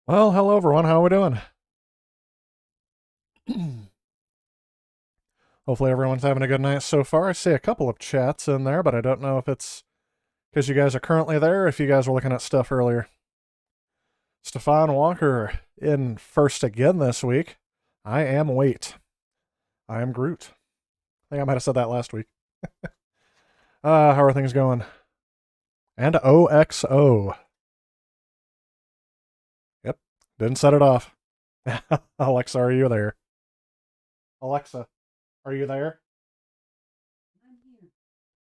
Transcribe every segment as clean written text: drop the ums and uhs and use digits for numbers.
Well, hello everyone. How are we doing? Hopefully everyone's having a good night so far. I see a couple of chats in there, but I don't know if it's because you guys are currently there or if you guys were looking at stuff earlier. Stefan Walker in first again this week. I am Wait. I am Groot. I think I might have said that last week. How are things going? And OXO. Yep, didn't set it off. Alexa, are you there? Alexa, are you there? I'm here.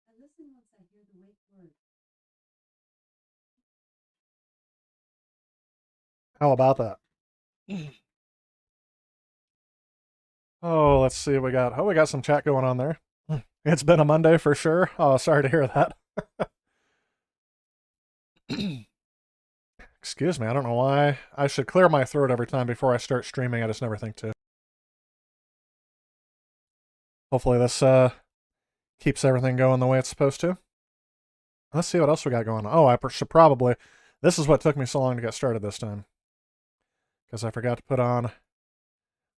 I listen once I hear the wake word. How about that? Oh, let's see what we got. Oh, we got some chat going on there. It's been a Monday for sure. Oh, sorry to hear that. Excuse me, I don't know why. I should clear my throat every time before I start streaming. I just never think to. Hopefully this keeps everything going the way it's supposed to. Let's see what else we got going on. Oh, I should probably... This is what took me so long to get started this time. Because I forgot to put on...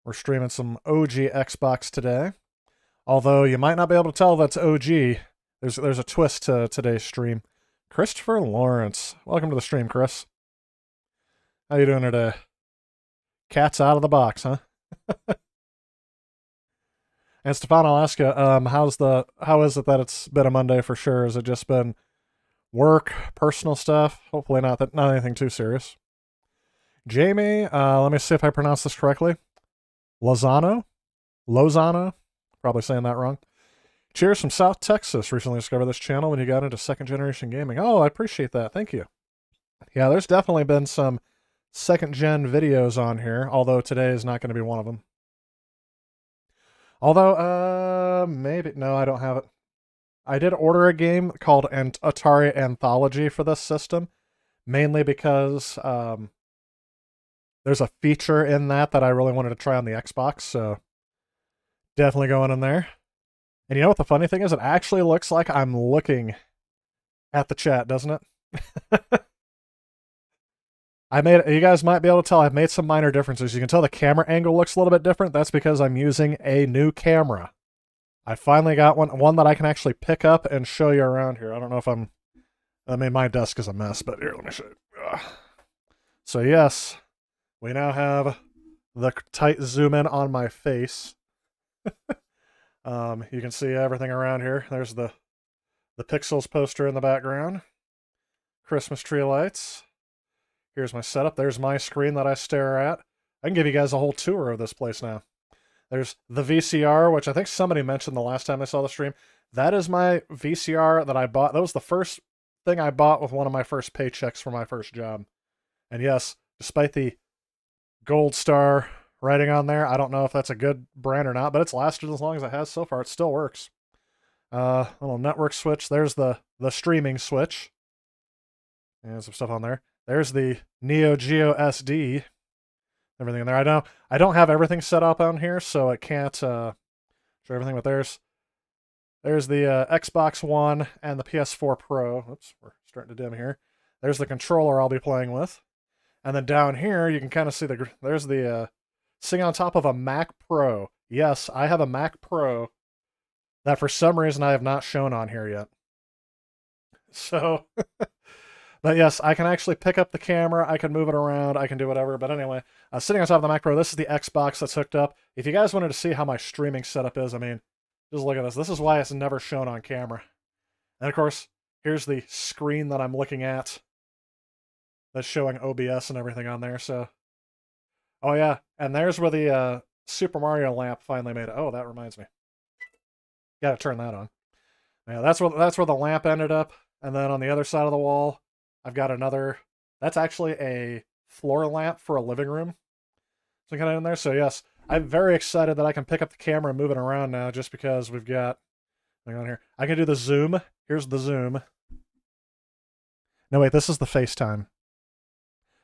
We're streaming some OG Xbox today. Although you might not be able to tell that's OG. There's a twist to today's stream. Christopher Lawrence. Welcome to the stream, Chris. How you doing today? Cat's out of the box, huh? And Stefan, I'll ask you, how is it that it's been a Monday for sure? Has it just been work, personal stuff? Hopefully not anything too serious. Jamie, let me see if I pronounce this correctly. Lozano, probably saying that wrong. Cheers from South Texas. Recently discovered this channel when you got into second generation gaming. Oh, I appreciate that. Thank you. Yeah, there's definitely been some second gen videos on here, although today is not going to be one of them. Although, maybe, no, I don't have it. I did order a game called Atari Anthology for this system, mainly because there's a feature in that I really wanted to try on the Xbox, so definitely going in there. And you know what the funny thing is? It actually looks like I'm looking at the chat, doesn't it? You guys might be able to tell I've made some minor differences. You can tell the camera angle looks a little bit different. That's because I'm using a new camera. I finally got one that I can actually pick up and show you around here. I don't know if I mean, my desk is a mess, but here, let me show you. Ugh. So yes, we now have the tight zoom in on my face. You can see everything around here. There's the Pixels poster in the background. Christmas tree lights. Here's my setup. There's my screen that I stare at. I can give you guys a whole tour of this place now. There's the VCR, which I think somebody mentioned the last time I saw the stream. That is my VCR that I bought. That was the first thing I bought with one of my first paychecks for my first job. And yes, despite the gold star writing on there, I don't know if that's a good brand or not, but it's lasted as long as it has so far. It still works. Little network switch. There's the streaming switch. And some stuff on there. There's the Neo Geo SD. Everything in there. I don't have everything set up on here, so I can't show everything. But there's the Xbox One and the PS4 Pro. Oops, we're starting to dim here. There's the controller I'll be playing with, and then down here you can kind of see there's the sitting on top of a Mac Pro. Yes, I have a Mac Pro that for some reason I have not shown on here yet. So but yes, I can actually pick up the camera. I can move it around. I can do whatever. But anyway, sitting on top of the Mac Pro, this is the Xbox that's hooked up. If you guys wanted to see how my streaming setup is, I mean, just look at this. This is why it's never shown on camera. And of course, here's the screen that I'm looking at that's showing OBS and everything on there. So, oh yeah, and there's where the Super Mario lamp finally made it. Oh, that reminds me. Got to turn that on. Yeah, that's where the lamp ended up. And then on the other side of the wall, I've got another. That's actually a floor lamp for a living room. So kind of in there. So yes, I'm very excited that I can pick up the camera and move it around now, just because we've got. Hang on here. I can do the zoom. Here's the zoom. No wait, this is the FaceTime.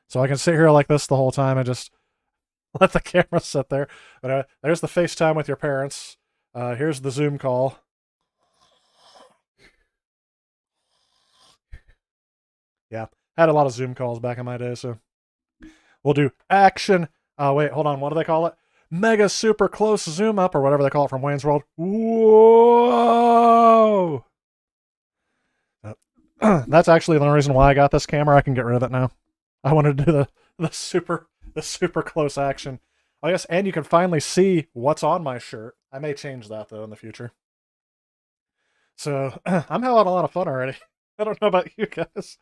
So I can sit here like this the whole time and just let the camera sit there. But there's the FaceTime with your parents. Here's the Zoom call. Yeah, had a lot of Zoom calls back in my day, so We'll do action. Wait, hold on. What do they call it? Mega super close zoom up or whatever they call it from Wayne's World. Whoa! That's actually the only reason why I got this camera. I can get rid of it now. I wanted to do the super close action. I guess, and you can finally see what's on my shirt. I may change that though in the future. So I'm having a lot of fun already. I don't know about you guys.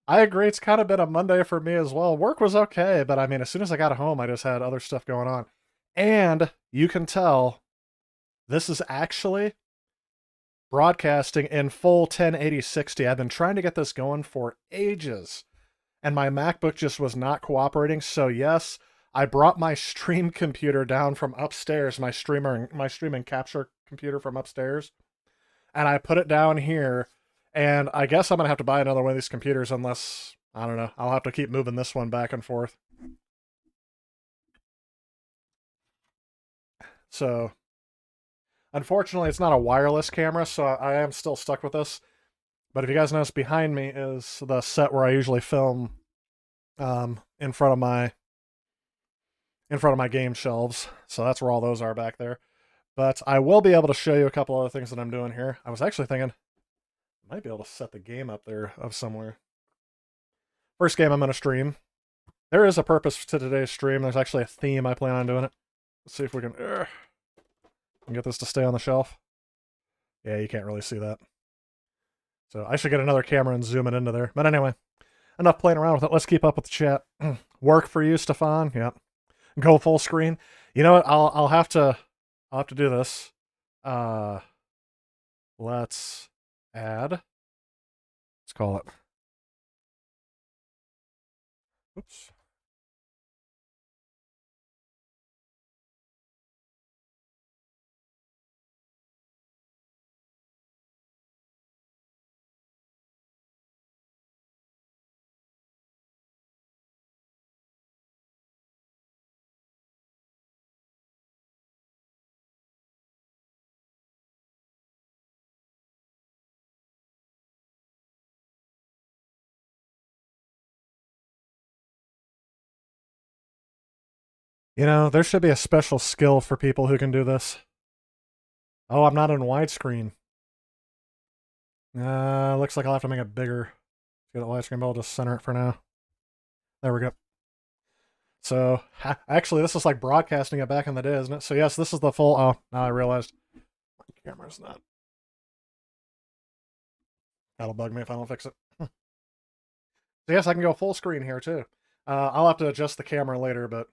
I agree. It's kind of been a Monday for me as well. Work was okay, but I mean, as soon as I got home, I just had other stuff going on. And you can tell this is actually broadcasting in full 1080-60. I've been trying to get this going for ages, and my MacBook just was not cooperating. So yes, I brought my stream computer down from upstairs, my stream and capture computer from upstairs, and I put it down here. And I guess I'm going to have to buy another one of these computers unless, I don't know, I'll have to keep moving this one back and forth. So, unfortunately, it's not a wireless camera, so I am still stuck with this. But if you guys notice, behind me is the set where I usually film in front of my game shelves. So that's where all those are back there. But I will be able to show you a couple other things that I'm doing here. I was actually thinking I might be able to set the game up there of somewhere. First game I'm going to stream. There is a purpose to today's stream. There's actually a theme I plan on doing it. Let's see if we can get this to stay on the shelf. Yeah, you can't really see that. So I should get another camera and zoom it into there. But anyway, enough playing around with it. Let's keep up with the chat. Work for you, Stefan. Yeah. Go full screen. You know what? I'll have to do this. Let's add. Let's call it. Oops. You know, there should be a special skill for people who can do this. Oh, I'm not in widescreen. Looks like I'll have to make it bigger. Get it widescreen, but I'll just center it for now. There we go. So, actually, this is like broadcasting it back in the day, isn't it? So, yes, this is the full... Oh, now I realized my camera's not... That'll bug me if I don't fix it. So, yes, I can go full screen here, too. I'll have to adjust the camera later, but...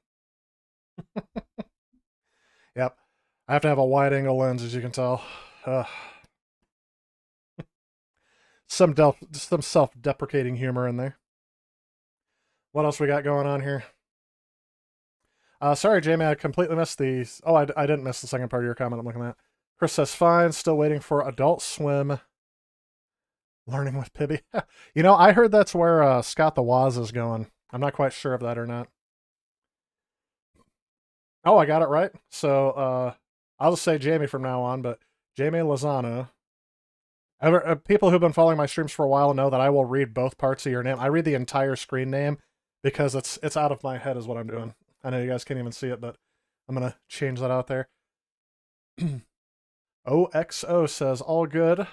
Yep. I have to have a wide-angle lens, as you can tell. Some self-deprecating humor in there. What else we got going on here? Sorry, Jamie, I completely missed the... Oh, I didn't miss the second part of your comment I'm looking at. Chris says, fine, still waiting for Adult Swim. Learning with Pibby. You know, I heard that's where Scott the Woz is going. I'm not quite sure of that or not. Oh, I got it right. So, I'll just say Jamie from now on, but Jamie Lozano. People who've been following my streams for a while know that I will read both parts of your name. I read the entire screen name because it's out of my head is what I'm doing. I know you guys can't even see it, but I'm going to change that out there. OXO says, all good.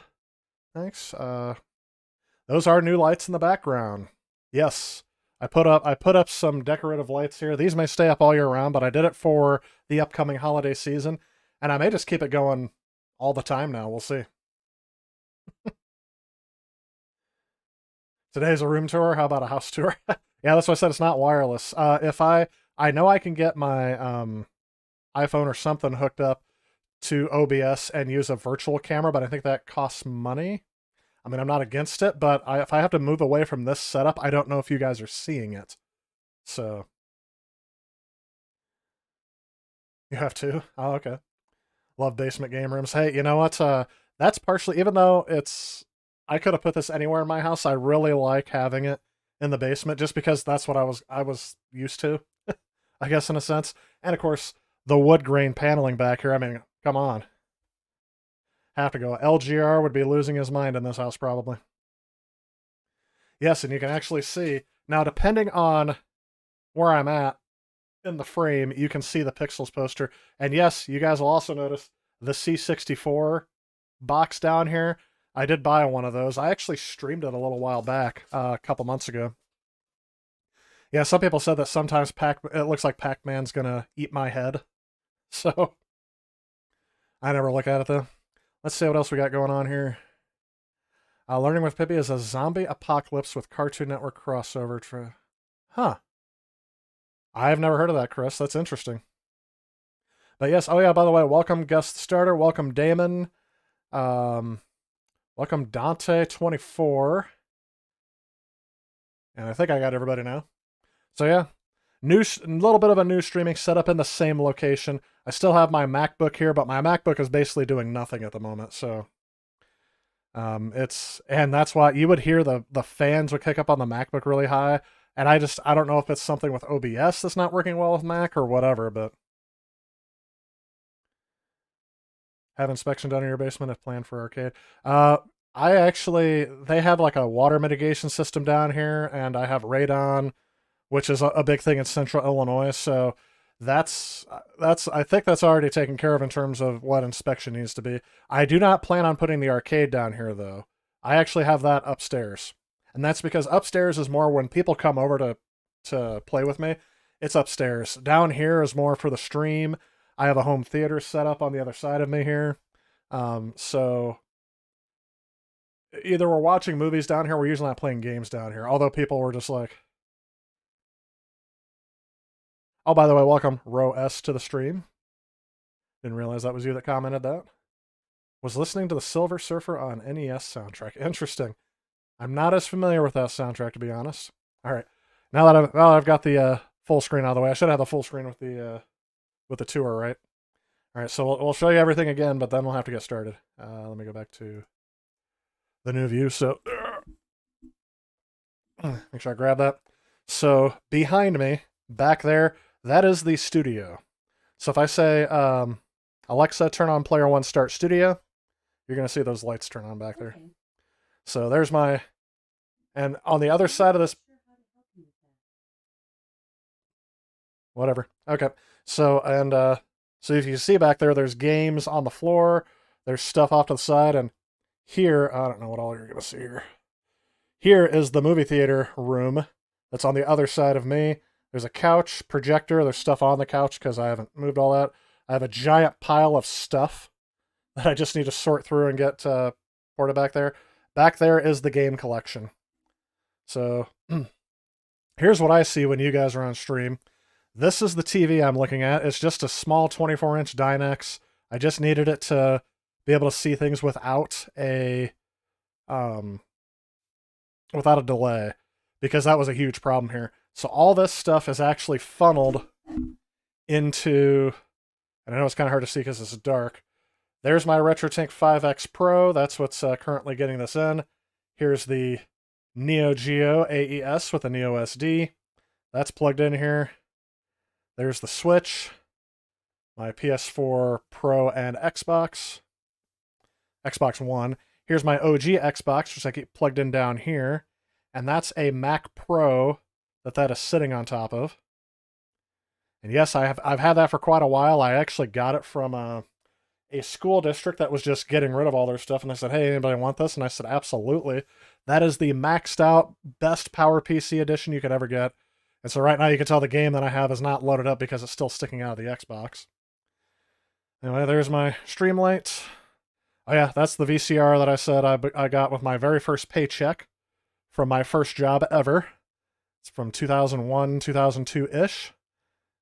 Thanks. Those are new lights in the background. Yes. I put up some decorative lights here. These may stay up all year round, but I did it for the upcoming holiday season, and I may just keep it going all the time now. We'll see. Today's a room tour. How about a house tour? Yeah, that's why I said it's not wireless. If I know I can get my iPhone or something hooked up to OBS and use a virtual camera, but I think that costs money. I mean, I'm not against it, but if I have to move away from this setup, I don't know if you guys are seeing it. So. You have to? Oh, okay. Love basement game rooms. Hey, you know what? That's partially, even though I could have put this anywhere in my house, I really like having it in the basement just because that's what I was used to, I guess, in a sense. And of course, the wood grain paneling back here. I mean, come on. Have to go. LGR would be losing his mind in this house, probably. Yes, and you can actually see. Now, depending on where I'm at in the frame, you can see the Pixels poster. And yes, you guys will also notice the C64 box down here. I did buy one of those. I actually streamed it a little while back, a couple months ago. Yeah, some people said that sometimes it looks like Pac-Man's gonna eat my head. So I never look at it though. Let's see what else we got going on here. Learning with Pippi is a zombie apocalypse with Cartoon Network crossover. Huh. I've never heard of that, Chris. That's interesting. But yes, oh yeah, by the way, welcome guest starter. Welcome Damon. Welcome Dante24. And I think I got everybody now. So yeah, little bit of a new streaming setup in the same location. I still have my MacBook here, but my MacBook is basically doing nothing at the moment. So and that's why you would hear the fans would kick up on the MacBook really high. And I don't know if it's something with OBS that's not working well with Mac or whatever, but have inspection done in your basement if planned for arcade. They have like a water mitigation system down here, and I have radon, which is a big thing in central Illinois. So I think that's already taken care of in terms of what inspection needs to be. I do not plan on putting the arcade down here though. I actually have that upstairs. And that's because upstairs is more when people come over to play with me. It's upstairs. Down here is more for the stream. I have a home theater set up on the other side of me here. So either we're watching movies down here, we're usually not playing games down here. Although people were just like, oh, by the way, welcome Row S to the stream. Didn't realize that was you that commented that. Was listening to the Silver Surfer on NES soundtrack. Interesting. I'm not as familiar with that soundtrack, to be honest. All right. Now that I've got the full screen out of the way, I should have the full screen with the tour, right? All right, so we'll show you everything again, but then we'll have to get started. Let me go back to the new view. So make sure I grab that. So behind me, back there, that is the studio. So if I say, Alexa, turn on player one, start studio, you're going to see those lights turn on back there. Okay. So there's and on the other side of this, whatever. Okay. So, so if you see back there, there's games on the floor, there's stuff off to the side, and here, I don't know what all you're going to see here. Here is the movie theater room that's on the other side of me. There's a couch, projector, there's stuff on the couch because I haven't moved all that. I have a giant pile of stuff that I just need to sort through and get ported back there. Back there is the game collection. So here's what I see when you guys are on stream. This is the TV I'm looking at. It's just a small 24-inch Dynex. I just needed it to be able to see things without a delay, because that was a huge problem here. So all this stuff is actually funneled into, and I know it's kind of hard to see because it's dark. There's my RetroTink 5X Pro. That's what's currently getting this in. Here's the Neo Geo AES with a Neo SD. That's plugged in here. There's the Switch, my PS4 Pro and Xbox One. Here's my OG Xbox, which I keep plugged in down here. And that's a Mac Pro that is sitting on top of. And yes, I've had that for quite a while. I actually got it from a school district that was just getting rid of all their stuff, and they said, hey, anybody want this? And I said, absolutely. That is the maxed out best power PC edition you could ever get. And so right now you can tell the game that I have is not loaded up because it's still sticking out of the Xbox. Anyway, there's my Streamlight. Oh yeah, that's the VCR that I said I got with my very first paycheck from my first job ever. It's from 2001, 2002-ish.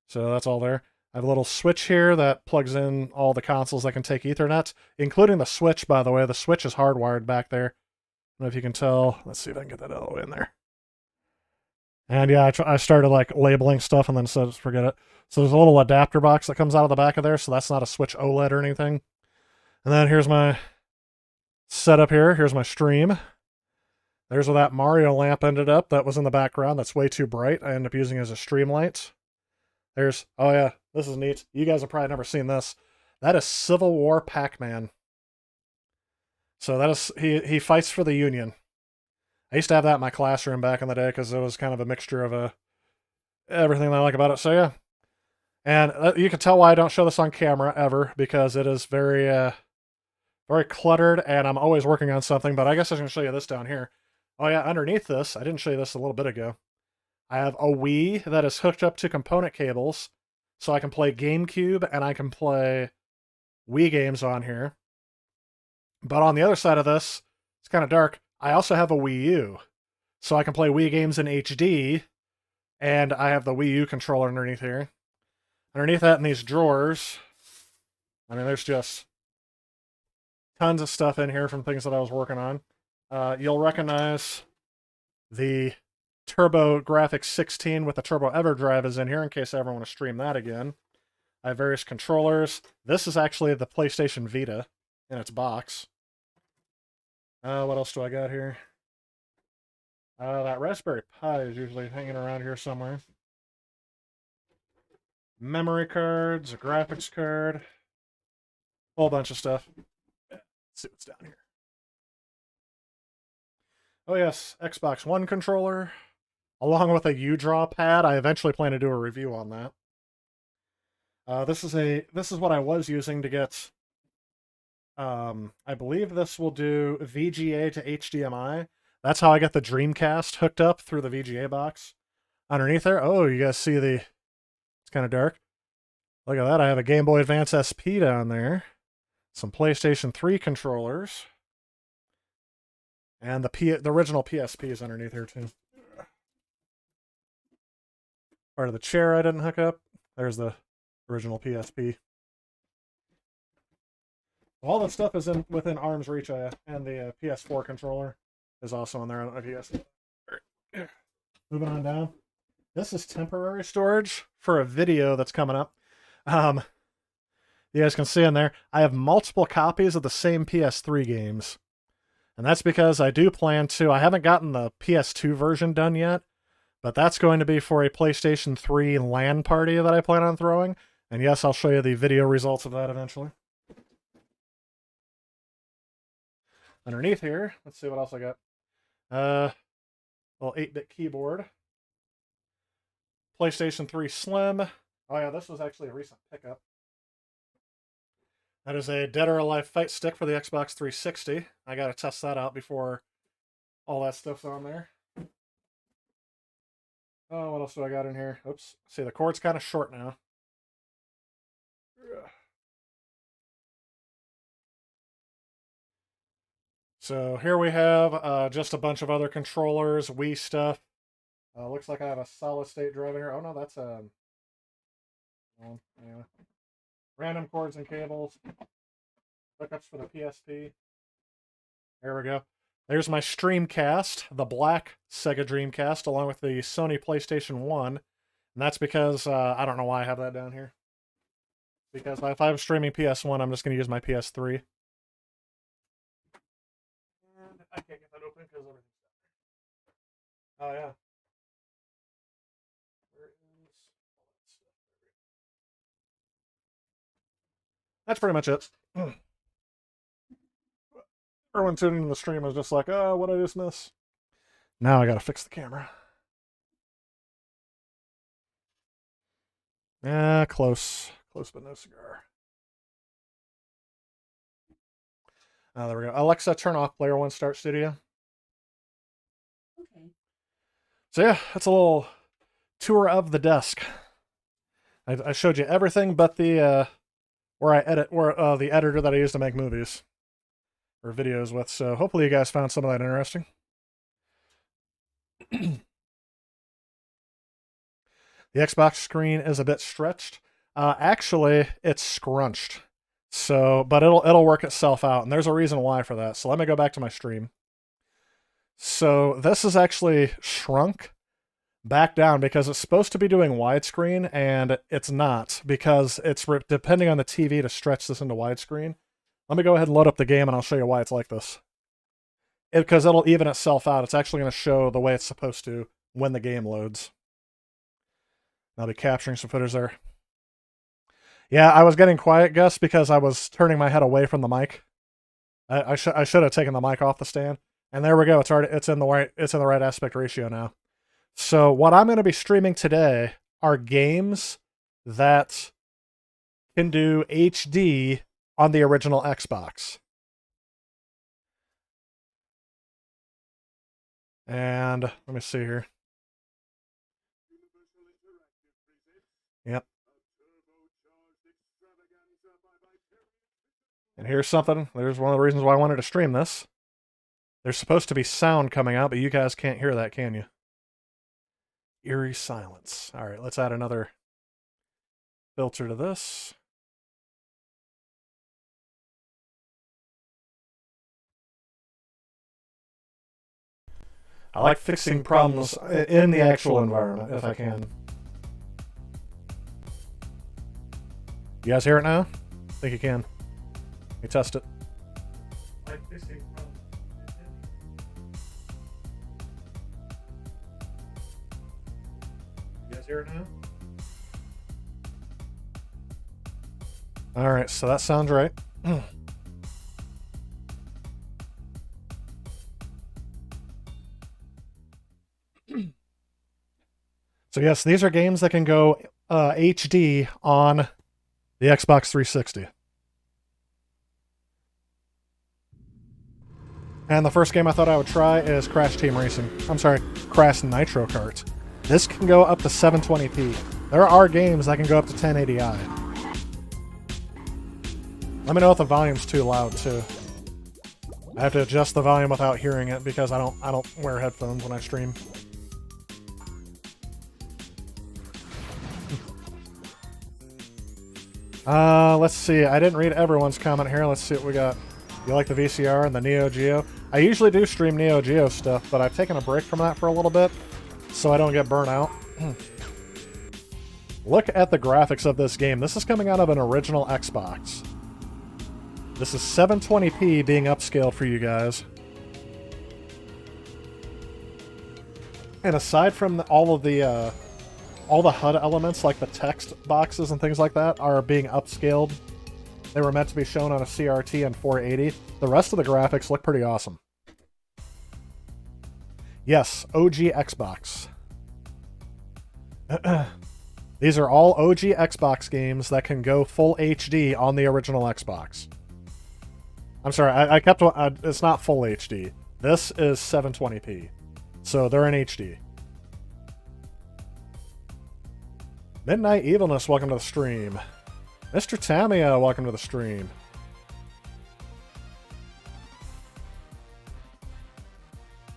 So that's all there. I have a little switch here that plugs in all the consoles that can take Ethernet, including the Switch, by the way. The Switch is hardwired back there. I don't know if you can tell. Let's see if I can get that all the way in there. And yeah, I started like labeling stuff and then said, forget it. So there's a little adapter box that comes out of the back of there, so that's not a Switch OLED or anything. And then here's my setup here. Here's my stream. There's where that Mario lamp ended up. That was in the background. That's way too bright. I ended up using it as a stream light. There's, oh yeah, this is neat. You guys have probably never seen this. That is Civil War Pac-Man. So that is, he fights for the Union. I used to have that in my classroom back in the day because it was kind of a mixture of everything I like about it. So yeah, and you can tell why I don't show this on camera ever, because it is very very cluttered, and I'm always working on something. But I guess I can show you this down here. Oh yeah, underneath this, I didn't show you this a little bit ago. I have a Wii that is hooked up to component cables, so I can play GameCube and I can play Wii games on here. But on the other side of this, it's kind of dark. I also have a Wii U, so I can play Wii games in HD, and I have the Wii U controller underneath here. Underneath that, in these drawers, I mean, there's just tons of stuff in here from things that I was working on. You'll recognize the Turbo Graphics 16 with the Turbo EverDrive is in here in case I ever want to stream that again. I have various controllers. This is actually the PlayStation Vita in its box. What else do I got here? That Raspberry Pi is usually hanging around here somewhere. Memory cards, a graphics card, whole bunch of stuff. Let's see what's down here. Oh yes, Xbox One controller, along with a U-Draw pad. I eventually plan to do a review on that. This is what I was using to get. I believe this will do VGA to HDMI. That's how I get the Dreamcast hooked up through the VGA box. Underneath there, oh, you guys see the... It's kind of dark. Look at that, I have a Game Boy Advance SP down there. Some PlayStation 3 controllers. And the original PSP is underneath here, too. Part of the chair I didn't hook up. There's the original PSP. All that stuff is within arm's reach, and the PS4 controller is also in there. I don't know if you guys... Moving on down. This is temporary storage for a video that's coming up. You guys can see in there, I have multiple copies of the same PS3 games. And that's because I do plan to... I haven't gotten the PS2 version done yet, but that's going to be for a PlayStation 3 LAN party that I plan on throwing. And yes, I'll show you the video results of that eventually. Underneath here, let's see what else I got. Little 8-bit keyboard. PlayStation 3 Slim. Oh yeah, this was actually a recent pickup. That is a Dead or Alive fight stick for the Xbox 360. I gotta test that out before all that stuff's on there. Oh, what else do I got in here? Oops. See, the cord's kind of short now. So here we have just a bunch of other controllers, Wii stuff. Looks like I have a solid state drive here. Oh no, that's anyway. Random cords and cables. Hookups for the PSP. There we go. There's my Streamcast, the black Sega Dreamcast, along with the Sony PlayStation 1. And that's because, I don't know why I have that down here. Because if I'm streaming PS1, I'm just going to use my PS3. And I can't get that open because everything's down there. Oh, yeah. Where is all that stuff? That's pretty much it. Everyone tuning in the stream was just like, oh, what did I just miss? Now I gotta fix the camera. Close. Close but no cigar. There we go. Alexa, turn off Player One Start Studio. Okay. So yeah, that's a little tour of the desk. I showed you everything but the where I edit, the editor that I use to make movies or videos with. So hopefully you guys found some of that interesting. The Xbox screen is a bit stretched. Actually, it's scrunched. So, but it'll work itself out, and there's a reason why for that. So let me go back to my stream. So this is actually shrunk back down because it's supposed to be doing widescreen, and it's not, because it's depending on the TV to stretch this into widescreen. Let me go ahead and load up the game, and I'll show you why it's like this. Because it'll even itself out. It's actually going to show the way it's supposed to when the game loads. I'll be capturing some footage there. Yeah, I was getting quiet, Gus, because I was turning my head away from the mic. I should have taken the mic off the stand. And there we go. It's in the right aspect ratio now. So what I'm going to be streaming today are games that can do HD on the original Xbox. And let me see here. Yep. And here's something. There's one of the reasons why I wanted to stream this. There's supposed to be sound coming out, but you guys can't hear that, can you? Eerie silence. All right, let's add another filter to this. I like fixing problems in the actual environment, if I can. You guys hear it now? I think you can. Let me test it. You guys hear it now? Alright, so that sounds right. So yes, these are games that can go HD on the Xbox 360. And the first game I thought I would try is Crash Team Racing. I'm sorry, Crash Nitro Kart. This can go up to 720p. There are games that can go up to 1080i. Let me know if the volume's too loud too. I have to adjust the volume without hearing it because I don't wear headphones when I stream. Let's see. I didn't read everyone's comment here. Let's see what we got. You like the VCR and the Neo Geo? I usually do stream Neo Geo stuff, but I've taken a break from that for a little bit so I don't get burnt out. Look at the graphics of this game. This is coming out of an original Xbox. This is 720p being upscaled for you guys. And aside from all the HUD elements, like the text boxes and things like that, are being upscaled. They were meant to be shown on a CRT and 480. The rest of the graphics look pretty awesome. Yes, OG Xbox. These are all OG Xbox games that can go full HD on the original Xbox. I'm sorry, I kept... it's not full HD. This is 720p. So they're in HD. Midnight Evilness, welcome to the stream. Mr. Tamiya, welcome to the stream.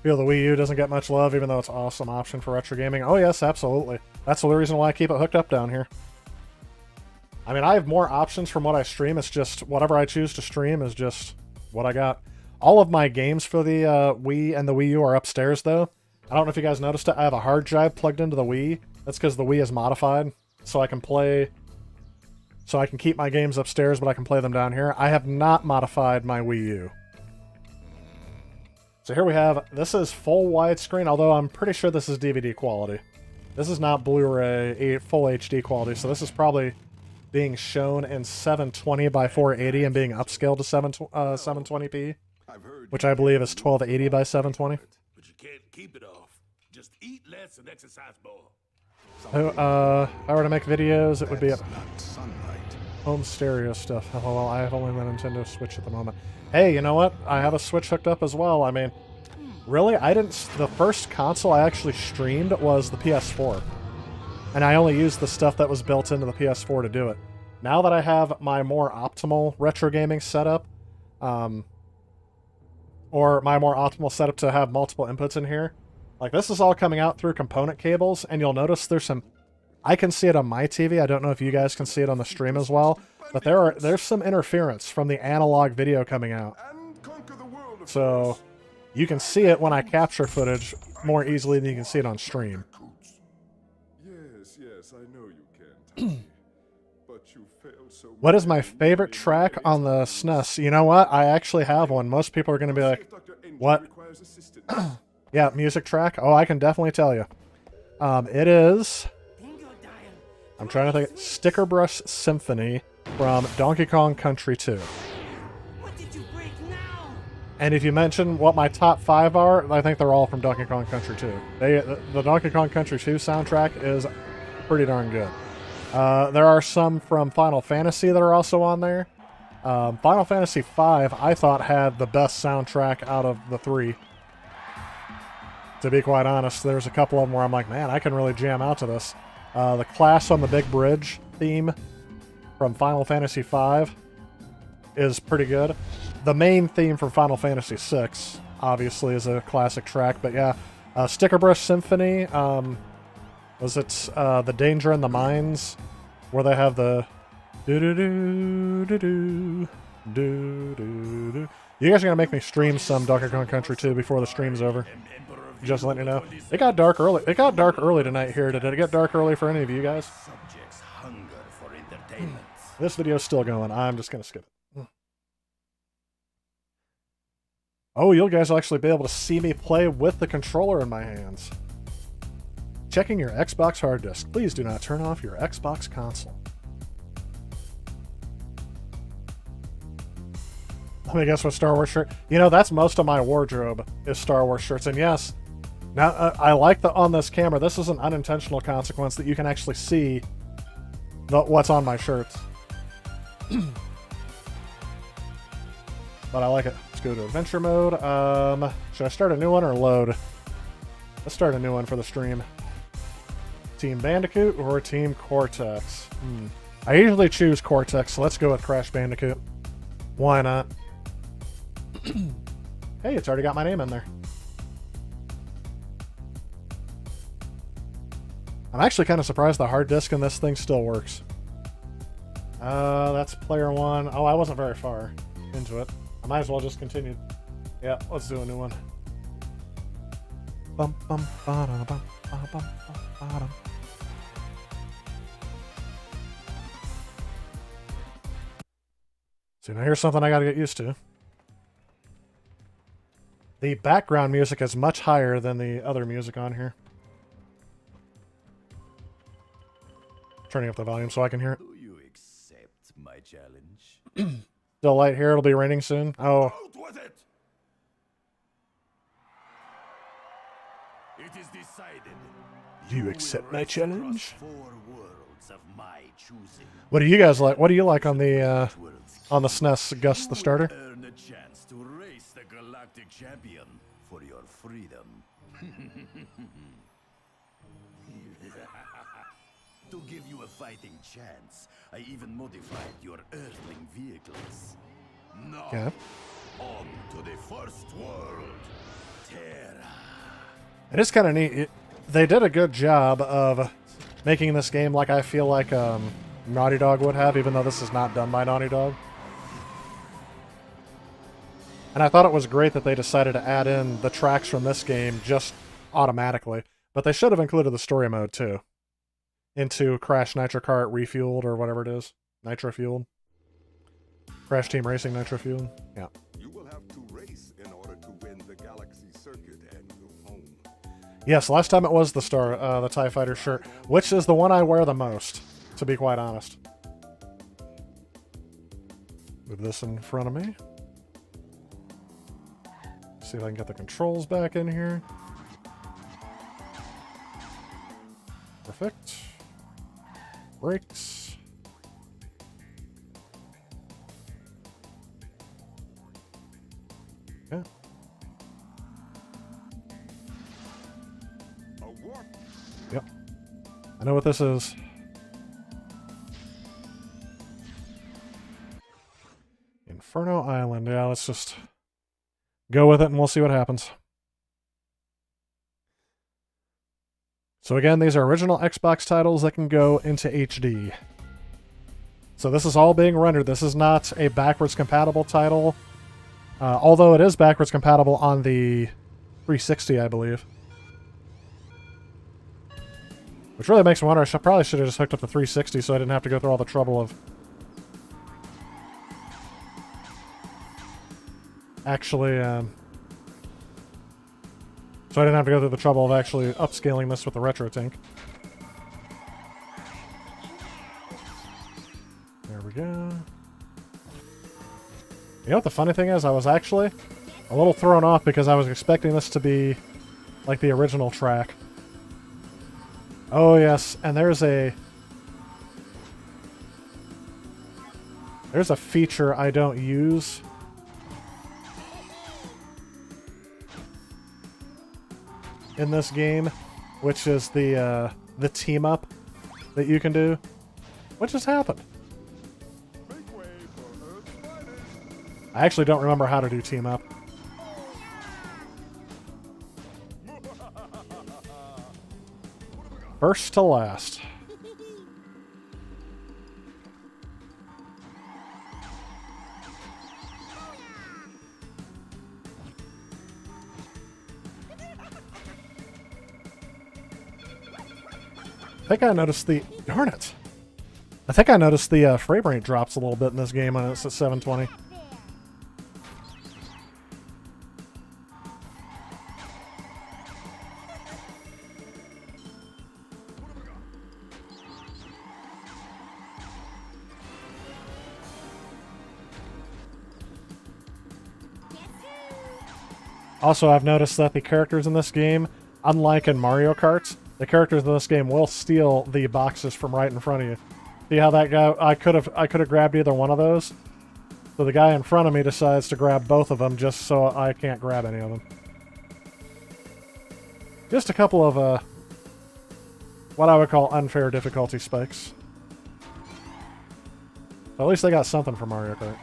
Feel the Wii U doesn't get much love, even though it's an awesome option for retro gaming. Oh yes, absolutely. That's the reason why I keep it hooked up down here. I mean, I have more options from what I stream. It's just whatever I choose to stream is just what I got. All of my games for the Wii and the Wii U are upstairs, though. I don't know if you guys noticed it. I have a hard drive plugged into the Wii. That's because the Wii is modified, so I can play... So I can keep my games upstairs, but I can play them down here. I have not modified my Wii U. So here we have... This is full widescreen, although I'm pretty sure this is DVD quality. This is not Blu-ray full HD quality, so this is probably being shown in 720 by 480 and being upscaled to 720p, which I believe is 1280 by 720. But you can't keep it off. Just eat less and exercise more. If I were to make videos, it would be home stereo stuff. Oh, well, I have only the Nintendo Switch at the moment. Hey, you know what? I have a Switch hooked up as well. I mean, really, the first console I actually streamed was the PS4. And I only used the stuff that was built into the PS4 to do it. Now that I have my more optimal retro gaming setup, or my more optimal setup to have multiple inputs in here, like this is all coming out through component cables, and you'll notice there's some... I can see it on my TV. I don't know if you guys can see it on the stream as well, but there's some interference from the analog video coming out. So you can see it when I capture footage more easily than you can see it on stream. Yes, I know you can. But you failed so What is my favorite track on the SNES? You know what? I actually have one. Most people are going to be like, what? Yeah, music track. Oh, I can definitely tell you. It is... I'm trying to think. Sticker Brush Symphony from Donkey Kong Country 2. What did you break now? And if you mention what my top 5 are, I think they're all from Donkey Kong Country 2. The Donkey Kong Country 2 soundtrack is pretty darn good. There are some from Final Fantasy that are also on there. Final Fantasy V, I thought, had the best soundtrack out of the 3. To be quite honest, there's a couple of them where I'm like, man, I can really jam out to this. The Class on the Big Bridge theme from Final Fantasy V is pretty good. The main theme from Final Fantasy VI, obviously, is a classic track. But yeah, Sticker Brush Symphony, was it The Danger in the Mines, where they have the do-do-do, do-do-do. You guys are going to make me stream some Donkey Kong Country 2 before the stream's over. Just letting you know. It got dark early. It got dark early tonight here. Did it get dark early for any of you guys? Subjects hunger for entertainment. This video's still going. I'm just going to skip it. Oh, you guys will actually be able to see me play with the controller in my hands. Checking your Xbox hard disk. Please do not turn off your Xbox console. Let me guess what Star Wars shirt. You know, that's most of my wardrobe is Star Wars shirts. And yes, now I like that on this camera. This is an unintentional consequence that you can actually see what's on my shirts. But I like it. Let's go to adventure mode. Should I start a new one or load? Let's start a new one for the stream. Team Bandicoot or Team Cortex? I usually choose Cortex, so let's go with Crash Bandicoot. Why not? Hey, it's already got my name in there. I'm actually kind of surprised the hard disk in this thing still works. That's player 1. Oh, I wasn't very far into it. I might as well just continue. Yeah, let's do a new one. Bum, bum, ba-da, bum, ba, bum, ba-da. See, now here's something I gotta get used to. The background music is much higher than the other music on here. Turning up the volume so I can hear it. Do you accept my challenge? Still light here, it'll be raining soon. Oh. Out with it! It is decided. You accept my challenge? 4 worlds of my choosing. What do you guys like? What do you like on the SNES, Gus the starter? Earn a chance to race the galactic champion for your freedom. To give you a fighting chance, I even modified your earthling vehicles. Now, Yeah. on to the first world, Terra. It is kind of neat. They did a good job of making this game like I feel like Naughty Dog would have, even though this is not done by Naughty Dog. And I thought it was great that they decided to add in the tracks from this game just automatically. But they should have included the story mode too. Into Crash Nitro Kart Refueled or whatever it is. Nitro Fueled. Crash Team Racing Nitro Fueled. Yeah. You will have to race in order to win the Galaxy Circuit and go home. Yes, last time it was the the TIE Fighter shirt, which is the one I wear the most, to be quite honest. Move this in front of me. See if I can get the controls back in here. Perfect. Brakes. Yeah. A warp. Yep. I know what this is. Inferno Island. Yeah, let's just go with it and we'll see what happens. So again, these are original Xbox titles that can go into HD. So this is all being rendered. This is not a backwards compatible title. Although it is backwards compatible on the 360, I believe. Which really makes me wonder, I probably should have just hooked up the 360 so I didn't have to go through all the trouble of actually, so I didn't have to go through the trouble of actually upscaling this with the retro tank. There we go. You know what the funny thing is? I was actually a little thrown off because I was expecting this to be like the original track. Oh yes, and there's a feature I don't use. In this game, which is the team up that you can do. What just happened? I actually don't remember how to do team up. First to last. I think I noticed the... Darn it! I think I noticed the frame rate drops a little bit in this game when it's at 720. Also, I've noticed that the characters in this game, unlike in Mario Kart, the characters in this game will steal the boxes from right in front of you. See how that guy... I could have grabbed either one of those. So the guy in front of me decides to grab both of them just so I can't grab any of them. Just a couple of, what I would call unfair difficulty spikes. But at least they got something from Mario Kart.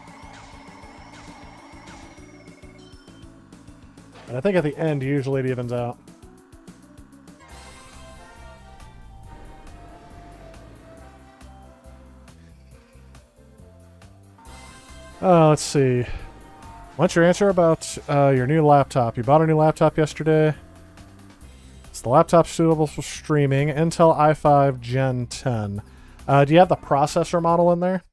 And I think at the end, usually it evens out. Let's see. What's your answer about your new laptop? You bought a new laptop yesterday. Is the laptop suitable for streaming? Intel i5 Gen 10. Do you have the processor model in there?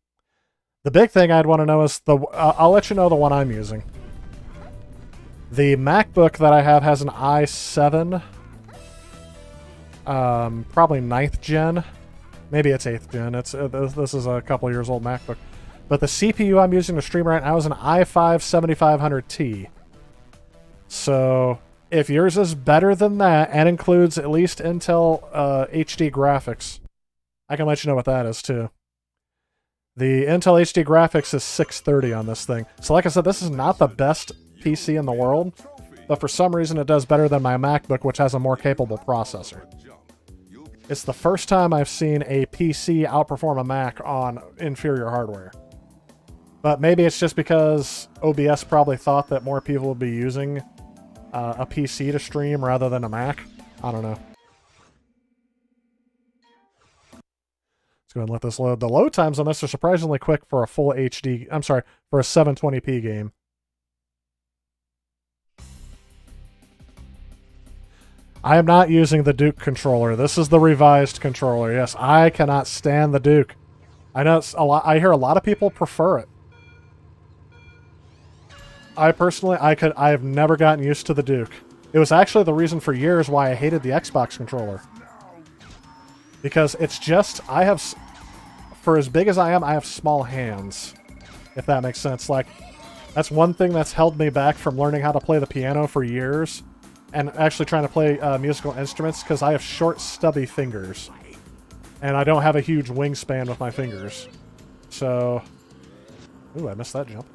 The big thing I'd want to know is the... I'll let you know the one I'm using. The MacBook that I have has an i7. Probably 9th gen. Maybe it's 8th gen. This is a couple years old MacBook. But the CPU I'm using to stream right now is an i5 7500T. So, if yours is better than that and includes at least Intel HD graphics, I can let you know what that is too. The Intel HD graphics is 630 on this thing. So like I said, this is not the best PC in the world, but for some reason it does better than my MacBook, which has a more capable processor. It's the first time I've seen a PC outperform a Mac on inferior hardware. But maybe it's just because OBS probably thought that more people would be using a PC to stream rather than a Mac. I don't know. Let's go ahead and let this load. The load times on this are surprisingly quick for a full HD... I'm sorry, for a 720p game. I am not using the Duke controller. This is the revised controller. Yes, I cannot stand the Duke. I know it's a lot. I hear a lot of people prefer it. I personally, I have never gotten used to the Duke. It was actually the reason for years why I hated the Xbox controller. Because it's just, for as big as I am, I have small hands. If that makes sense. Like, that's one thing that's held me back from learning how to play the piano for years. And actually trying to play musical instruments, because I have short, stubby fingers. And I don't have a huge wingspan with my fingers. So... Ooh, I missed that jump.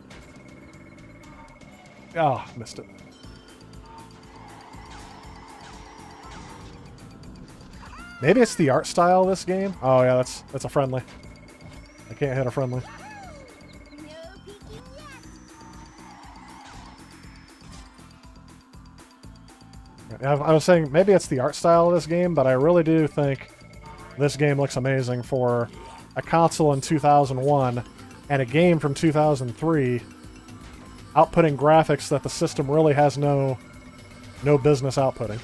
Oh, missed it. Maybe it's the art style of this game. Oh yeah, that's a friendly. I can't hit a friendly. I was saying maybe it's the art style of this game, but I really do think this game looks amazing for a console in 2001 and a game from 2003. Outputting graphics that the system really has no business outputting.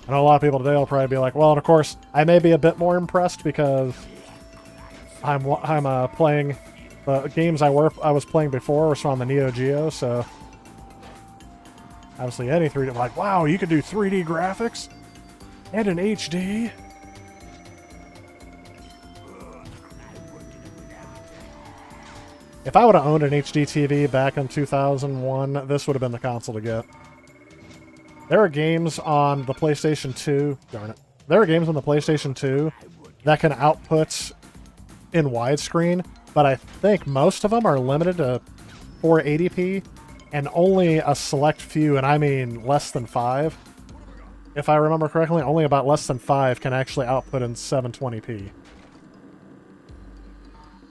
I know a lot of people today will probably be like, well, and of course, I may be a bit more impressed because I'm playing the games I was playing before were on the Neo Geo, so obviously any 3D, like, wow, you could do 3D graphics and an HD. If I would have owned an HD TV back in 2001, this would have been the console to get. There are games on the PlayStation 2, darn it. There are games on the PlayStation 2 that can output in widescreen, but I think most of them are limited to 480p, and only a select few, and I mean less than 5. If I remember correctly, only about less than 5 can actually output in 720p.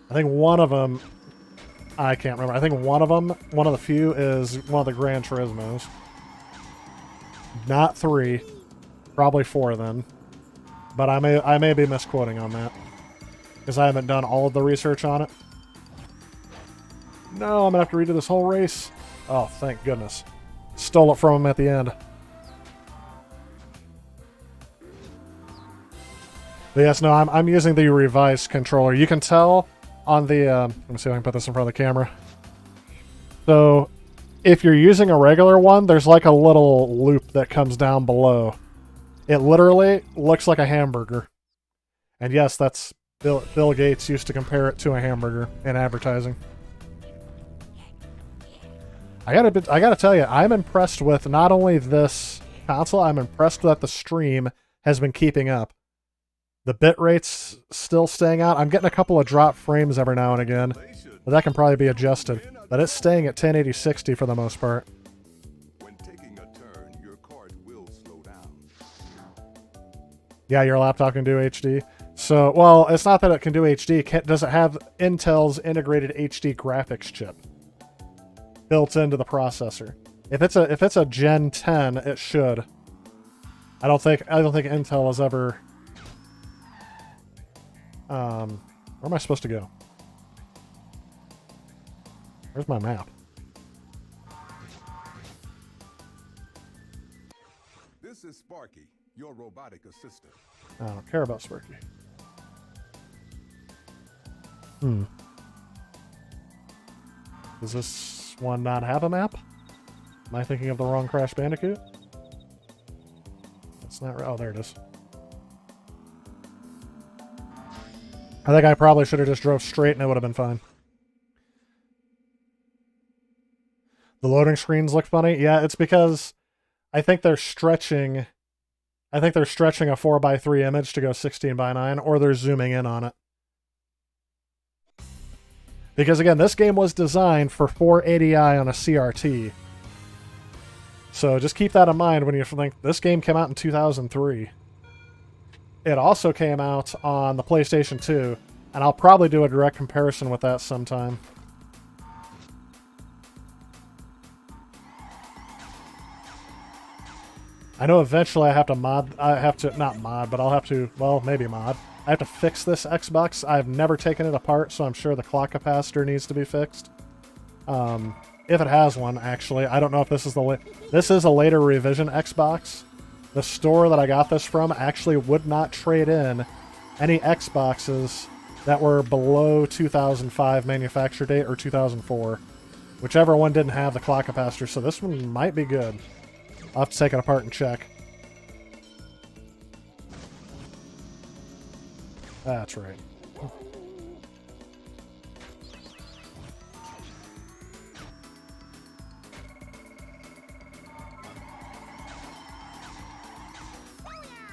I think one of them, I can't remember. I think one of them, one of the few, is one of the Gran Turismos. Not 3, probably 4 then. But I may be misquoting on that, because I haven't done all of the research on it. No, I'm gonna have to redo this whole race. Oh, thank goodness. Stole it from him at the end. But yes, no, I'm using the revised controller. You can tell on the, let me see if I can put this in front of the camera. So, if you're using a regular one, there's like a little loop that comes down below. It literally looks like a hamburger. And yes, that's Bill Gates used to compare it to a hamburger in advertising. I gotta tell you, I'm impressed with not only this console, I'm impressed that the stream has been keeping up. The bitrate's still staying out. I'm getting a couple of drop frames every now and again, but that can probably be adjusted. But it's staying at 1080-60 for the most part. When taking a turn, your cart will slow down. Yeah, your laptop can do HD. So, well, it's not that it can do HD. Does it have Intel's integrated HD graphics chip built into the processor? If it's a Gen 10, it should. I don't think Intel has ever. Where am I supposed to go? Where's my map? This is Sparky, your robotic assistant. I don't care about Sparky. Does this one not have a map? Am I thinking of the wrong Crash Bandicoot? That's not right. Oh, there it is. I think I probably should have just drove straight and it would have been fine. The loading screens look funny. Yeah, it's because I think they're stretching. I think they're stretching a 4:3 image to go 16:9, or they're zooming in on it. Because again, this game was designed for 480i on a CRT. So just keep that in mind when you think this game came out in 2003. It also came out on the PlayStation 2, and I'll probably do a direct comparison with that sometime. I know eventually I have to not mod, but I'll have to, well, maybe mod. I have to fix this Xbox. I've never taken it apart, so I'm sure the clock capacitor needs to be fixed. If it has one, actually. I don't know if this is this is a later revision Xbox. The store that I got this from actually would not trade in any Xboxes that were below 2005 manufacture date or 2004. Whichever one didn't have the clock capacitor, so this one might be good. I'll have to take it apart and check. That's right.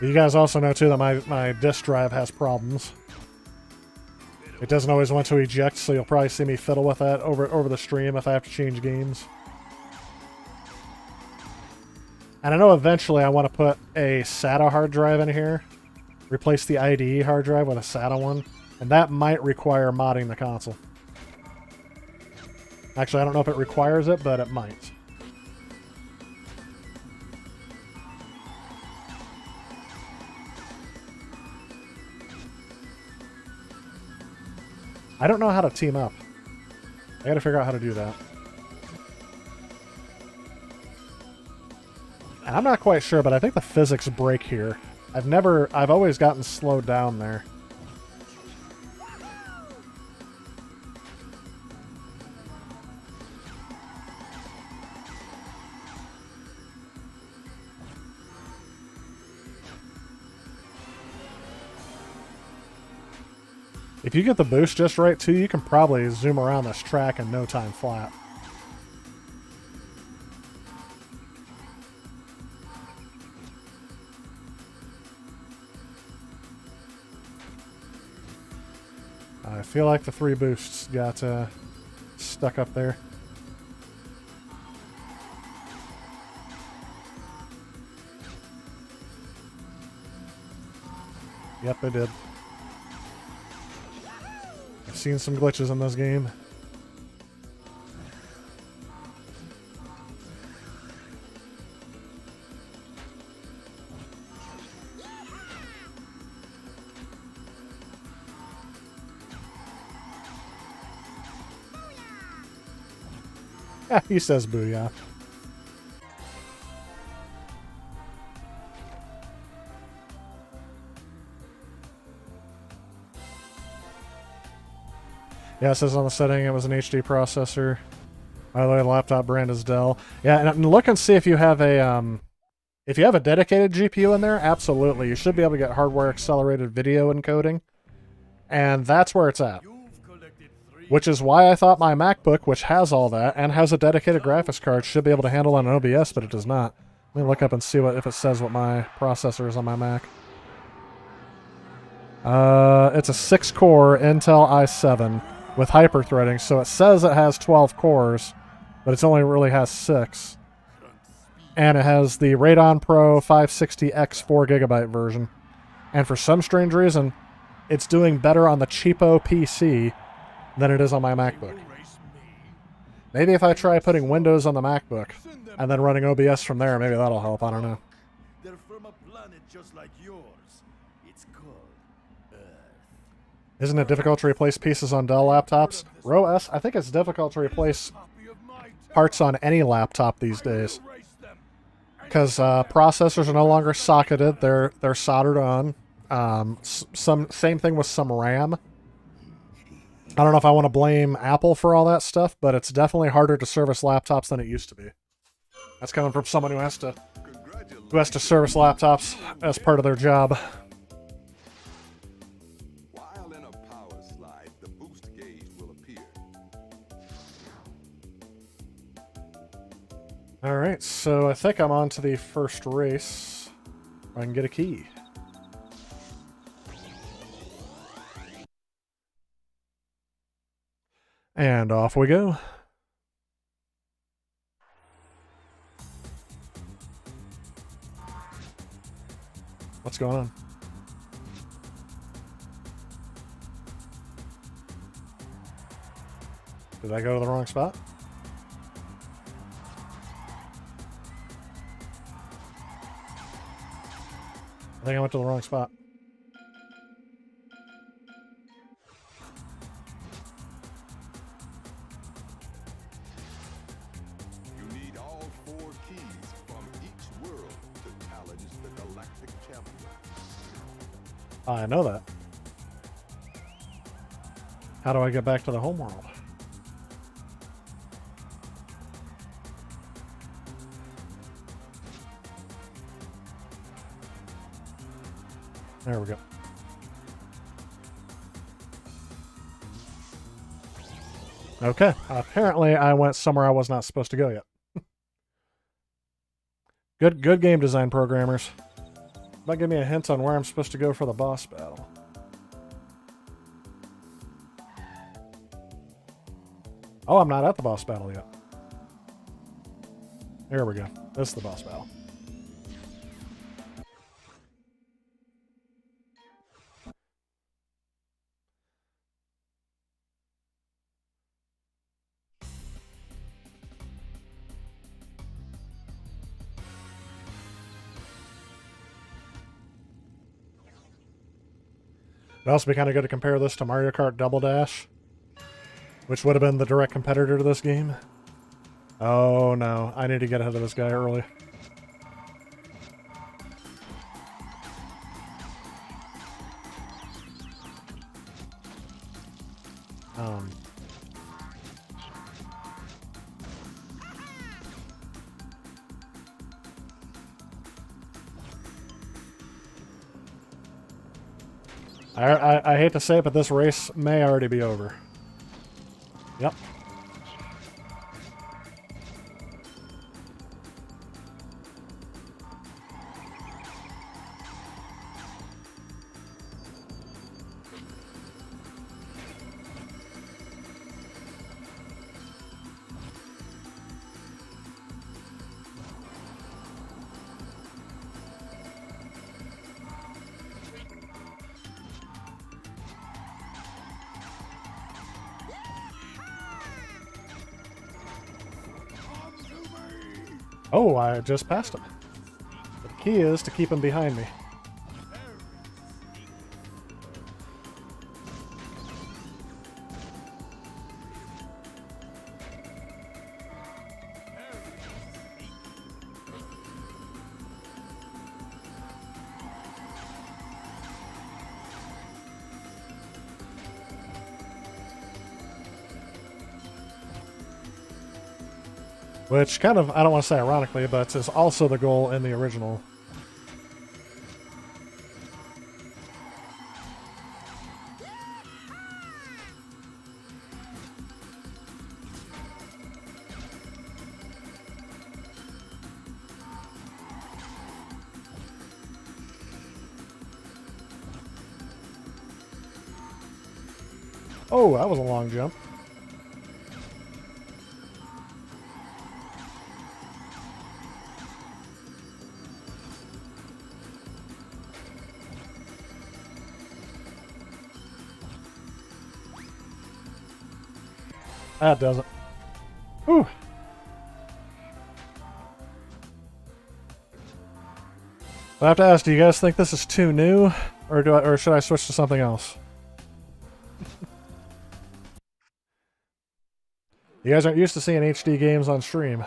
You guys also know, too, that my disk drive has problems. It doesn't always want to eject, so you'll probably see me fiddle with that over the stream if I have to change games. And I know eventually I want to put a SATA hard drive in here. Replace the IDE hard drive with a SATA one. And that might require modding the console. Actually, I don't know if it requires it, but it might. I don't know how to team up. I gotta figure out how to do that. And I'm not quite sure, but I think the physics break here. I've always gotten slowed down there. If you get the boost just right, too, you can probably zoom around this track in no time flat. I feel like the 3 boosts got stuck up there. Yep, they did. I've seen some glitches in this game. Yeah, he says booyah. Yeah, it says on the setting it was an HD processor. By the way, the laptop brand is Dell. Yeah, and look and see if you have a dedicated GPU in there. Absolutely, you should be able to get hardware accelerated video encoding, and that's where it's at. Which is why I thought my MacBook, which has all that and has a dedicated graphics card, should be able to handle an OBS, but it does not. Let me look up and see if it says what my processor is on my Mac. It's a 6-core Intel i7 with hyperthreading, so it says it has 12 cores, but it only really has 6. And it has the Radeon Pro 560X 4GB version. And for some strange reason, it's doing better on the cheapo PC than it is on my MacBook. Maybe if I try putting Windows on the MacBook and then running OBS from there, maybe that'll help. I don't know. They're from a planet just like yours. It's called Earth. Isn't it difficult to replace pieces on Dell laptops? ROS, I think it's difficult to replace parts on any laptop these days. Because processors are no longer socketed, they're soldered on. Same thing with some RAM. I don't know if I want to blame Apple for all that stuff, but it's definitely harder to service laptops than it used to be. That's coming from someone who has to service laptops as part of their job. While in a power slide, the boost gauge will appear. All right, so I think I'm on to the first race. I can get a key. And off we go. What's going on? Did I go to the wrong spot? I think I went to the wrong spot. You need all 4 keys from each world to challenge the galactic champion. I know that. How do I get back to the home world? There we go. Okay. Apparently I went somewhere I was not supposed to go yet. Good game design, programmers. Might give me a hint on where I'm supposed to go for the boss battle. Oh, I'm not at the boss battle yet. There we go. This is the boss battle. It'd also be kind of good to compare this to Mario Kart Double Dash, which would have been the direct competitor to this game. Oh no, I need to get ahead of this guy early. I hate to say it, but this race may already be over. Yep. Oh, I just passed him. The key is to keep him behind me. Which kind of, I don't want to say ironically, but is also the goal in the original. Oh, that was a long jump. That doesn't. Whew. I have to ask, do you guys think this is too new, or should I switch to something else? You guys aren't used to seeing HD games on stream.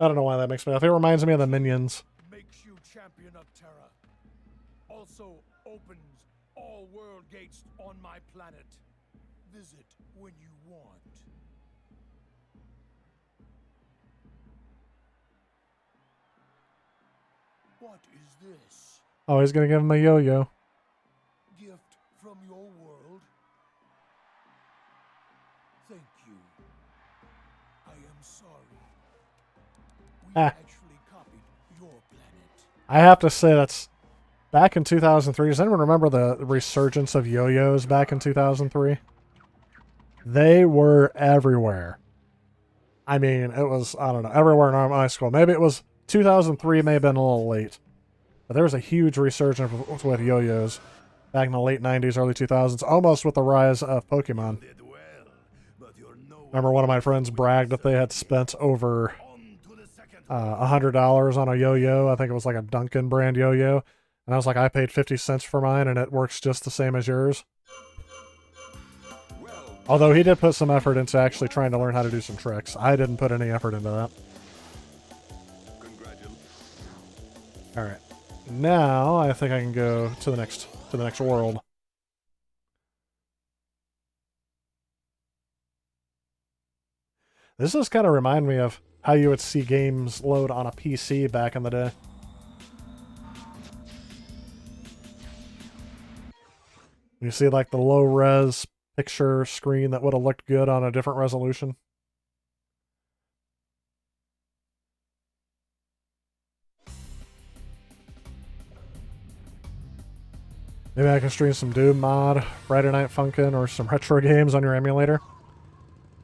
I don't know why that makes me laugh. It reminds me of the Minions. Makes you champion of terror. Also opens all world gates on my planet. Visit when you want. What is this? Oh, he's gonna give him a yo-yo. Gift from your world? Thank you. I am sorry. We actually copied your planet. I have to say that's back in 2003. Does anyone remember the resurgence of yo-yos back in 2003? They were everywhere. I mean, it was, I don't know, everywhere in our high school. Maybe it was 2003, may have been a little late. But there was a huge resurgence with yo-yos back in the late 90s, early 2000s, almost with the rise of Pokemon. Remember one of my friends bragged that they had spent over $100 on a yo-yo. I think it was like a Duncan brand yo-yo. And I was like, I paid 50 cents for mine and it works just the same as yours. Although he did put some effort into actually trying to learn how to do some tricks. I didn't put any effort into that. Alright. Now I think I can go to the next world. This does kind of remind me of how you would see games load on a PC back in the day. You see like the low-res picture screen that would have looked good on a different resolution. Maybe I can stream some Doom mod, Friday Night Funkin', or some retro games on your emulator.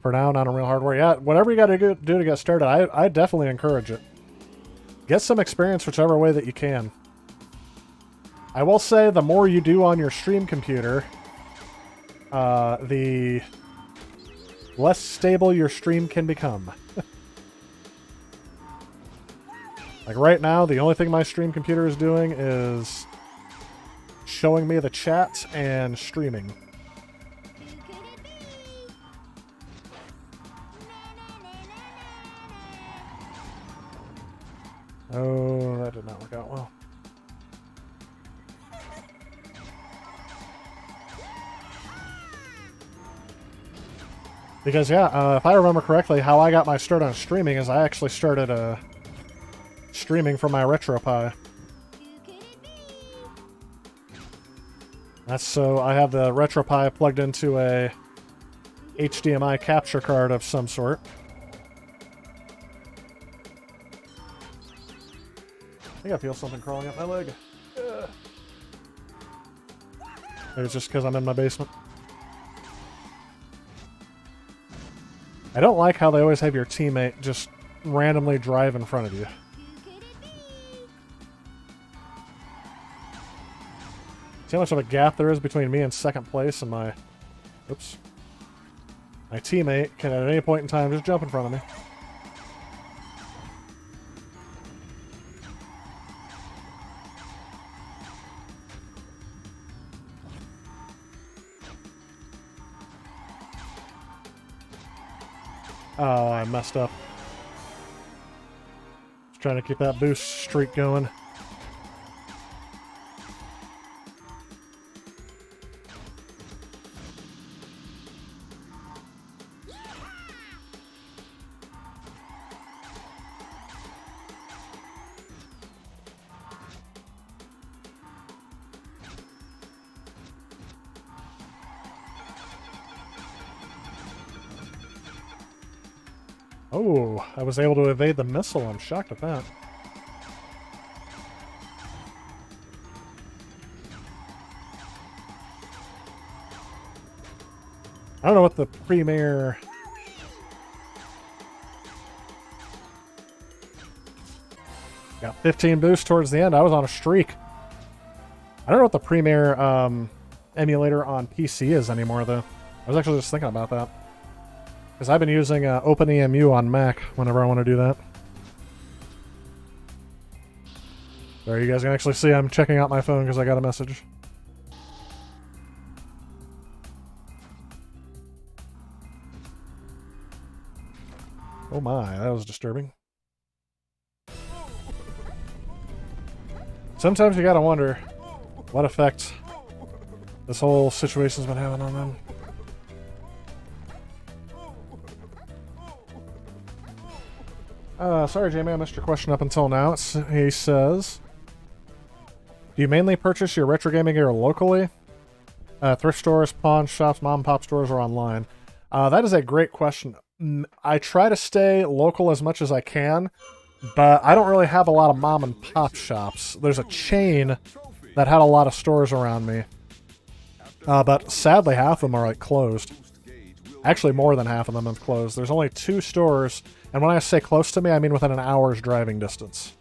For now, not on real hardware. Yeah, whatever you got to do to get started, I definitely encourage it. Get some experience whichever way that you can. I will say the more you do on your stream computer, the less stable your stream can become. Like right now, the only thing my stream computer is doing is showing me the chat and streaming. Oh, that did not work out well. Because, yeah, if I remember correctly, how I got my start on streaming is I actually started streaming from my RetroPie. That's so I have the RetroPie plugged into a HDMI capture card of some sort. I think I feel something crawling up my leg. Ugh. Maybe it's just because I'm in my basement. I don't like how they always have your teammate just randomly drive in front of you. See how much of a gap there is between me and second place and my... Oops. My teammate can at any point in time just jump in front of me. Oh, I messed up. Just trying to keep that boost streak going. Oh, I was able to evade the missile. I'm shocked at that. I don't know what the premier... Got 15 boosts towards the end. I was on a streak. I don't know what the premier emulator on PC is anymore, though. I was actually just thinking about that. Because I've been using OpenEMU on Mac whenever I want to do that. There, you guys can actually see I'm checking out my phone because I got a message. Oh my, that was disturbing. Sometimes you gotta wonder what effect this whole situation's been having on them. Sorry, Jamie, I missed your question up until now. He says, do you mainly purchase your retro gaming gear locally? Thrift stores, pawn shops, mom and pop stores, or online? That is a great question. I try to stay local as much as I can, but I don't really have a lot of mom and pop shops. There's a chain that had a lot of stores around me, but sadly half of them are like closed. Actually, more than half of them have closed. There's only 2 stores, and when I say close to me, I mean within an hour's driving distance.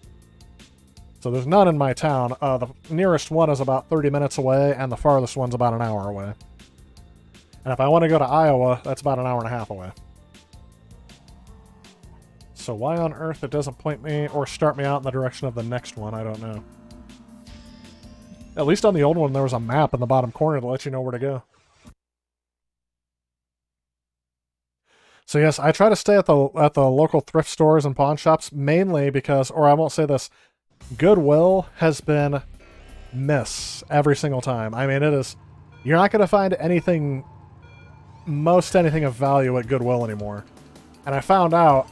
So there's none in my town. The nearest one is about 30 minutes away, and the farthest one's about an hour away. And if I want to go to Iowa, that's about an hour and a half away. So why on earth it doesn't point me or start me out in the direction of the next one, I don't know. At least on the old one, there was a map in the bottom corner to let you know where to go. So yes, I try to stay at the local thrift stores and pawn shops mainly because, or I won't say this, Goodwill has been miss every single time. I mean, it is, you're not going to find anything, most anything of value at Goodwill anymore. And I found out,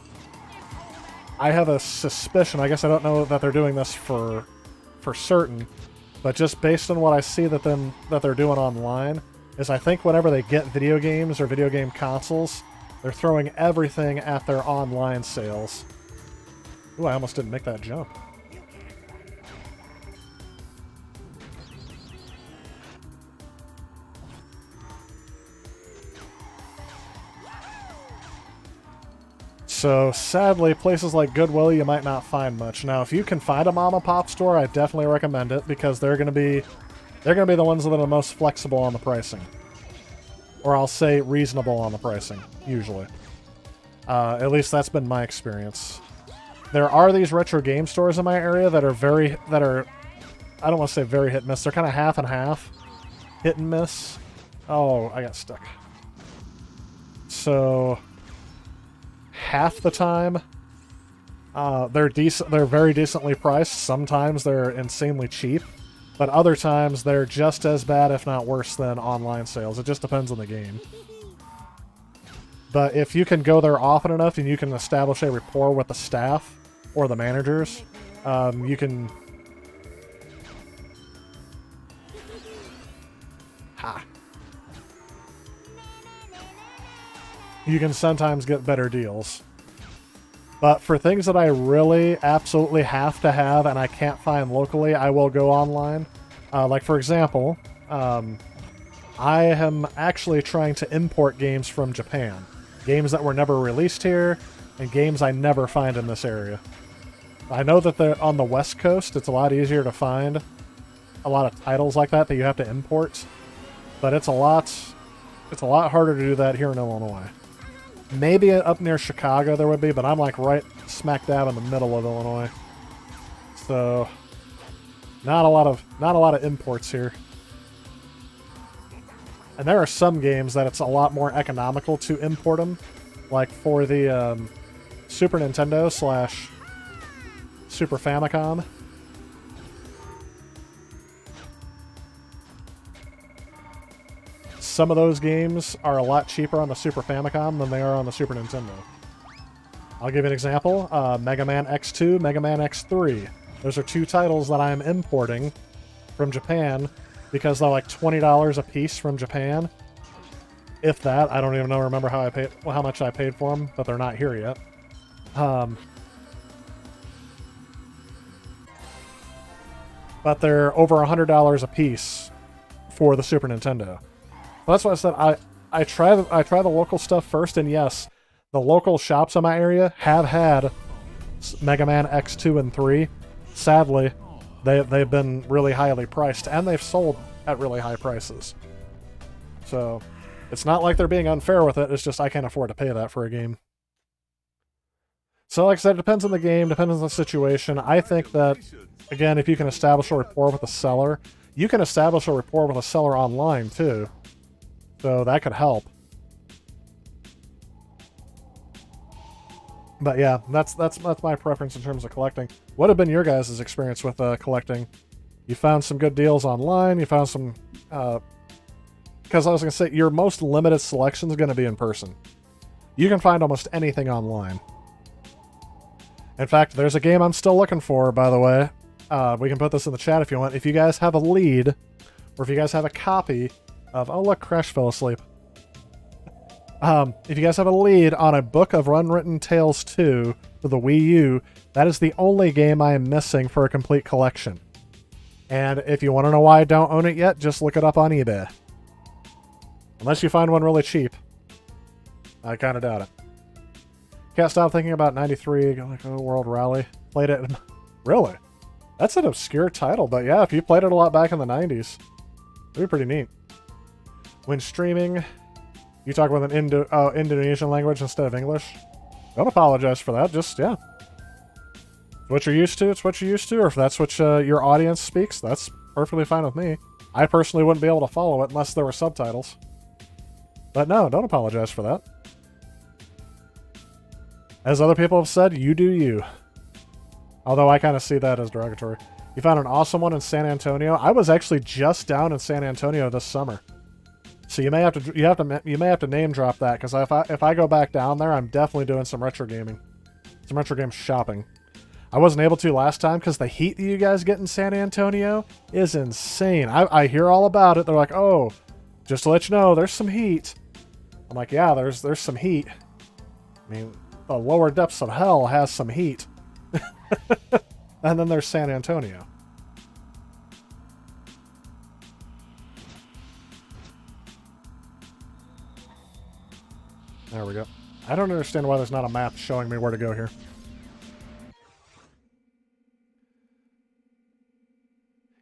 I have a suspicion, I guess I don't know that they're doing this for certain, but just based on what I see that they're doing online, is I think whenever they get video games or video game consoles, they're throwing everything at their online sales. Ooh, I almost didn't make that jump. So, sadly, places like Goodwill, you might not find much. Now, if you can find a mom and pop store, I definitely recommend it because they're gonna be the ones that are the most flexible on the pricing. Or I'll say reasonable on the pricing, usually. At least that's been my experience. There are these retro game stores in my area that are, I don't want to say very hit and miss. They're kind of half and half. Hit and miss. Oh, I got stuck. So, half the time, they're decent. They're very decently priced. Sometimes they're insanely cheap. But other times, they're just as bad, if not worse, than online sales. It just depends on the game. But if you can go there often enough and you can establish a rapport with the staff or the managers, you can... You can sometimes get better deals. But for things that I really absolutely have to have and I can't find locally, I will go online. Like, for example, I am actually trying to import games from Japan. Games that were never released here, and games I never find in this area. I know that they're on the West Coast, it's a lot easier to find a lot of titles like that you have to import. But it's a lot harder to do that here in Illinois. Maybe up near Chicago there would be, but I'm like right smack dab in the middle of Illinois. So not a lot of imports here. And there are some games that it's a lot more economical to import them. Like for the Super Nintendo / Super Famicom. Some of those games are a lot cheaper on the Super Famicom than they are on the Super Nintendo. I'll give you an example. Mega Man X2, Mega Man X3. Those are two titles that I'm importing from Japan because they're like $20 a piece from Japan. If that, I don't even remember how much I paid for them, but they're not here yet. But they're over $100 a piece for the Super Nintendo. Well, that's why I said I try the local stuff first, and yes, the local shops in my area have had Mega Man X2 and 3. Sadly, they've been really highly priced, and they've sold at really high prices. So it's not like they're being unfair with it, it's just I can't afford to pay that for a game. So like I said, it depends on the game, depends on the situation. I think that, again, if you can establish a rapport with a seller, you can establish a rapport with a seller online too. So that could help. But yeah, that's my preference in terms of collecting. What have been your guys' experience with collecting? You found some good deals online, you found some... because I was going to say, your most limited selection is going to be in person. You can find almost anything online. In fact, there's a game I'm still looking for, by the way. We can put this in the chat if you want. If you guys have a lead, or if you guys have a copy of... Oh, look, Crash fell asleep. If you guys have a lead on a Book of Unwritten Tales 2 for the Wii U, that is the only game I am missing for a complete collection. And if you want to know why I don't own it yet, just look it up on eBay. Unless you find one really cheap. I kind of doubt it. Can't stop thinking about 93, like, oh, World Rally. Played it. Really? That's an obscure title, but yeah, if you played it a lot back in the 90s, it'd be pretty neat. When streaming, you talk with an Indonesian language instead of English. Don't apologize for that, just, yeah. It's what you're used to, it's what you're used to, or if that's what your audience speaks, that's perfectly fine with me. I personally wouldn't be able to follow it unless there were subtitles. But no, don't apologize for that. As other people have said, you do you. Although I kind of see that as derogatory. You found an awesome one in San Antonio. I was actually just down in San Antonio this summer. So you may have to name drop that, because if I go back down there, I'm definitely doing some retro gaming. Some retro game shopping. I wasn't able to last time because the heat that you guys get in San Antonio is insane. I hear all about it. They're like, oh, just to let you know, there's some heat. I'm like, yeah, there's some heat. I mean, the lower depths of hell has some heat. And then there's San Antonio. There we go. I don't understand why there's not a map showing me where to go here.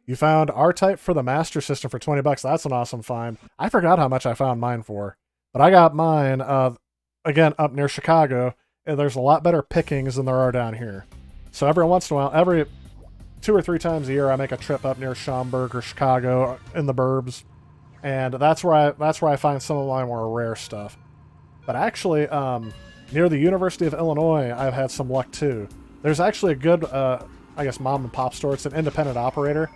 You found R-Type for the Master System for 20 bucks. That's an awesome find. I forgot how much I found mine for. But I got mine, again, up near Chicago. And there's a lot better pickings than there are down here. So every once in a while, every 2 or 3 times a year, I make a trip up near Schaumburg or Chicago in the burbs. And that's where I find some of my more rare stuff. But actually, near the University of Illinois, I've had some luck too. There's actually a good, I guess, mom and pop store. It's an independent operator.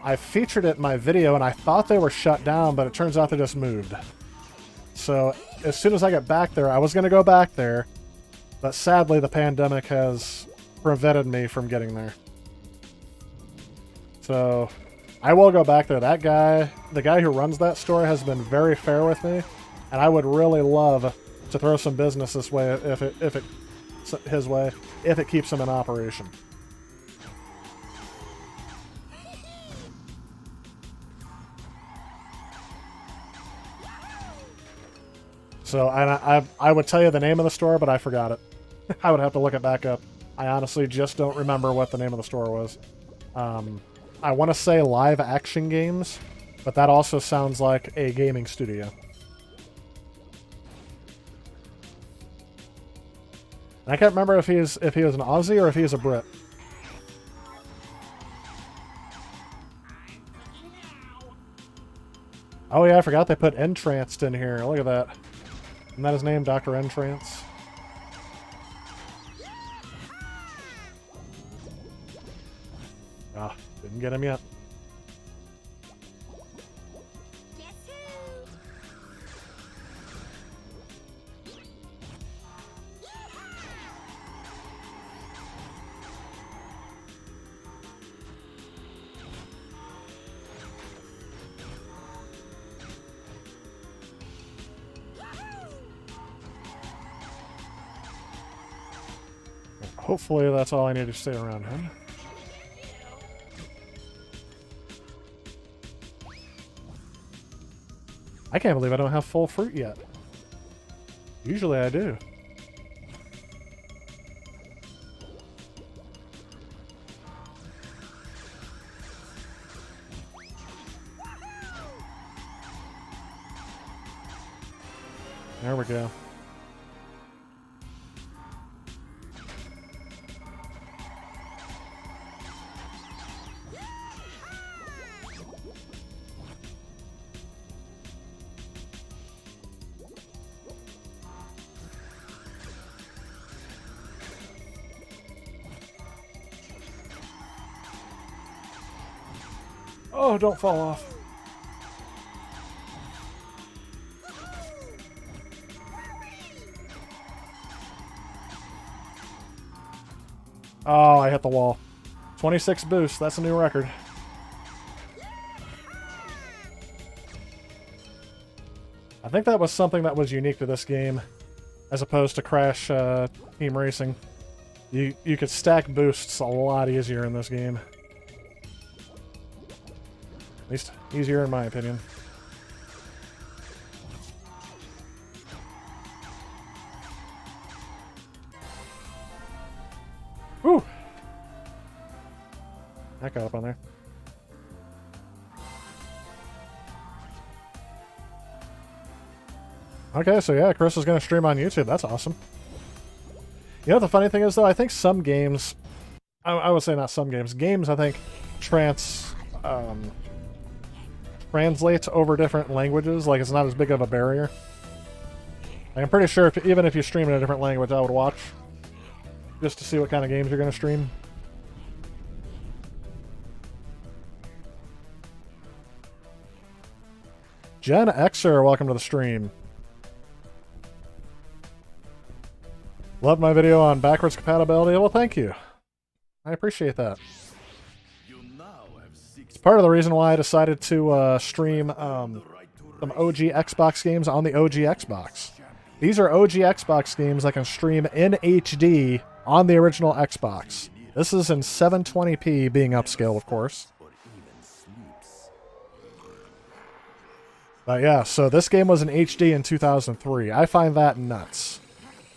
I featured it in my video, and I thought they were shut down, but it turns out they just moved. So as soon as I get back there, I was going to go back there, but sadly the pandemic has prevented me from getting there. So I will go back there. That guy, the guy who runs that store, has been very fair with me, and I would really love to throw some business this way if it keeps him in operation. So I would tell you the name of the store, but I forgot it. I would have to look it back up. I honestly just don't remember what the name of the store was. I want to say Live Action Games, but that also sounds like a gaming studio. And I can't remember if he was an Aussie or if he was a Brit. Oh yeah, I forgot they put Entranced in here. Look at that. Isn't that his name, Dr. Entrance? Ah, didn't get him yet. Hopefully that's all I need to stay around him. I can't believe I don't have full fruit yet. Usually I do. There we go. Oh, don't fall off. Oh, I hit the wall. 26 boosts. That's a new record. I think that was something that was unique to this game, as opposed to Crash Team Racing. You could stack boosts a lot easier in this game. At least easier in my opinion. Whew! That got up on there. Okay, so yeah, Chris is going to stream on YouTube. That's awesome. You know what the funny thing is, though? I think some games... I would say not some games. Games, I think, translates over different languages. Like, it's not as big of a barrier. Like, I'm pretty sure even if you stream in a different language, I would watch. Just to see what kind of games you're going to stream. Gen Xer, welcome to the stream. Loved my video on backwards compatibility. Well, thank you. I appreciate that. It's part of the reason why I decided to stream some OG Xbox games on the OG Xbox. These are OG Xbox games I can stream in HD on the original Xbox. This is in 720p, being upscaled, of course. But yeah, so this game was in HD in 2003. I find that nuts.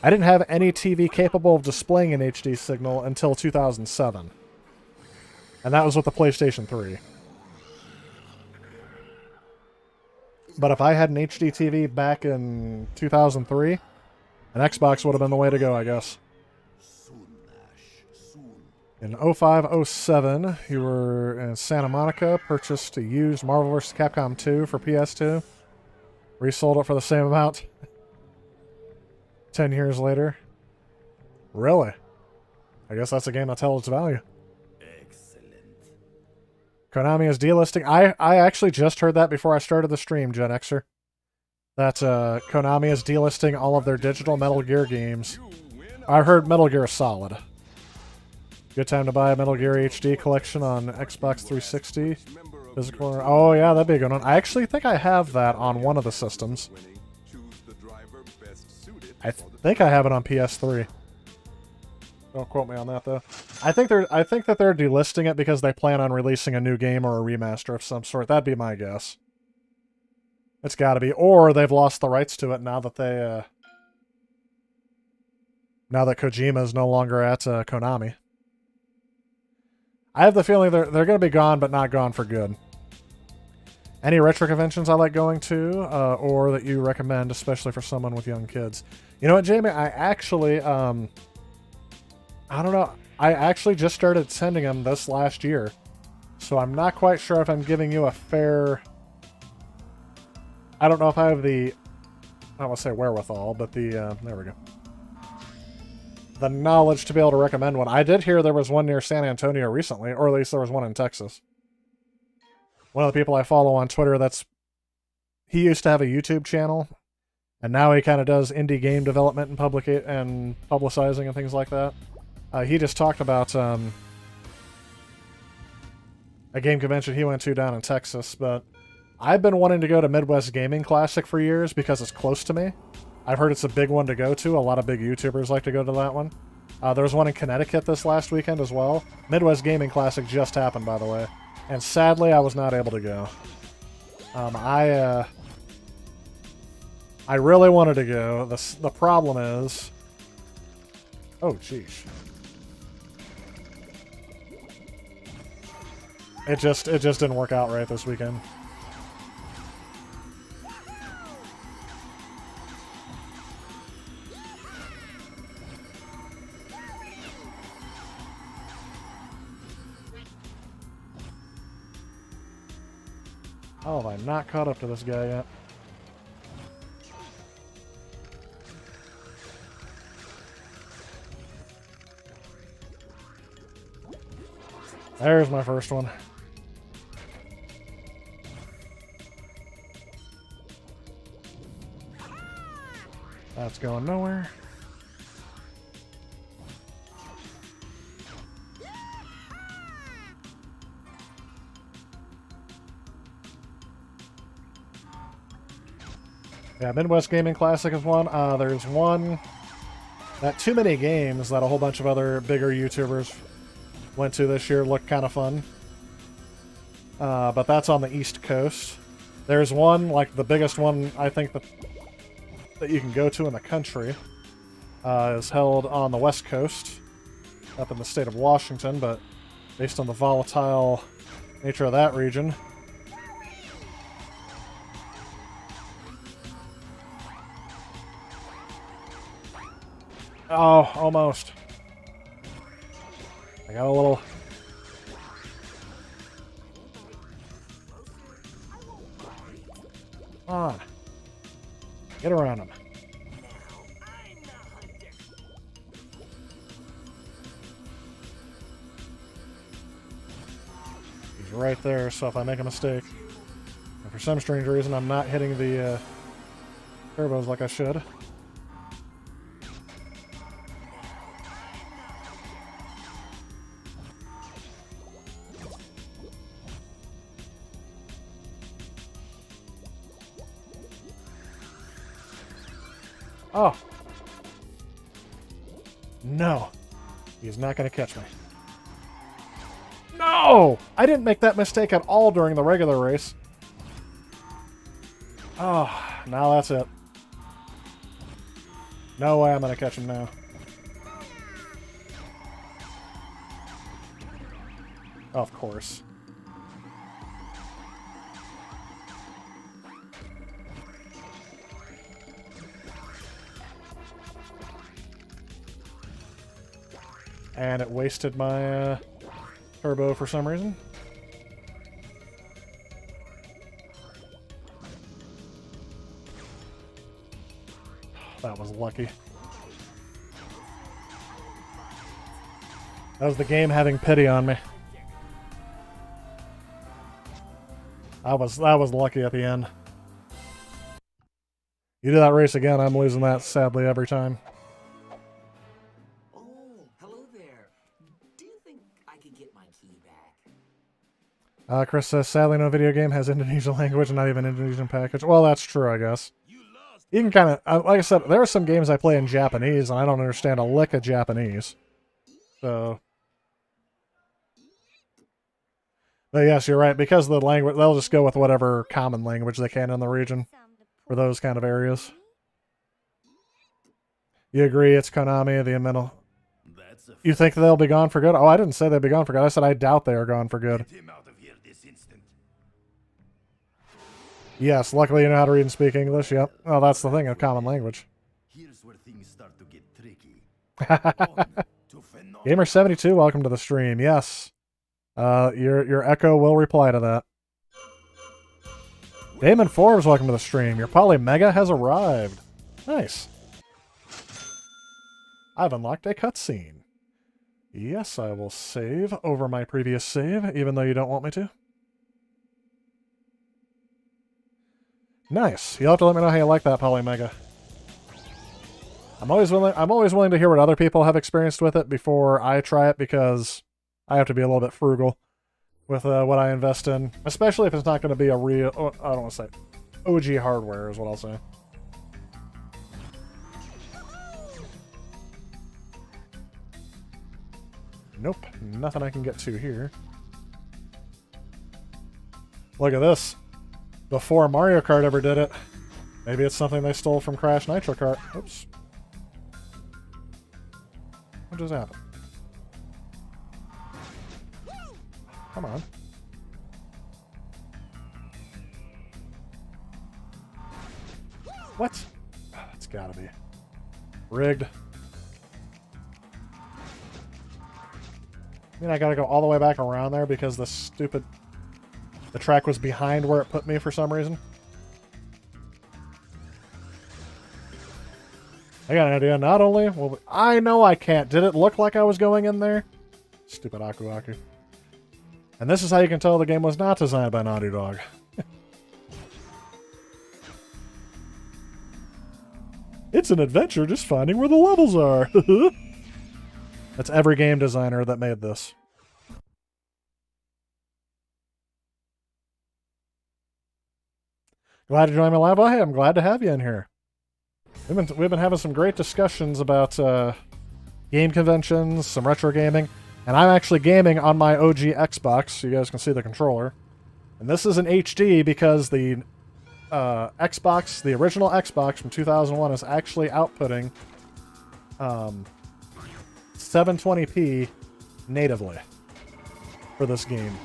I didn't have any TV capable of displaying an HD signal until 2007. And that was with the PlayStation 3. But if I had an HD TV back in 2003, an Xbox would have been the way to go, I guess. In 05-07, you were in Santa Monica, purchased a used Marvel vs. Capcom 2 for PS2. Resold it for the same amount. 10 years later. Really? I guess that's a game that tells its value. Excellent. Konami is delisting. I actually just heard that before I started the stream, Gen Xer. that Konami is delisting all of their digital Metal Gear games. I heard Metal Gear is solid. Good time to buy a Metal Gear HD collection on Xbox 360. Physical. Oh yeah, that'd be a good one. I actually think I have that on one of the systems. I think I have it on PS3. Don't quote me on that though. I think that they're delisting it because they plan on releasing a new game or a remaster of some sort. That'd be my guess. It's got to be, or they've lost the rights to it now that they now that Kojima is no longer at Konami. I have the feeling they're going to be gone, but not gone for good. Any retro conventions I like going to, or that you recommend, especially for someone with young kids? You know what, Jamie? I actually, I don't know. I actually just started sending them this last year, so I'm not quite sure if I'm giving you a fair... I don't know if I have the... I don't want to say wherewithal, but the... there we go. The knowledge to be able to recommend one. I did hear there was one near San Antonio recently, or at least there was one in Texas. One of the people I follow on Twitter, he used to have a YouTube channel, and now he kind of does indie game development and publicizing and things like that. He just talked about a game convention he went to down in Texas, but I've been wanting to go to Midwest Gaming Classic for years because it's close to me. I've heard it's a big one to go to. A lot of big YouTubers like to go to that one. There was one in Connecticut this last weekend as well. Midwest Gaming Classic just happened, by the way. And sadly, I was not able to go. I really wanted to go. The problem is... Oh, jeez. It just didn't work out right this weekend. Oh, have I not caught up to this guy yet? There's my first one. That's going nowhere. Yeah, Midwest Gaming Classic is one. There's one that Too Many Games that a whole bunch of other bigger YouTubers went to this year. Looked kind of fun. But that's on the East Coast. There's one, like the biggest one I think that you can go to in the country, is held on the West Coast, up in the state of Washington, but based on the volatile nature of that region. Oh, almost. I got a little... Come on. Get around him. He's right there, so if I make a mistake, and for some strange reason I'm not hitting the turbos like I should. Oh. No. He's not going to catch me. No! I didn't make that mistake at all during the regular race. Oh, now that's it. No way I'm going to catch him now. Of course. And it wasted my turbo for some reason. That was lucky. That was the game having pity on me. I was lucky at the end. You do that race again, I'm losing that sadly every time. Oh, hello there. Do you think I could get my key back? Chris says, sadly no video game has Indonesian language, not even Indonesian package. Well, that's true, I guess. You can kind of, like I said, there are some games I play in Japanese, and I don't understand a lick of Japanese. So... But yes, you're right. Because of the language, they'll just go with whatever common language they can in the region for those kind of areas. You agree it's Konami, the mental... You think they'll be gone for good? Oh, I didn't say they'd be gone for good. I said I doubt they are gone for good. Get him out of here this instant. Yes, luckily you know how to read and speak English. Yep. Well, that's the thing, a common language. Here's where things start to get tricky. Gamer72, welcome to the stream. Yes. Your echo will reply to that. Damon Forbes, welcome to the stream. Your Poly Mega has arrived. Nice. I've unlocked a cutscene. Yes, I will save over my previous save, even though you don't want me to. Nice. You'll have to let me know how you like that, Poly Mega. I'm always willing to hear what other people have experienced with it before I try it, because I have to be a little bit frugal with what I invest in, especially if it's not going to be a real, I don't want to say, OG hardware is what I'll say. Nope, nothing I can get to here. Look at this. Before Mario Kart ever did it. Maybe it's something they stole from Crash Nitro Kart. Oops. What just happened? Come on. What? It's gotta be. Rigged. I mean, I gotta go all the way back around there because the stupid... The track was behind where it put me for some reason. I got an idea. Not only... Well, I know I can't. Did it look like I was going in there? Stupid Aku Aku. And this is how you can tell the game was not designed by Naughty Dog. It's an adventure just finding where the levels are. That's every game designer that made this. Glad to join me live. Oh, hey, I'm glad to have you in here. We've been having some great discussions about game conventions, some retro gaming. And I'm actually gaming on my OG Xbox, so you guys can see the controller. And this is an HD because the Xbox, the original Xbox from 2001, is actually outputting 720p natively for this game.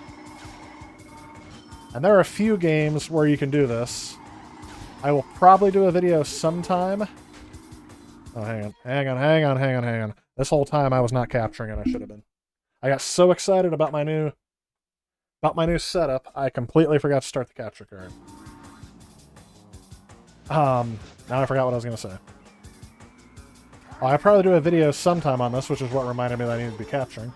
And there are a few games where you can do this. I will probably do a video sometime. Oh, hang on. This whole time I was not capturing it. I should have been. I got so excited about my new setup, I completely forgot to start the capture card. Now I forgot what I was going to say. Oh, I'll probably do a video sometime on this, which is what reminded me that I needed to be capturing.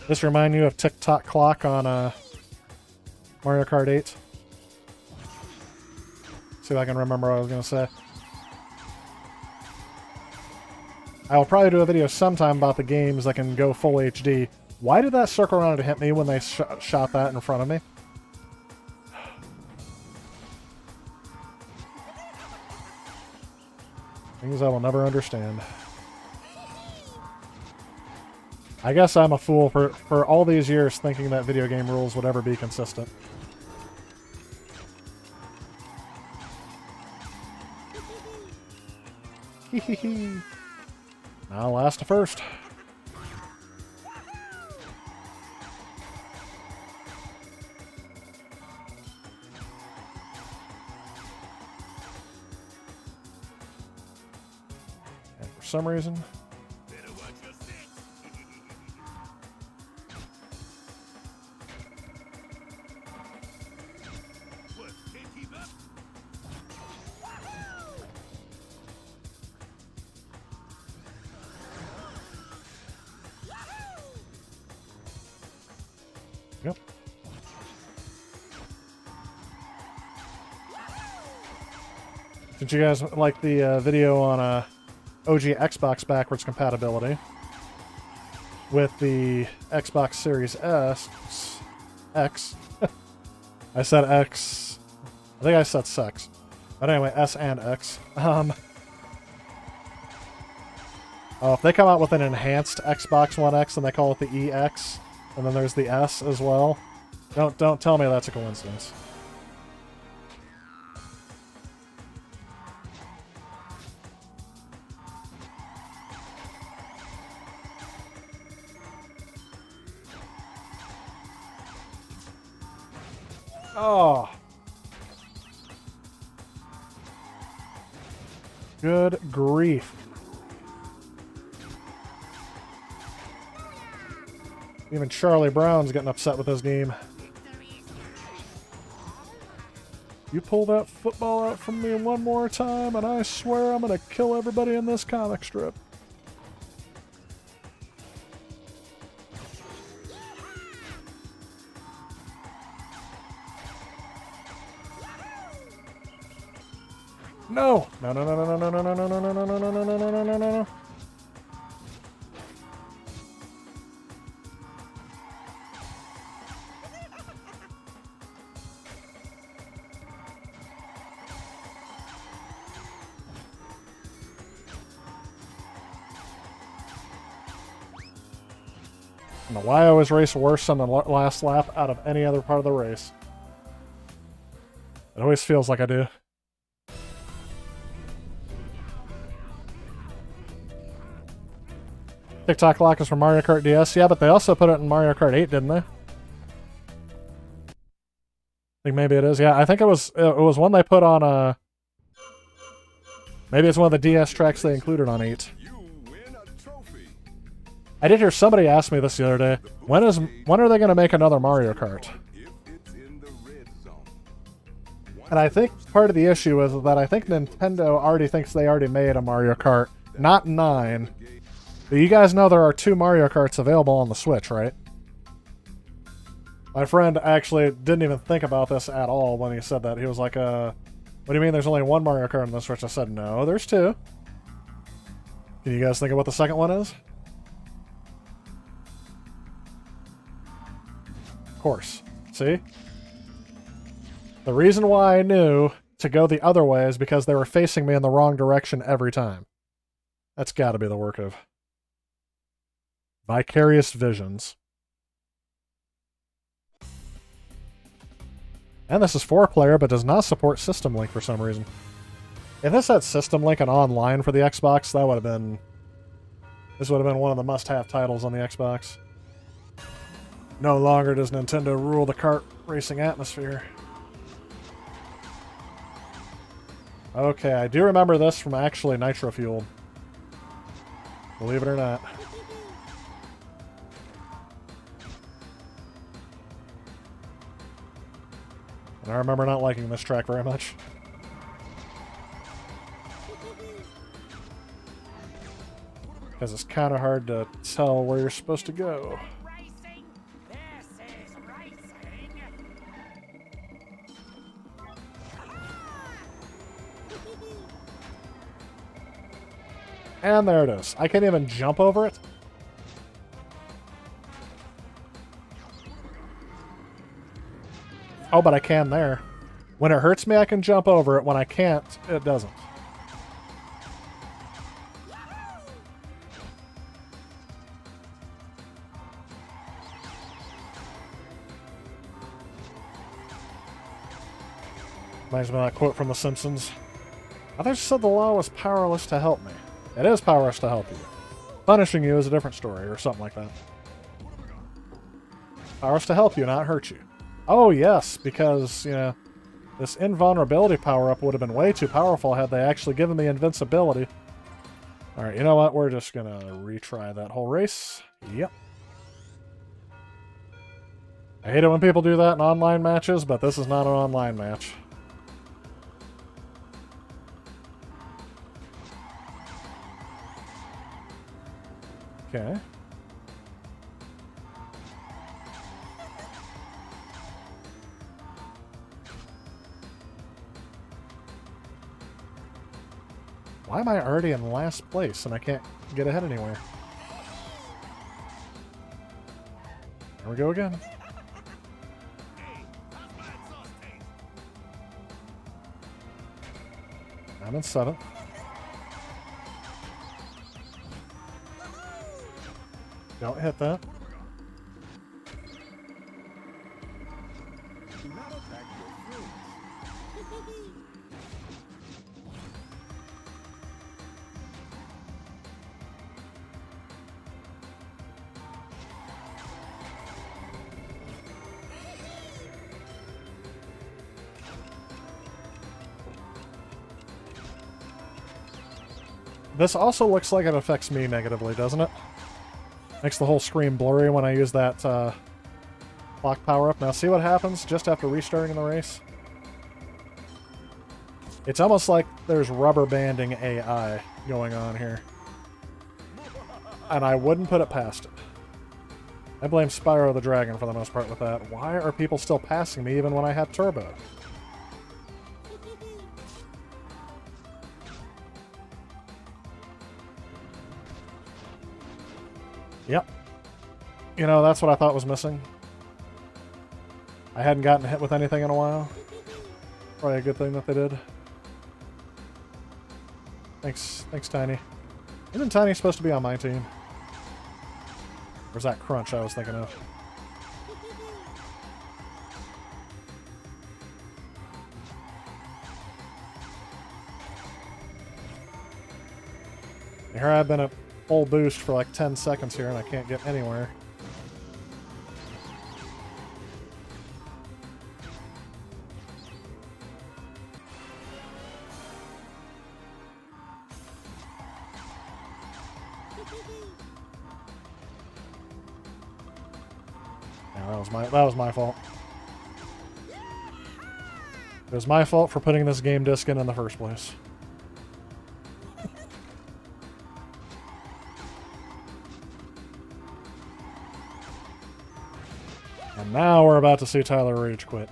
This remind you of Tick-Tock Clock on Mario Kart 8? See if I can remember what I was going to say. I will probably do a video sometime about the games that can go full HD. Why did that circle around to hit me when they shot that in front of me? Things I will never understand. I guess I'm a fool for all these years thinking that video game rules would ever be consistent. Now last to first. And for some reason... Yep. Did you guys like the video on OG Xbox backwards compatibility with the Xbox Series X? I said X. I think I said sex. But anyway, S and X. If they come out with an enhanced Xbox One X, then they call it the EX, and then there's the S as well. Don't tell me that's a coincidence. Oh. Good grief. Even Charlie Brown's getting upset with this game. You pull that football out from me one more time, and I swear I'm gonna kill everybody in this comic strip. No! No, no, no, no, no, no, no, no, no, no, no, no, no, no, no, no, no, no. I don't know why I always race worse on the last lap out of any other part of the race. It always feels like I do. TikTok lock is for Mario Kart DS. Yeah, but they also put it in Mario Kart 8, didn't they? I think maybe it is. Yeah, I think it was one they put on maybe it's one of the DS tracks they included on 8. You win a trophy. I did hear somebody ask me this the other day. When are they going to make another Mario Kart? If it's in the red zone. And I think part of the issue is that I think Nintendo already thinks they already made a Mario Kart, not 9. But you guys know there are 2 Mario Karts available on the Switch, right? My friend actually didn't even think about this at all when he said that. He was like, what do you mean there's only 1 Mario Kart on the Switch? I said, no, there's 2. Can you guys think of what the second one is? Of course. See? The reason why I knew to go the other way is because they were facing me in the wrong direction every time. That's got to be the work of Vicarious Visions. And this is 4-player, but does not support System Link for some reason. If this had System Link and online for the Xbox, that would have been... This would have been one of the must-have titles on the Xbox. No longer does Nintendo rule the kart racing atmosphere. Okay, I do remember this from actually Nitro Fueled. Believe it or not. And I remember not liking this track very much. Because it's kind of hard to tell where you're supposed to go. Racing. This is racing. And there it is. I can't even jump over it. Oh, but I can there. When it hurts me, I can jump over it. When I can't, it doesn't. Reminds me of that quote from The Simpsons. I thought you said the law was powerless to help me. It is powerless to help you. Punishing you is a different story, or something like that. Powerless to help you, not hurt you. Oh, yes, because, you know, this invulnerability power-up would have been way too powerful had they actually given me invincibility. Alright, you know what? We're just gonna retry that whole race. Yep. I hate it when people do that in online matches, but this is not an online match. Okay. Why am I already in last place and I can't get ahead anywhere? There we go again. I'm in 7th. Don't hit that. Do not attack your friends. This also looks like it affects me negatively, doesn't it? Makes the whole screen blurry when I use that clock power-up. Now see what happens just after restarting the race? It's almost like there's rubber banding AI going on here. And I wouldn't put it past it. I blame Spyro the Dragon for the most part with that. Why are people still passing me even when I had turbo? Yep. You know, that's what I thought was missing. I hadn't gotten hit with anything in a while. Probably a good thing that they did. Thanks, Tiny. Isn't Tiny supposed to be on my team? Or is that Crunch I was thinking of? Here I've been at full boost for like 10 seconds here and I can't get anywhere. Yeah, that was my fault. It was my fault for putting this game disc in the first place. And now we're about to see Tyler rage quit.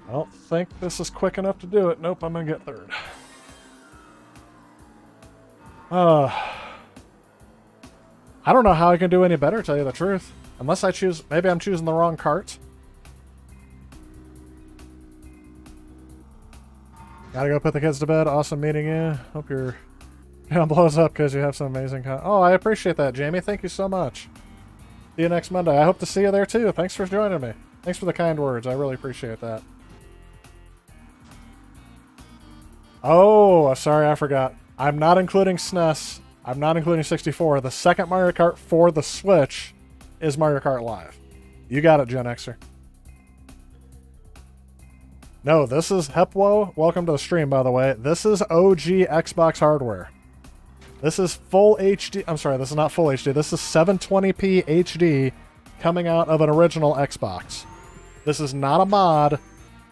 I don't think this is quick enough to do it. Nope, I'm gonna get third. I don't know how I can do any better, to tell you the truth. Unless I choose... Maybe I'm choosing the wrong cart. Gotta go put the kids to bed. Awesome meeting you. Hope your account blows up because you have some amazing Oh, I appreciate that, Jamie. Thank you so much. See you next Monday. I hope to see you there, too. Thanks for joining me. Thanks for the kind words. I really appreciate that. Oh, sorry, I forgot. I'm not including SNES. I'm not including 64. The second Mario Kart for the Switch is Mario Kart Live. You got it, Gen Xer. No, this is Hepwo. Welcome to the stream, by the way. This is OG Xbox hardware. This is full HD. I'm sorry, this is not full HD. This is 720p HD coming out of an original Xbox. This is not a mod.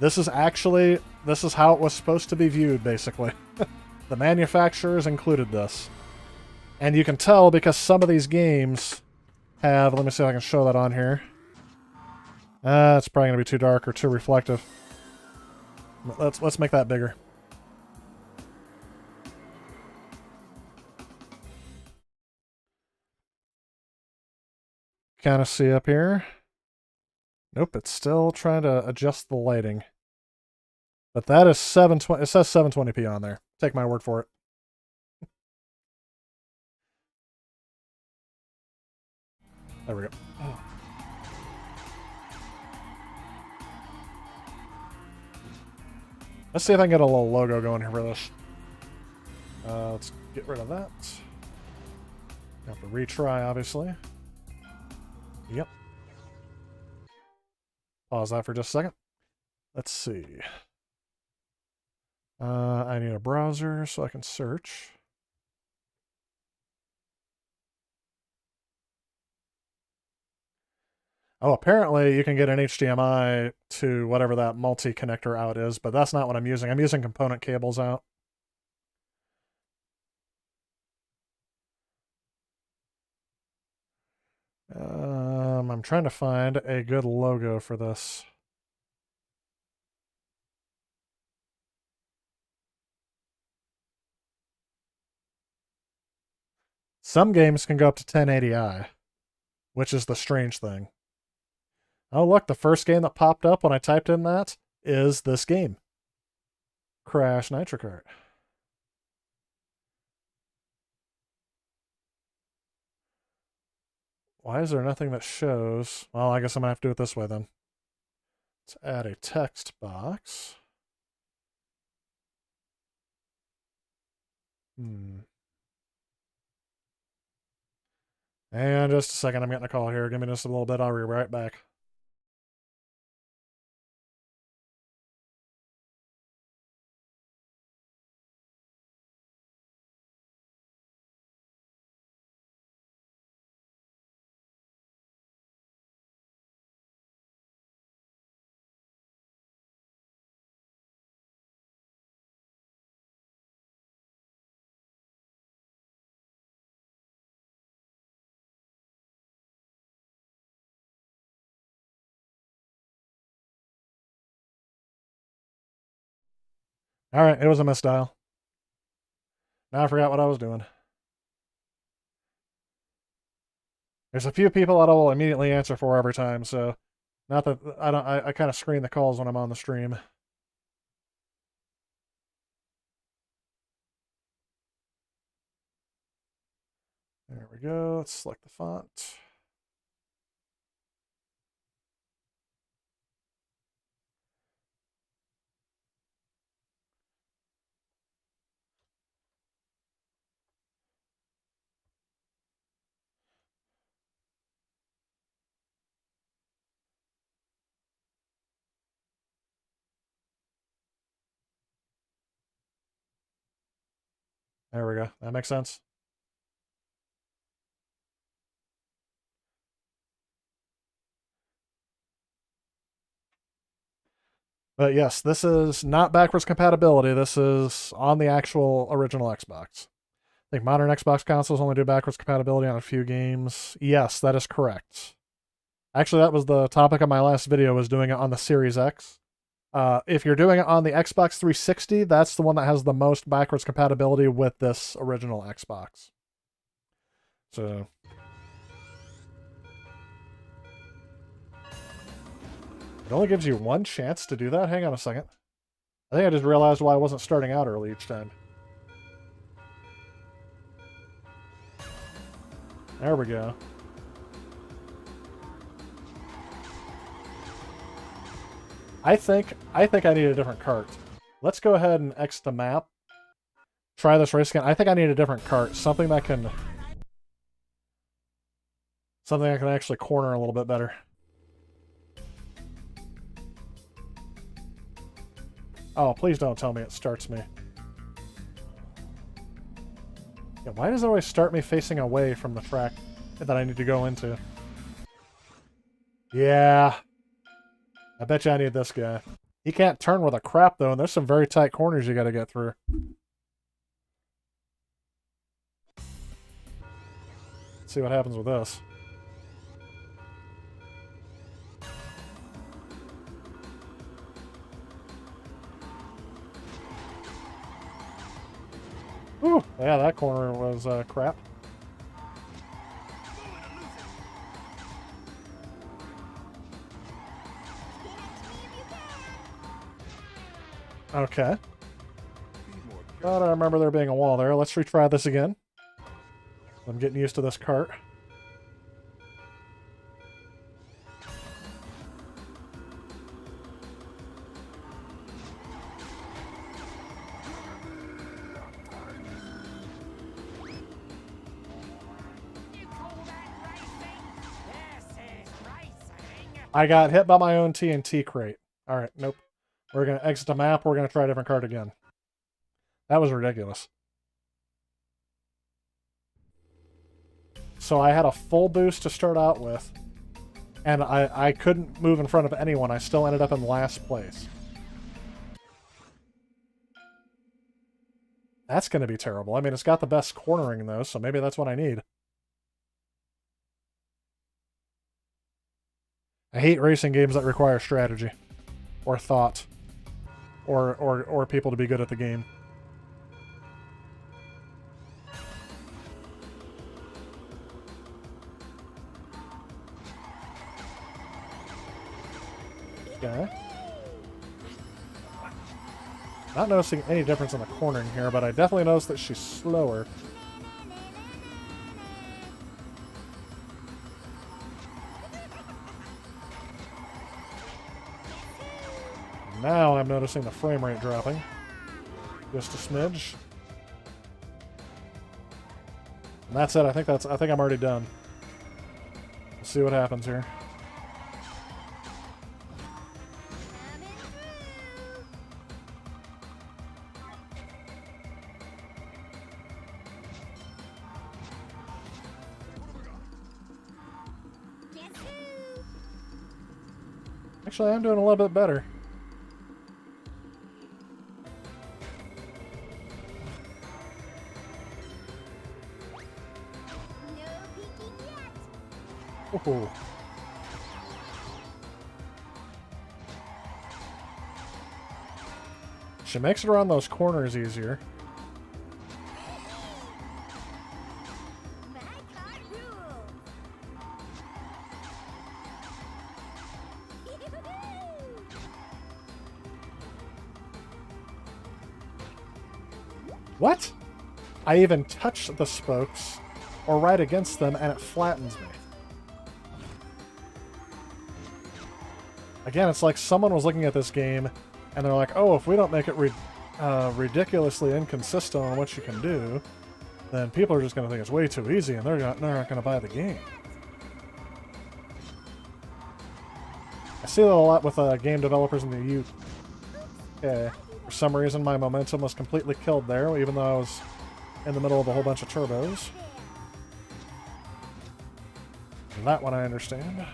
This is actually... This is how it was supposed to be viewed, basically. The manufacturers included this. And you can tell because some of these games have... Let me see if I can show that on here. It's probably going to be too dark or too reflective. Let's make that bigger. Kind of see up here. Nope, it's still trying to adjust the lighting. But that is 720. It says 720p on there. Take my word for it. There we go. Oh. Let's see if I can get a little logo going here for this. Let's get rid of that. Have to retry, obviously. Yep. Pause that for just a second. Let's see. I need a browser so I can search. Oh, apparently you can get an HDMI to whatever that multi-connector out is, but that's not what I'm using. I'm using component cables out. I'm trying to find a good logo for this. Some games can go up to 1080i, which is the strange thing. Oh, look, the first game that popped up when I typed in that is this game. Crash Nitro Kart. Why is there nothing that shows? Well, I guess I'm going to have to do it this way then. Let's add a text box. And just a second, I'm getting a call here. Give me just a little bit. I'll be right back. All right, it was a misdial. Now I forgot what I was doing. There's a few people that I will immediately answer for every time, so not that I kind of screen the calls when I'm on the stream. There we go. Let's select the font. There we go. That makes sense. But yes, this is not backwards compatibility. This is on the actual original Xbox. I think modern Xbox consoles only do backwards compatibility on a few games. Yes, that is correct. Actually, that was the topic of my last video, was doing it on the Series X. If you're doing it on the Xbox 360, that's the one that has the most backwards compatibility with this original Xbox. So... it only gives you one chance to do that? Hang on a second. I think I just realized why I wasn't starting out early each time. There we go. I think I need a different cart. Let's go ahead and X the map. Try this race again. I think I need a different cart. Something that can actually corner a little bit better. Oh, please don't tell me it starts me. Yeah, why does it always start me facing away from the track that I need to go into? Yeah. I bet you I need this guy. He can't turn with a crap, though, and there's some very tight corners you gotta get through. Let's see what happens with this. Ooh, yeah, that corner was crap. Okay. But I remember there being a wall there. Let's retry this again. I'm getting used to this cart. I got hit by my own TNT crate. Alright, nope. We're going to exit the map. We're going to try a different card again. That was ridiculous. So I had a full boost to start out with, and I couldn't move in front of anyone. I still ended up in last place. That's going to be terrible. I mean, it's got the best cornering, though, so maybe that's what I need. I hate racing games that require strategy, or thought, or people to be good at the game. Okay. Not noticing any difference in the cornering here, but I definitely noticed that she's slower. Now I'm noticing the frame rate dropping. Just a smidge. And that's it. I think I'm already done. We'll see what happens here. Actually, I'm doing a little bit better. Ooh. She makes it around those corners easier. What? I even touch the spokes or right against them and it flattens me. Again, it's like someone was looking at this game and they're like, oh, if we don't make it ridiculously inconsistent on what you can do, then people are just going to think it's way too easy and they're not going to buy the game. I see that a lot with game developers in the UK. For some reason, my momentum was completely killed there, even though I was in the middle of a whole bunch of turbos. That one I understand.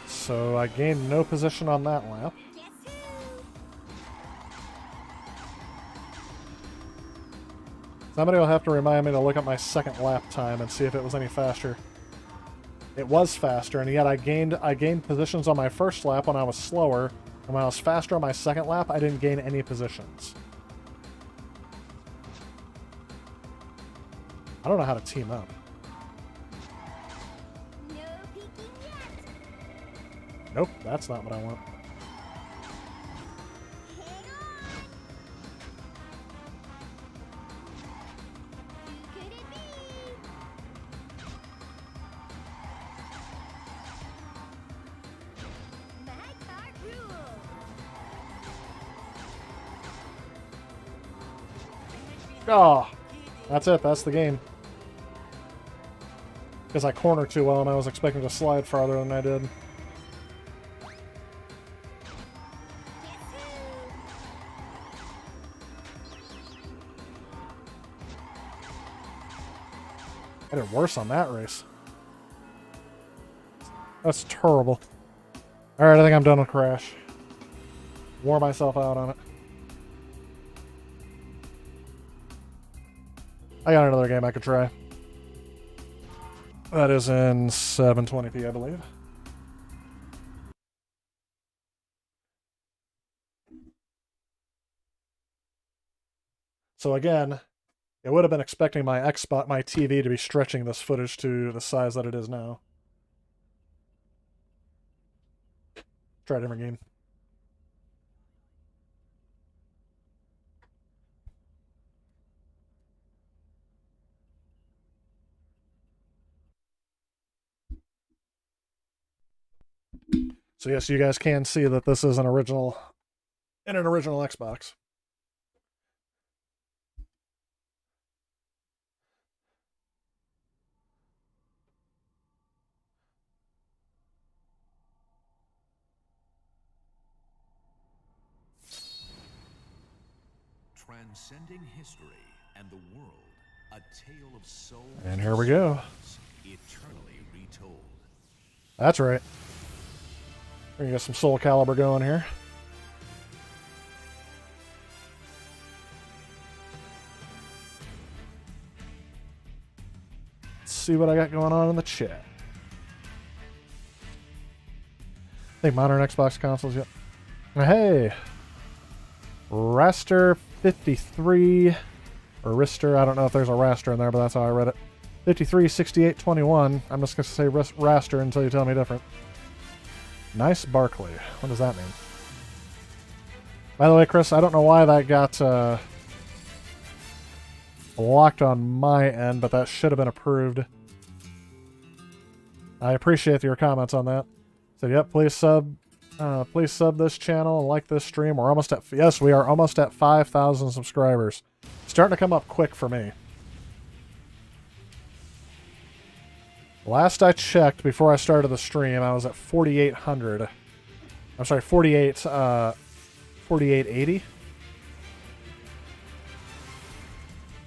So I gained no position on that lap. Somebody will have to remind me to look at my second lap time and see if it was any faster. It was faster, and yet I gained positions on my first lap when I was slower, and when I was faster on my second lap, I didn't gain any positions. I don't know how to team up. Nope, that's not what I want. Oh, that's it. That's the game. Because I cornered too well and I was expecting to slide farther than I did. I did worse on that race. That's terrible. Alright, I think I'm done with Crash. Wore myself out on it. I got another game I could try. That is in 720p, I believe. So again, it would have been expecting my my TV to be stretching this footage to the size that it is now. Try a different game. So yes, you guys can see that this is an original Xbox. Transcending history and the world, a tale of soul And here we go. eternally retold. That's right. We're gonna get some Soul Calibur going here. Let's see what I got going on in the chat. I think modern Xbox consoles, yep. Hey! Raster 53, or Rister, I don't know if there's a Raster in there, but that's how I read it. 536821. I'm just going to say Raster until you tell me different. Nice Barkley. What does that mean? By the way, Chris, I don't know why that got blocked on my end, but that should have been approved. I appreciate your comments on that. So, yep, please sub this channel and like this stream. We're almost at, yes, we are almost at 5,000 subscribers. Starting to come up quick for me. Last I checked before I started the stream, I was at 4,800. I'm sorry, 4,880.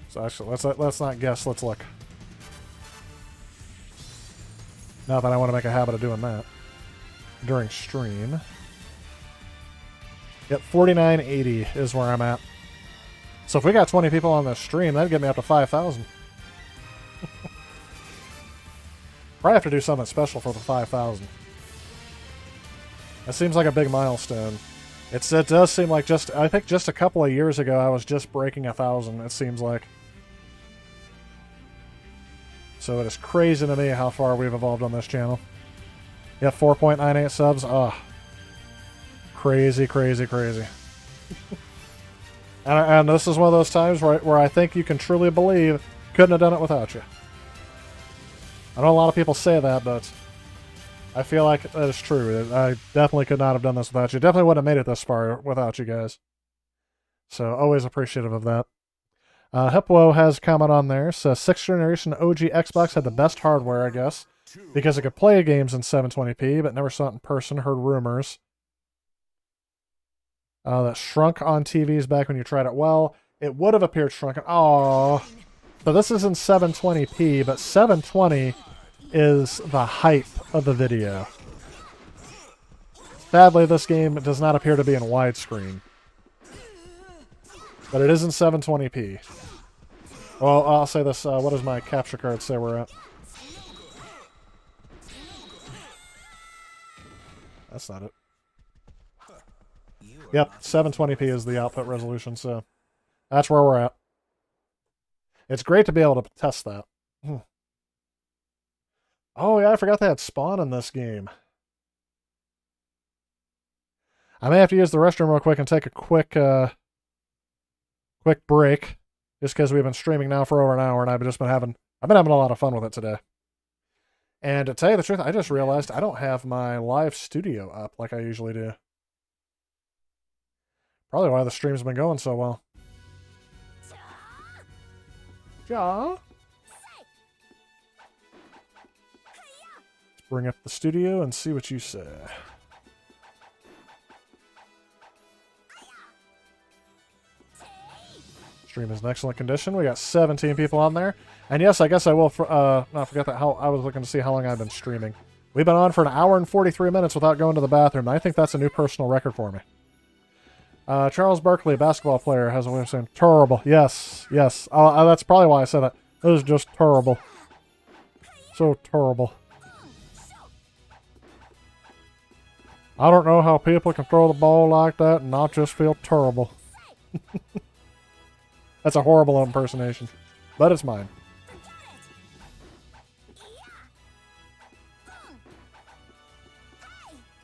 So actually, let's not guess. Let's look. Not that I want to make a habit of doing that during stream. Yep, 4,980 is where I'm at. So if we got 20 people on this stream, that'd get me up to 5,000. Probably have to do something special for the 5,000. That seems like a big milestone. It does seem like I think just a couple of years ago I was just breaking 1,000, it seems like. So it is crazy to me how far we've evolved on this channel. Yeah, 4.98 subs. Ah, crazy, crazy, crazy. and this is one of those times where I think you can truly believe couldn't have done it without you. I know a lot of people say that, but I feel like that is true. I definitely could not have done this without you. Definitely wouldn't have made it this far without you guys. So always appreciative of that. Hipwo has a comment on there. Says 6th generation OG Xbox had the best hardware, I guess, because it could play games in 720p, but never saw it in person. Heard rumors that shrunk on TVs back when you tried it. Well, it would have appeared shrunken. Oh, so this is in 720p, but 720 is the height of the video. Sadly, this game does not appear to be in widescreen, but it is in 720p. Well, I'll say this. What does my capture card say we're at? That's not it. Yep, 720p is the output resolution, so that's where we're at. It's great to be able to test that. Oh, yeah, I forgot they had Spawn in this game. I may have to use the restroom real quick and take a quick break, just because we've been streaming now for over an hour, and I've been having a lot of fun with it today. And to tell you the truth, I just realized I don't have my live studio up like I usually do. Probably why the stream's been going so well. Ja. Let's bring up the studio and see what you say. Stream is in excellent condition. We got 17 people on there. And yes, I guess I will not forget that I was looking to see how long I've been streaming. We've been on for an hour and 43 minutes without going to the bathroom. I think that's a new personal record for me. Charles Barkley, a basketball player, has a way of saying terrible. Yes, yes. That's probably why I said that. It was just terrible. So terrible. I don't know how people can throw the ball like that and not just feel terrible. That's a horrible impersonation, but it's mine.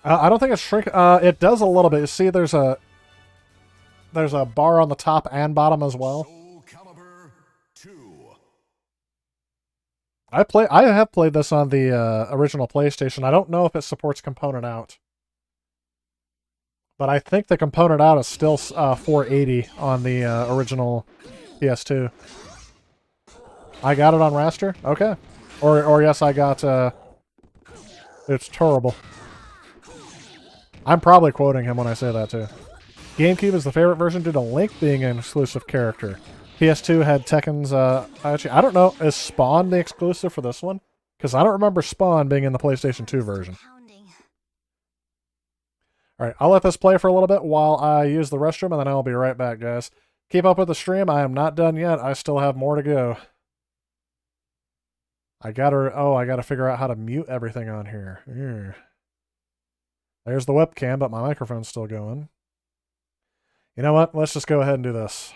I don't think it's shrink. It does a little bit. You see, there's a bar on the top and bottom as well. Soul Calibur 2. I have played this on the original PlayStation. I don't know if it supports component out, but I think the component out is still 480 on the original PS2. I got it on raster. Okay, or yes, I got. It's terrible. I'm probably quoting him when I say that too. GameCube is the favorite version due to Link being an exclusive character. PS2 had Tekken's, actually, I don't know, is Spawn the exclusive for this one? Because I don't remember Spawn being in the PlayStation 2 version. Alright, I'll let this play for a little bit while I use the restroom, and then I'll be right back, guys. Keep up with the stream. I am not done yet. I still have more to go. I gotta figure out how to mute everything on here. There's the webcam, but my microphone's still going. You know what? Let's just go ahead and do this.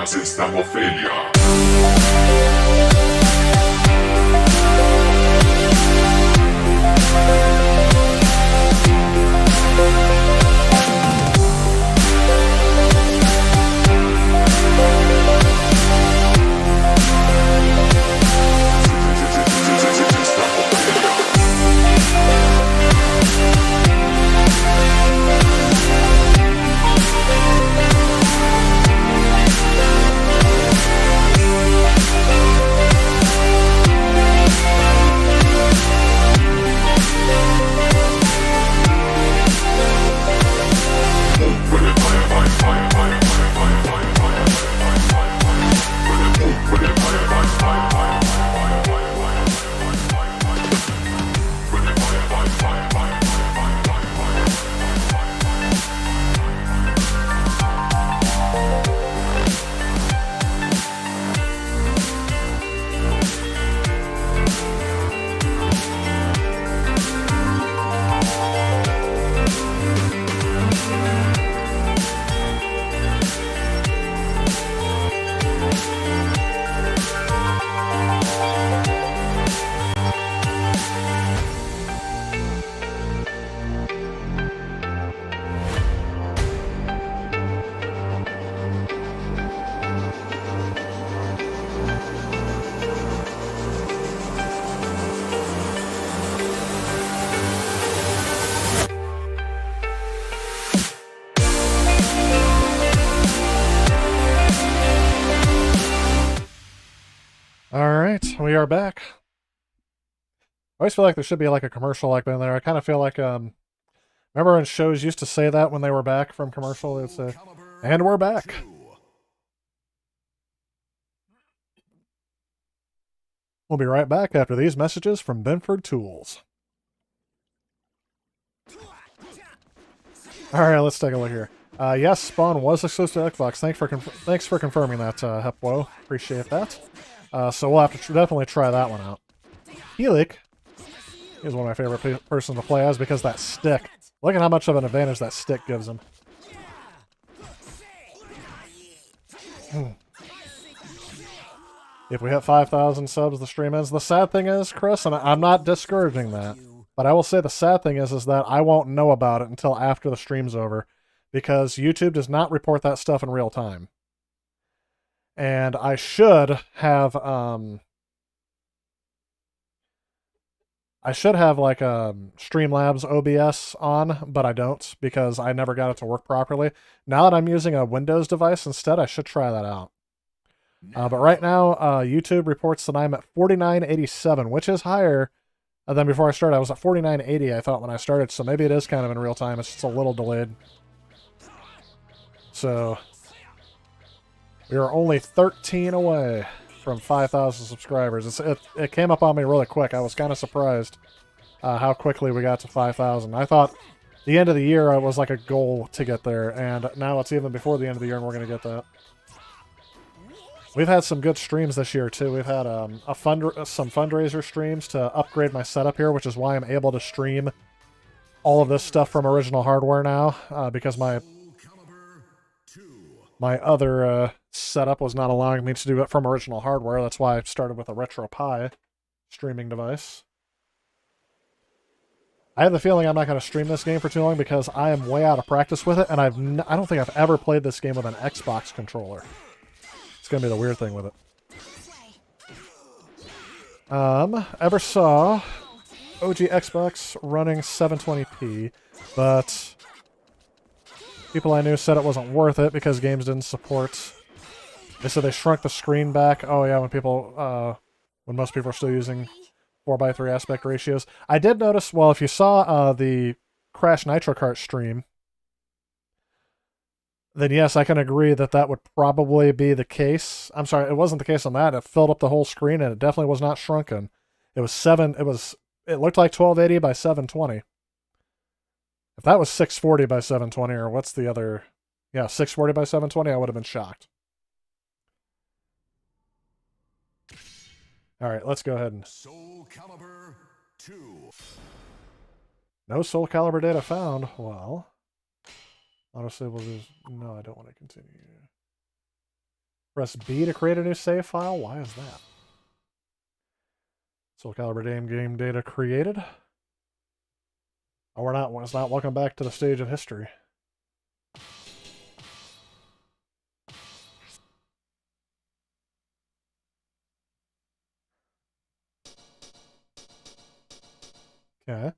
System of failure. We are back. I always feel like there should be like a commercial like in there. I kind of feel like, remember when shows used to say that when they were back from commercial? They'd say, and we're back. We'll be right back after these messages from Benford Tools. Alright, let's take a look here. Yes, Spawn was exclusive to Xbox. Thanks for confirming that, Hepwo. Appreciate that. So we'll have to definitely try that one out. Helic is one of my favorite persons to play as because that stick. Look at how much of an advantage that stick gives him. If we hit 5,000 subs, the stream ends. The sad thing is, Chris, and I'm not discouraging that, but I will say the sad thing is that I won't know about it until after the stream's over because YouTube does not report that stuff in real time. And I should have like Streamlabs OBS on, but I don't because I never got it to work properly. Now that I'm using a Windows device instead, I should try that out. But right now, YouTube reports that I'm at 4987, which is higher than before I started. I was at 4980, I thought, when I started, so maybe it is kind of in real time. It's just a little delayed. So We are only 13 away from 5,000 subscribers. It came up on me really quick. I was kind of surprised how quickly we got to 5,000. I thought the end of the year was like a goal to get there, and now it's even before the end of the year, and we're going to get that. We've had some good streams this year, too. We've had some fundraiser streams to upgrade my setup here, which is why I'm able to stream all of this stuff from original hardware now, because my other setup was not allowing me to do it from original hardware. That's why I started with a RetroPie streaming device. I have the feeling I'm not going to stream this game for too long because I am way out of practice with it, and I don't think I've ever played this game with an Xbox controller. It's going to be the weird thing with it. Ever saw OG Xbox running 720p, but people I knew said it wasn't worth it because games didn't support. They said they shrunk the screen back. Oh yeah, when most people are still using 4:3 aspect ratios. I did notice, well, if you saw the Crash Nitro Kart stream, then yes, I can agree that that would probably be the case. I'm sorry, it wasn't the case on that. It filled up the whole screen, and it definitely was not shrunken. It looked like 1280 by 720. If that was 640 by 720, or what's the other? Yeah, 640 by 720, I would have been shocked. All right, let's go ahead and... Soul Calibur 2. No Soul Calibur data found. Well, honestly, we'll just... No, I don't want to continue. Press B to create a new save file? Why is that? Soul Calibur game data created. Oh, we're not. It's not. Welcome back to the stage of history. Okay.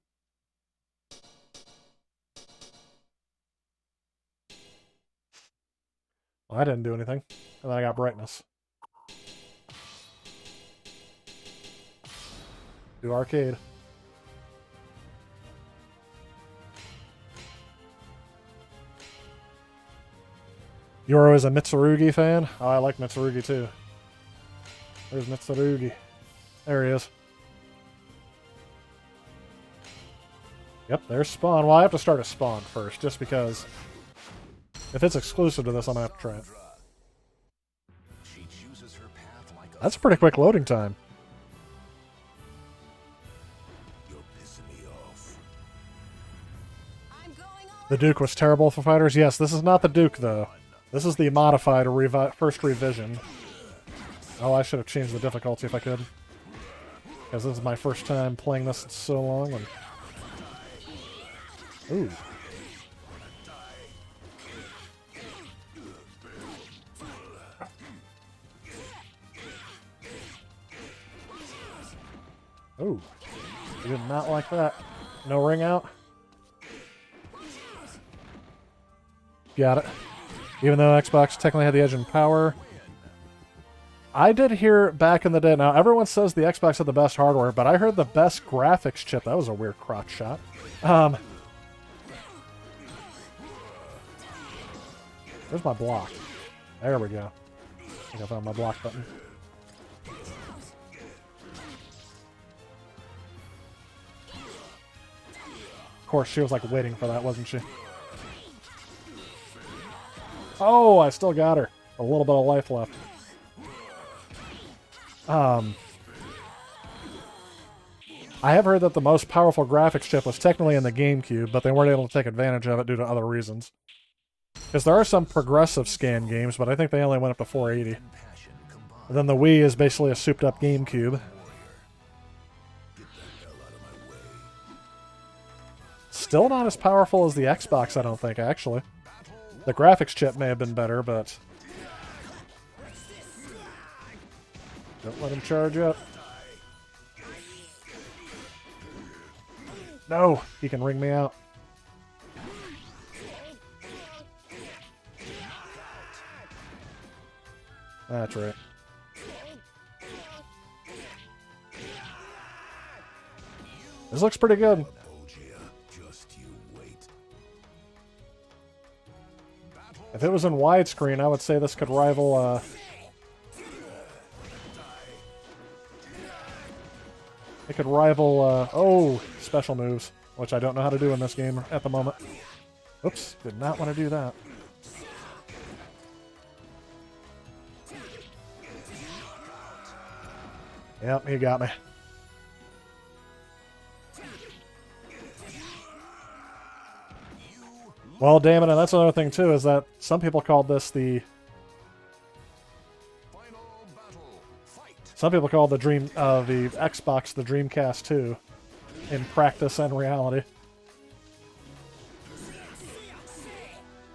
Well, I didn't do anything. And then I got brightness. Do arcade. Yoro is a Mitsurugi fan? Oh, I like Mitsurugi too. There's Mitsurugi. There he is. Yep, there's Spawn. Well, I have to start a Spawn first, just because if it's exclusive to this, I'm going to have to try it. That's a pretty quick loading time. The Duke was terrible for fighters? Yes, this is not the Duke, though. This is the modified first revision. Oh, I should have changed the difficulty if I could. Because this is my first time playing this in so long. And... Ooh. Ooh. I did not like that. No ring out. Got it. Even though Xbox technically had the edge in power. I did hear back in the day, now everyone says the Xbox had the best hardware, but I heard the best graphics chip. That was a weird crotch shot. Where's my block? There we go. I think I found my block button. Of course, she was like waiting for that, wasn't she? Oh, I still got her. A little bit of life left. I have heard that the most powerful graphics chip was technically in the GameCube, but they weren't able to take advantage of it due to other reasons. Because there are some progressive scan games, but I think they only went up to 480. And then the Wii is basically a souped-up GameCube. Still not as powerful as the Xbox, I don't think, actually. The graphics chip may have been better, but... Don't let him charge up. No! He can ring me out. That's right. This looks pretty good. If If it was in widescreen, I would say this could rival, it could rival, oh, special moves, which I don't know how to do in this game at the moment. Oops, did not want to do that. Yep, he got me. Well, damn it, and that's another thing too, is that some people called this the... Some people call the the Xbox the Dreamcast 2 in practice and reality.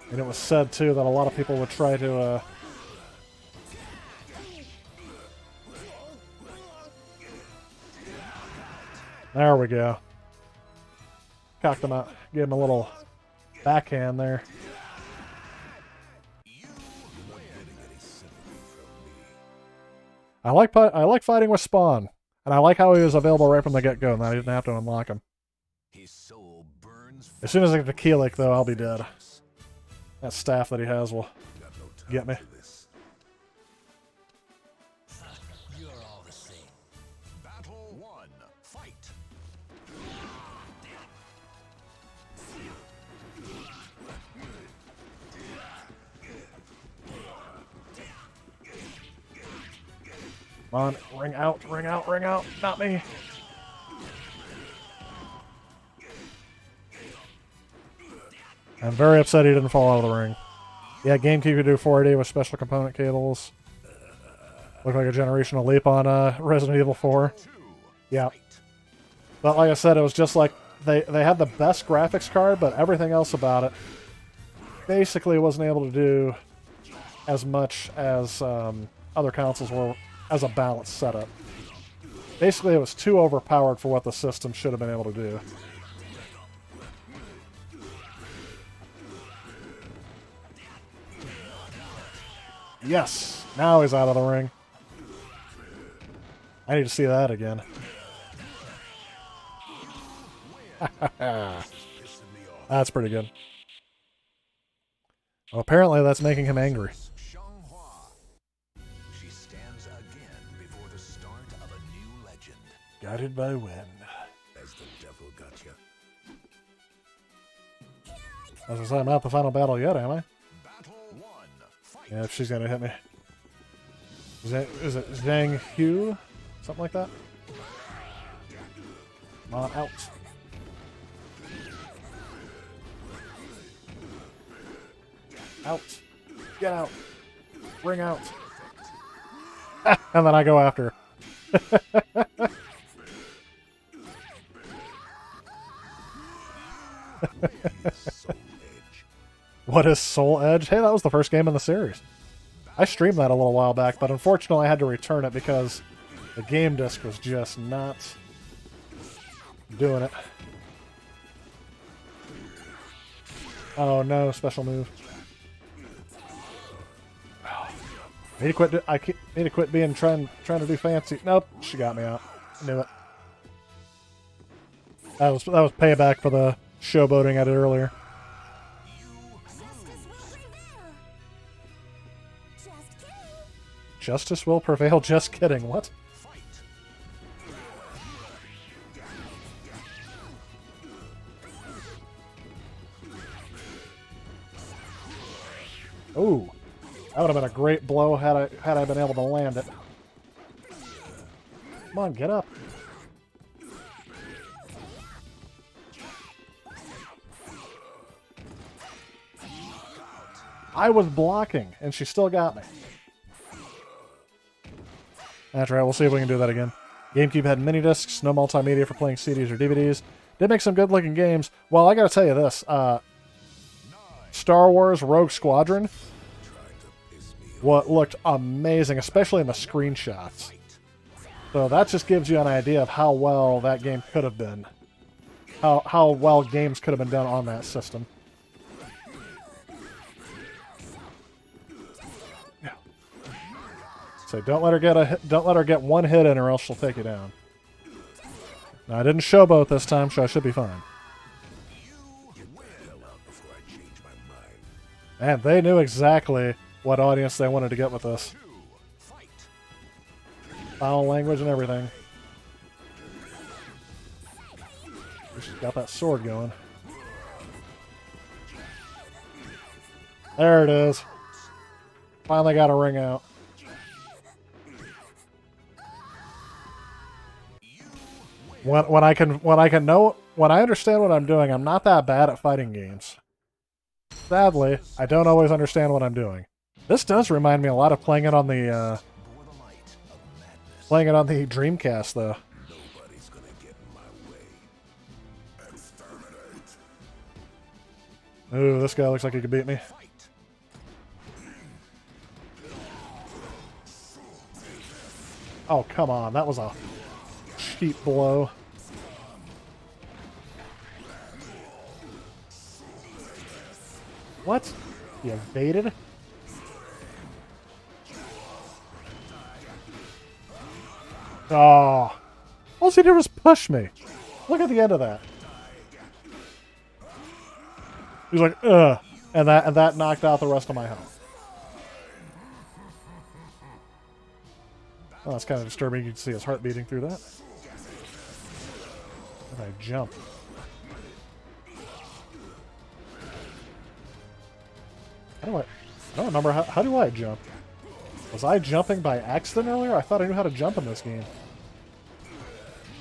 And it was said too that a lot of people would try to there we go. Cocked him out. Gave him a little backhand there. I like fighting with Spawn, and I like how he was available right from the get-go, and I didn't have to unlock him. As soon as I get the Keelik, though, I'll be dead. That staff that he has will get me. You're all the same. Battle 1. Fight. Come on, ring out, ring out, ring out. Not me. I'm very upset he didn't fall out of the ring. Yeah, GameCube could do 480 with special component cables. Looked like a generational leap on Resident Evil 4. Yeah. But like I said, it was just like they had the best graphics card, but everything else about it basically wasn't able to do as much as other consoles were as a balanced setup. Basically, it was too overpowered for what the system should have been able to do. Yes! Now he's out of the ring. I need to see that again. That's pretty good. Well, apparently that's making him angry. She stands again before the start of a new legend. Guided by wind. As the devil got you. As I say, I'm not the final battle yet, am I? Battle 1. Fight. Yeah, if she's gonna hit me. Is it Zhang Hu? Something like that? Come on, out. Out. Get out. Ring out. And then I go after her. What is Soul Edge? Hey, that was the first game in the series. I streamed that a little while back, but unfortunately I had to return it because the game disc was just not doing it. Oh no, special move. I need to quit being trying to do fancy. Nope, she got me out. Knew it. That was payback for the showboating I did earlier. Justice will prevail. Just kidding. What? Ooh, that would have been a great blow had I been able to land it. Come on, get up. I was blocking, and she still got me. That's right, we'll see if we can do that again. GameCube had mini discs, no multimedia for playing CDs or DVDs. Did make some good looking games. Well, I gotta tell you this, Star Wars Rogue Squadron, what looked amazing, especially in the screenshots. So that just gives you an idea of how well that game could have been. How well games could have been done on that system. So don't let her get one hit in, or else she'll take you down. Now I didn't showboat this time, so I should be fine. And they knew exactly what audience they wanted to get with this. Foul language and everything. Just got that sword going. There it is. Finally got a ring out. When I understand what I'm doing, I'm not that bad at fighting games. Sadly, I don't always understand what I'm doing. This does remind me a lot of playing it on the Dreamcast, though. Nobody's gonna get in my way. Exterminate. Ooh, this guy looks like he could beat me. Oh, come on. That was a cheap blow. What? You evaded? Oh. All he did was push me. Look at the end of that. He's like, ugh. And that knocked out the rest of my health. Oh, that's kind of disturbing. You can see his heart beating through that. And I jump. I don't remember how do I jump? Was I jumping by accident earlier? I thought I knew how to jump in this game.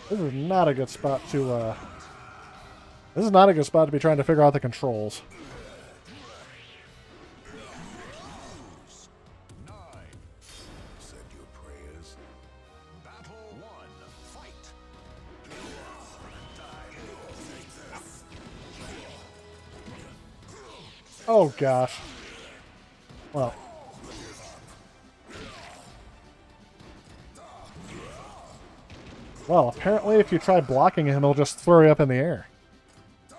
This is not a good spot to this is not a good spot to be trying to figure out the controls. Oh gosh. Well. Well, apparently if you try blocking him, he'll just throw you up in the air. I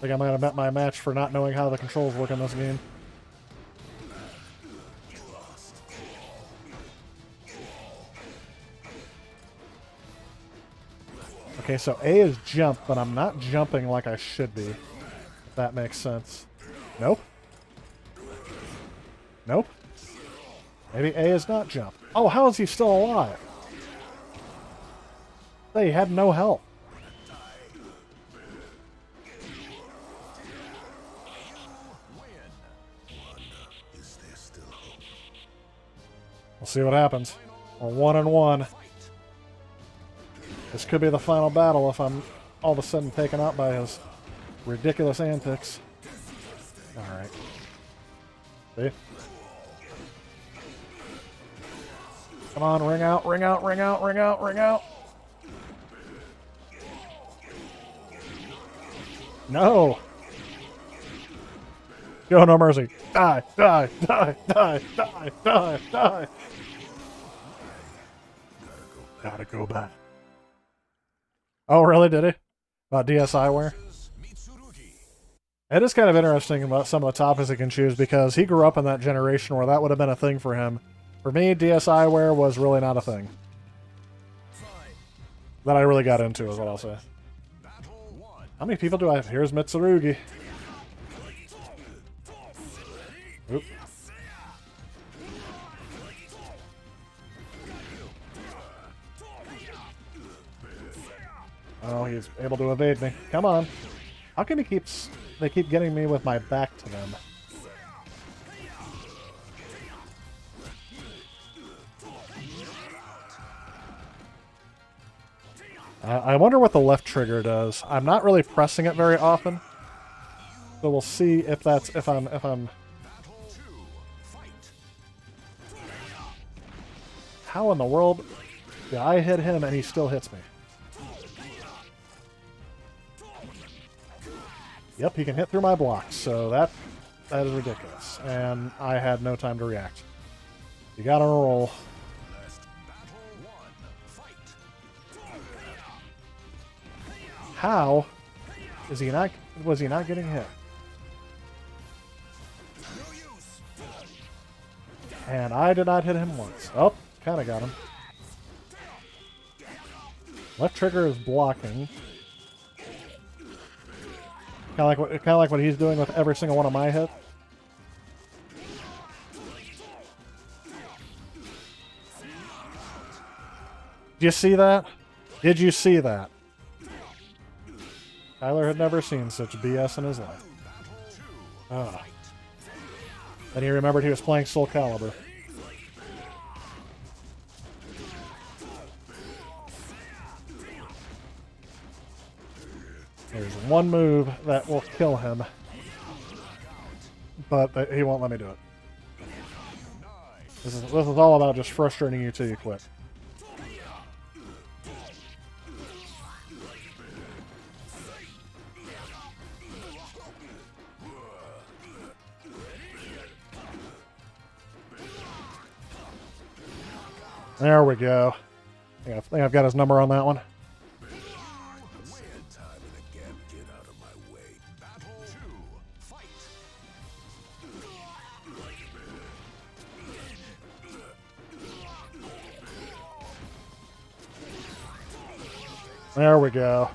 think I might have met my match for not knowing how the controls work in this game. Okay, so A is jump, but I'm not jumping like I should be. If that makes sense. Nope. Nope. Maybe A is not jump. Oh, how is he still alive? They had no health. We'll see what happens. We're 1-1. This could be the final battle if I'm all of a sudden taken out by his ridiculous antics. Alright. See? Come on, ring out, ring out, ring out, ring out, ring out. No! Go, no mercy. Die, die, die, die, die, die, die. Gotta go back. Oh, really? Did he? About DSiWare? It is kind of interesting about some of the topics he can choose because he grew up in that generation where that would have been a thing for him. For me, DSiWare was really not a thing. That I really got into is what I'll say. How many people do I have? Here's Mitsurugi. Oop. Oh, he's able to evade me. Come on. How come they keep getting me with my back to them? I wonder what the left trigger does. I'm not really pressing it very often. So we'll see if I'm How in the world did I hit him and he still hits me? Yep, he can hit through my blocks, so that is ridiculous. And I had no time to react. You got on a roll. How was he not getting hit? And I did not hit him once. Oh, kind of got him. Left trigger is blocking. Kind of like what he's doing with every single one of my hits. Did you see that? Did you see that? Tyler had never seen such BS in his life. Oh. Then he remembered he was playing Soul Calibur. There's one move that will kill him, but he won't let me do it. This is all about just frustrating you till you quit. There we go. I think I've got his number on that one. There we go.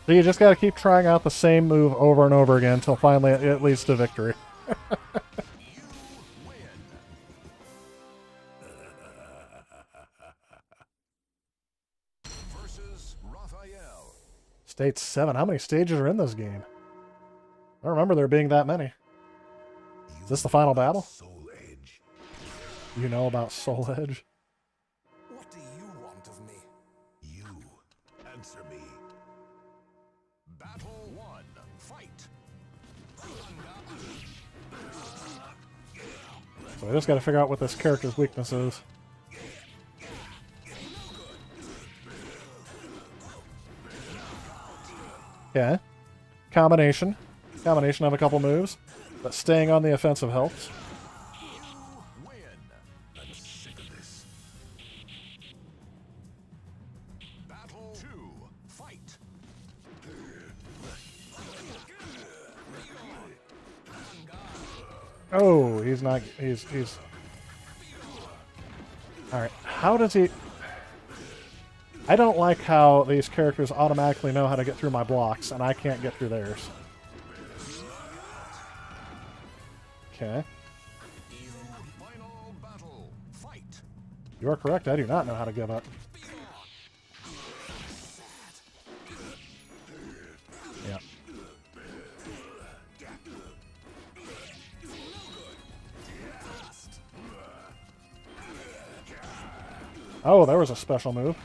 So you just got to keep trying out the same move over and over again until finally it leads to victory. Stage 7. How many stages are in this game? I don't remember there being that many. Is this the final battle? Soul Edge. You know about Soul Edge? What do you want of me? You. Answer me. Battle 1. Fight. So I just got to figure out what this character's weakness is. Okay. Combination of a couple moves, but staying on the offensive helps. Win. I'm sick of this. Battle 2. Fight. Oh, he's not. He's. All right. How does he? I don't like how these characters automatically know how to get through my blocks, and I can't get through theirs. Okay. Final battle. Fight. You are correct. I do not know how to give up. Yep. Oh, there was a special move.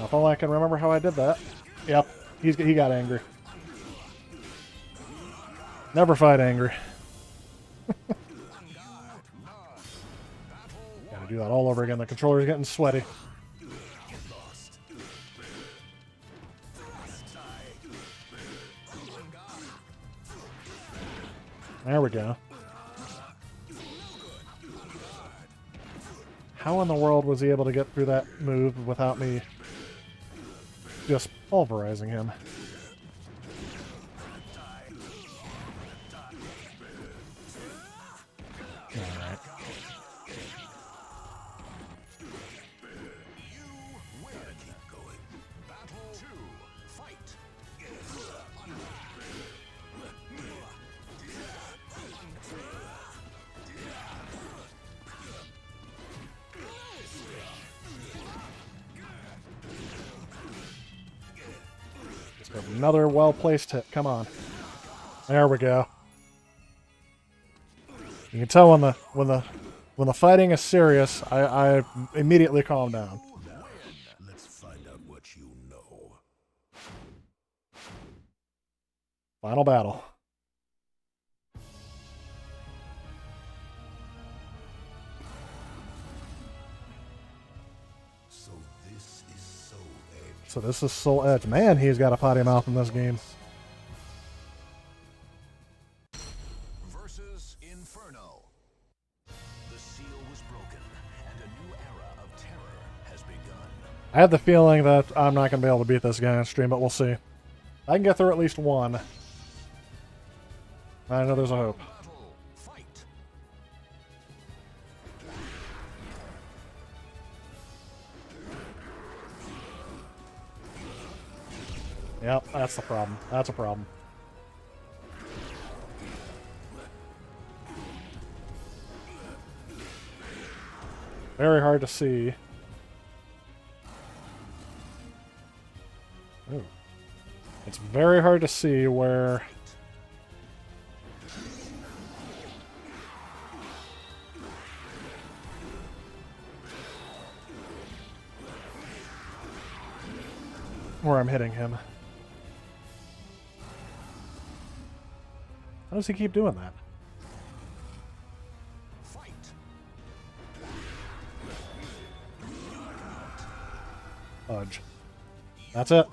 If only I can remember how I did that. Yep, he got angry. Never fight angry. Gotta do that all over again. The controller's getting sweaty. There we go. How in the world was he able to get through that move without me just pulverizing him? Alright. Another well-placed hit. Come on. There we go. You can tell when the fighting is serious, I immediately calm down. Let's find out what you know. Final battle. So this is Soul Edge. So this is Soul Edge. Man, he's got a potty mouth in this game. Versus Inferno. The seal was broken, and a new era of terror has begun. I have the feeling that I'm not going to be able to beat this guy on stream, but we'll see. I can get through at least one. I know there's a hope. Battle. Fight. Yep, that's the problem. That's a problem. very hard to see. Ooh. It's very hard to see where... where I'm hitting him. How does he keep doing that? Fight. Fudge. That's it.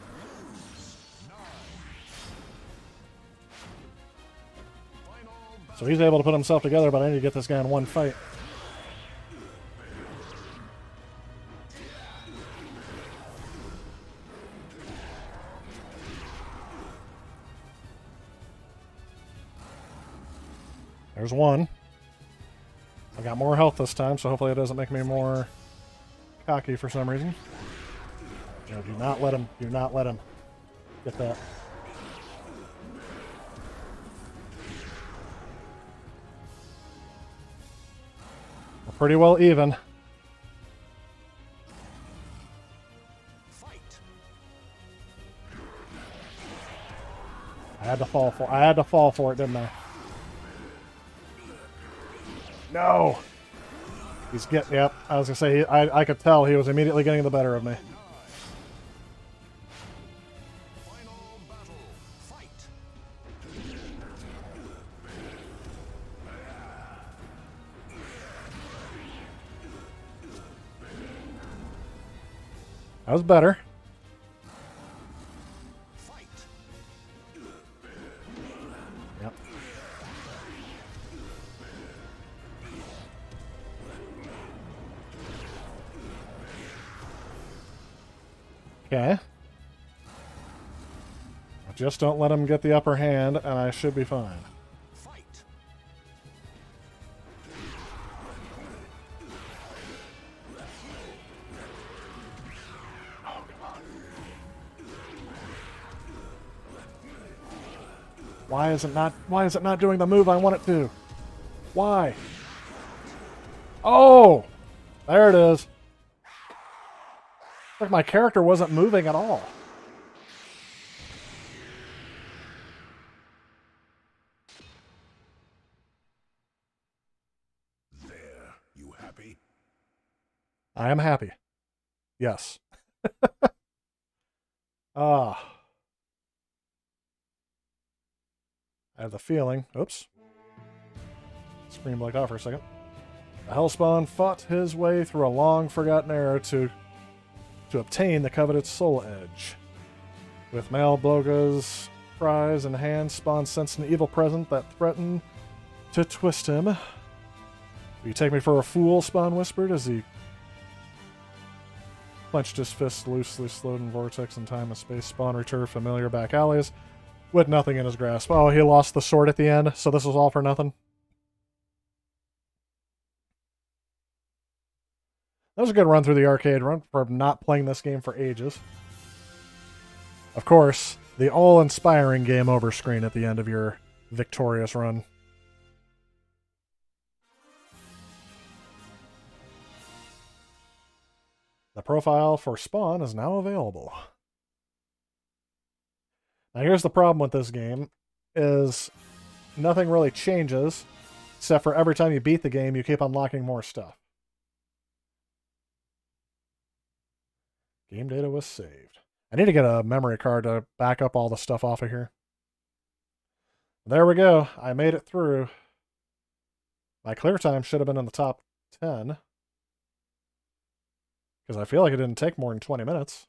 So he's able to put himself together, but I need to get this guy in one fight. There's one. I got more health this time, so hopefully it doesn't make me more cocky for some reason. No, do not let him get that. We're pretty well even. Fight. I had to fall for it, didn't I? No! He's getting... Yep, I was going to say, I could tell he was immediately getting the better of me. Final battle. Fight. That was better. Fight. Yep. Okay. Just don't let him get the upper hand, and I should be fine. Fight. Oh, come on. Why is it not doing the move I want it to? Why? Oh! There it is. Like my character wasn't moving at all. There, you happy? I am happy. Yes. Ah. I have the feeling. Oops. Screen blanked out for a second. The Hellspawn fought his way through a long forgotten era to obtain the coveted Soul Edge. With Mal Bloga's prize in hand, Spawn sensed an evil presence that threatened to twist him. Will you take me for a fool? Spawn whispered as he clenched his fist loosely, slowed in vortex in time and space. Spawn returned familiar back alleys with nothing in his grasp. Oh, he lost the sword at the end, so this was all for nothing? That was a good run through the arcade run for not playing this game for ages. Of course, the all-inspiring game over screen at the end of your victorious run. The profile for Spawn is now available. Now here's the problem with this game, is nothing really changes, except for every time you beat the game, you keep unlocking more stuff. Game data was saved. I need to get a memory card to back up all the stuff off of here. There we go. I made it through. My clear time should have been in the top 10. Because I feel like it didn't take more than 20 minutes.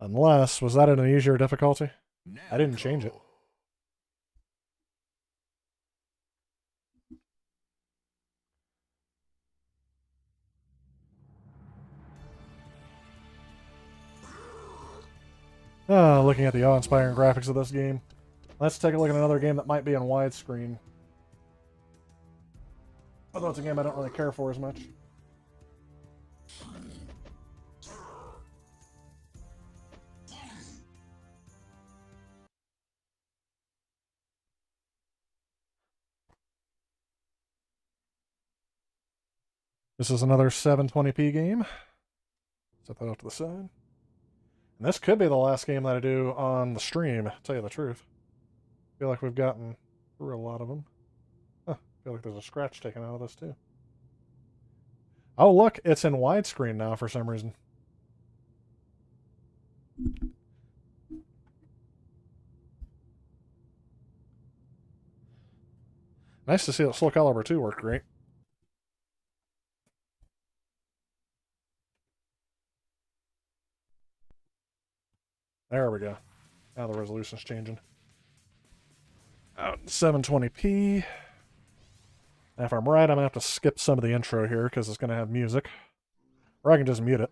Unless, was that at an easier difficulty? I didn't change it. Looking at the awe-inspiring graphics of this game. Let's take a look at another game that might be in widescreen. Although it's a game I don't really care for as much. This is another 720p game. Set that off to the side. And this could be the last game that I do on the stream, to tell you the truth. I feel like we've gotten through a lot of them. Huh, I feel like there's a scratch taken out of this too. Oh look, it's in widescreen now for some reason. Nice to see that Soul Calibur 2 worked great. There we go. Now the resolution's changing. Out 720p. Now if I'm right, I'm going to have to skip some of the intro here because it's going to have music. Or I can just mute it.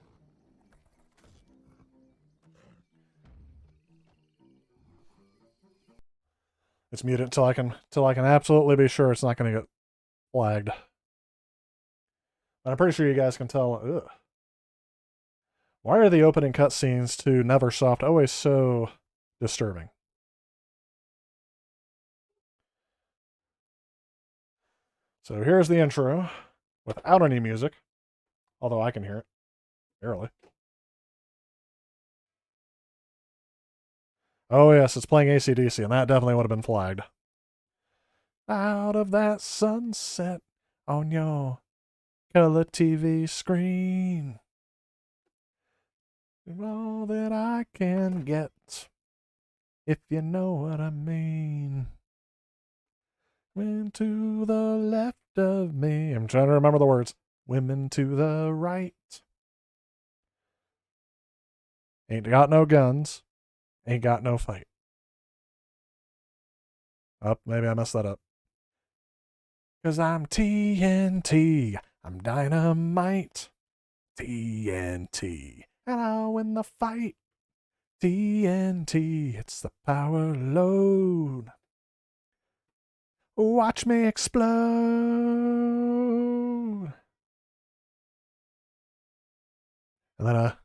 It's muted until I can absolutely be sure it's not going to get flagged. But I'm pretty sure you guys can tell. Ugh. Why are the opening cutscenes to Neversoft always so disturbing? So here's the intro without any music, although I can hear it barely. Oh yes, it's playing AC/DC, and that definitely would have been flagged. Out of that sunset on your color TV screen, all that I can get, if you know what I mean. Women to the left of me. I'm trying to remember the words. Women to the right. Ain't got no guns. Ain't got no fight. Oh, maybe I messed that up. 'Cause I'm TNT. I'm dynamite. TNT. And I'll win the fight. TNT. It's the power load. Watch me explode. And then a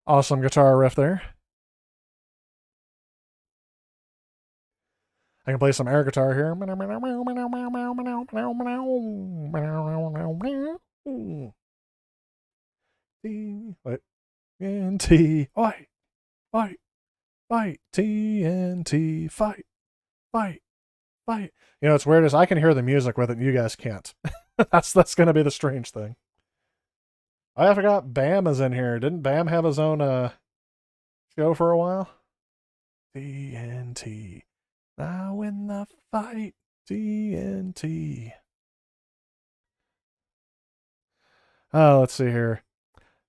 awesome guitar riff there. I can play some air guitar here. Wait. TNT. Fight. Fight. Fight. TNT. Fight. Fight. Fight. You know, what's weird is I can hear the music with it and you guys can't. that's going to be the strange thing. I forgot Bam is in here. Didn't Bam have his own show for a while? TNT. Now in the fight. TNT. Let's see here.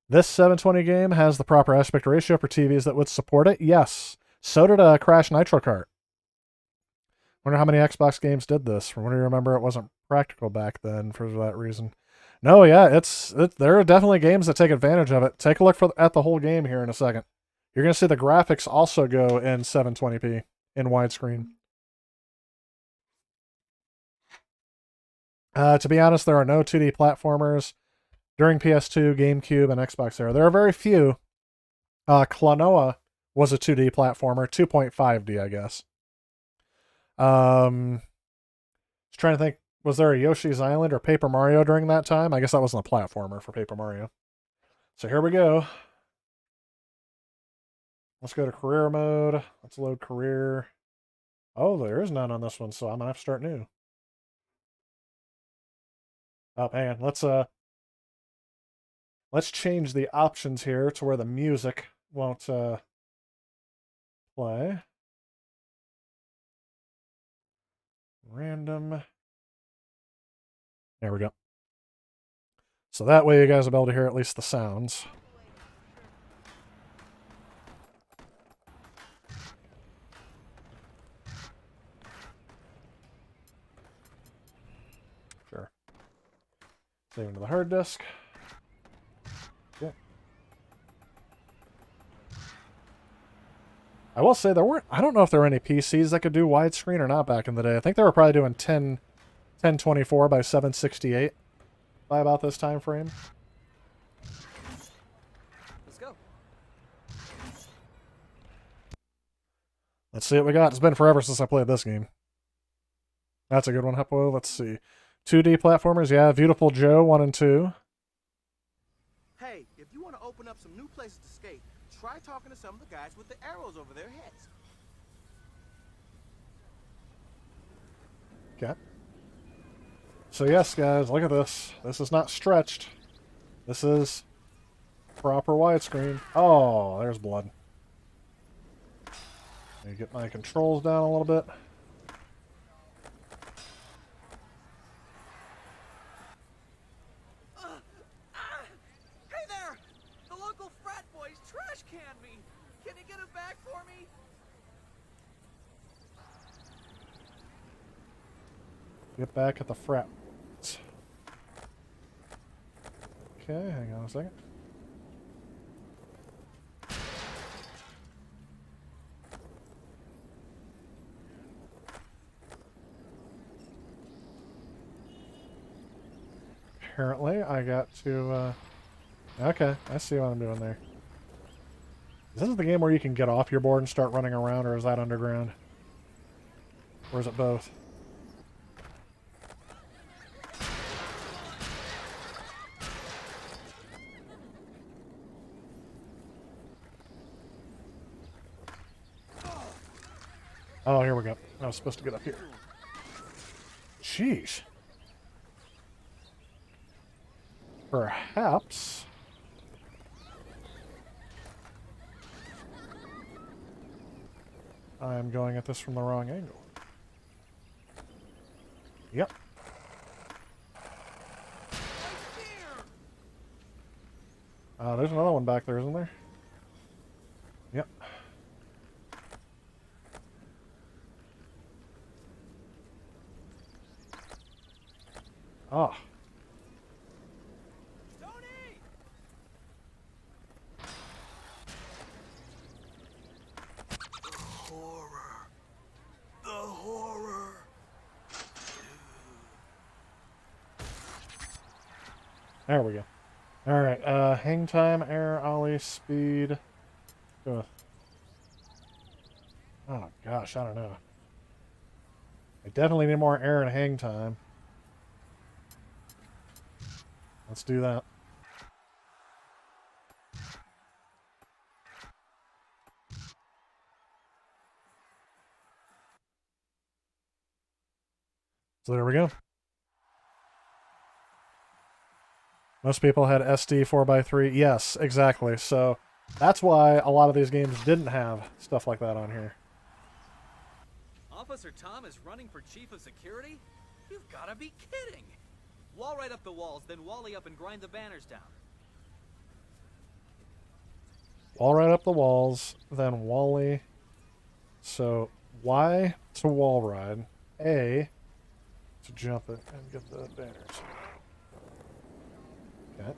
This 720 game has the proper aspect ratio for TVs that would support it. Yes. So did Crash Nitro Kart. Wonder how many Xbox games did this. From what I remember, it wasn't practical back then for that reason. No, yeah, there are definitely games that take advantage of it. Take a look at the whole game here in a second. You're going to see the graphics also go in 720p in widescreen. To be honest, there are no 2D platformers during PS2, GameCube, and Xbox era. There are very few. Klonoa was a 2D platformer, 2.5D, I guess. Was trying to think, was there a Yoshi's Island or Paper Mario during that time? I guess that wasn't a platformer for Paper Mario. So here we go. Let's go to career mode. Let's load career. Oh, there is none on this one, so I'm gonna have to start new. Oh man, let's change the options here to where the music won't play. Random. There we go. So that way you guys will be able to hear at least the sounds. Sure. Saving to the hard disk. Yeah. I will say I don't know if there were any PCs that could do widescreen or not back in the day. I think they were probably doing 1024 by 768 by about this time frame. Let's go. Let's see what we got. It's been forever since I played this game. That's a good one, Heppo. Let's see. 2D platformers, yeah. Beautiful Joe 1 and 2. open up some new places to skate, try talking to some of the guys with the arrows over their heads. Okay. So yes, guys, look at this. This is not stretched. This is proper widescreen. Oh, there's blood. Let me get my controls down a little bit. Hey there! The local frat boys trash canned me! Can you get it back for me? Get back at the frat. Okay, hang on a second. Apparently, I got to, okay, I see what I'm doing there. Is this the game where you can get off your board and start running around, or is that underground? Or is it both? Oh, here we go. I was supposed to get up here. Jeez. Perhaps. I'm going at this from the wrong angle. Yep. There's another one back there, isn't there? Yep. Ah. There we go. Alright, hang time, air, ollie, speed. Oh gosh, I don't know. I definitely need more air and hang time. Let's do that. So there we go. Most people had SD 4x3. Yes, exactly. So that's why a lot of these games didn't have stuff like that on here. Officer Tom is running for chief of security? You've got to be kidding! Wall right up the walls, then wally up and grind the banners down. Wall right up the walls, then wally. So Y to wall ride, A to jump it and get the banners. Okay.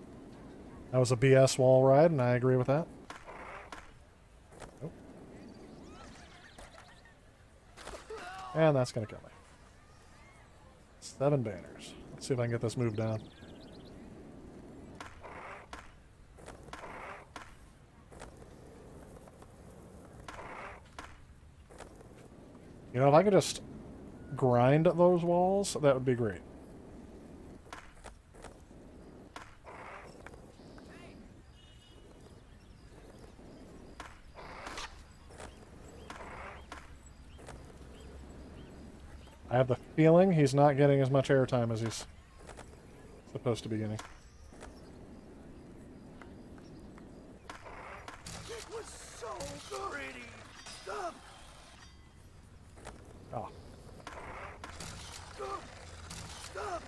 That was a BS wall ride, and I agree with that. Nope. And that's going to kill me. 7 banners. Let's see if I can get this moved down. You know, if I could just grind those walls, that would be great. I have the feeling he's not getting as much airtime as he's supposed to be getting. It was so pretty. Stop. Oh. Stop. Stop.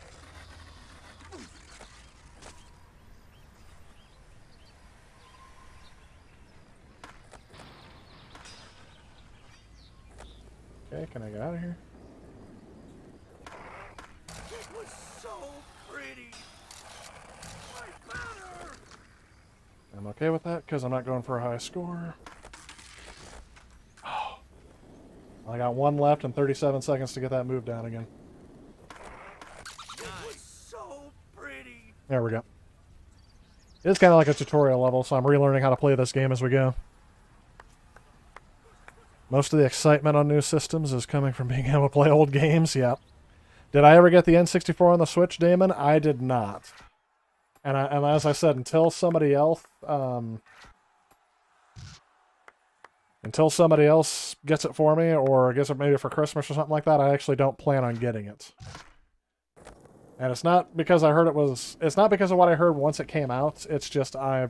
Okay, can I get out of here? It was so pretty. My banner. I'm okay with that because I'm not going for a high score. Oh. I got 1 left and 37 seconds to get that move down again. It was so pretty. There we go. It's kind of like a tutorial level, so I'm relearning how to play this game as we go. Most of the excitement on new systems is coming from being able to play old games, yep. Did I ever get the N64 on the Switch, Damon? I did not. And as I said, until somebody else gets it for me, or gets it maybe for Christmas or something like that, I actually don't plan on getting it. And it's not because I heard it was... It's not because of what I heard once it came out. It's just I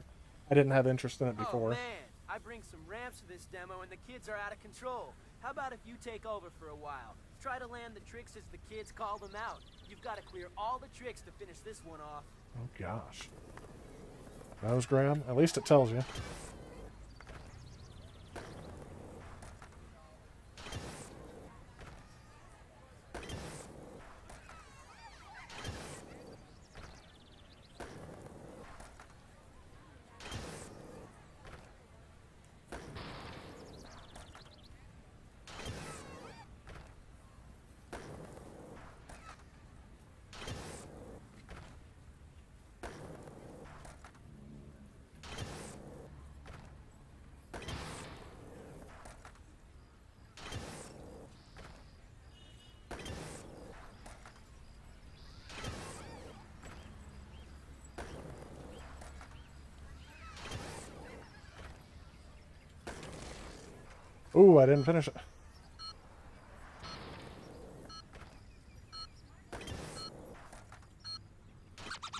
didn't have interest in it before. Oh man, I bring some ramps to this demo and the kids are out of control. How about if you take over for a while? Try to land the tricks as the kids call them out. You've got to clear all the tricks to finish this one off. Oh gosh. Nose grab? At least it tells you. Ooh, I didn't finish it.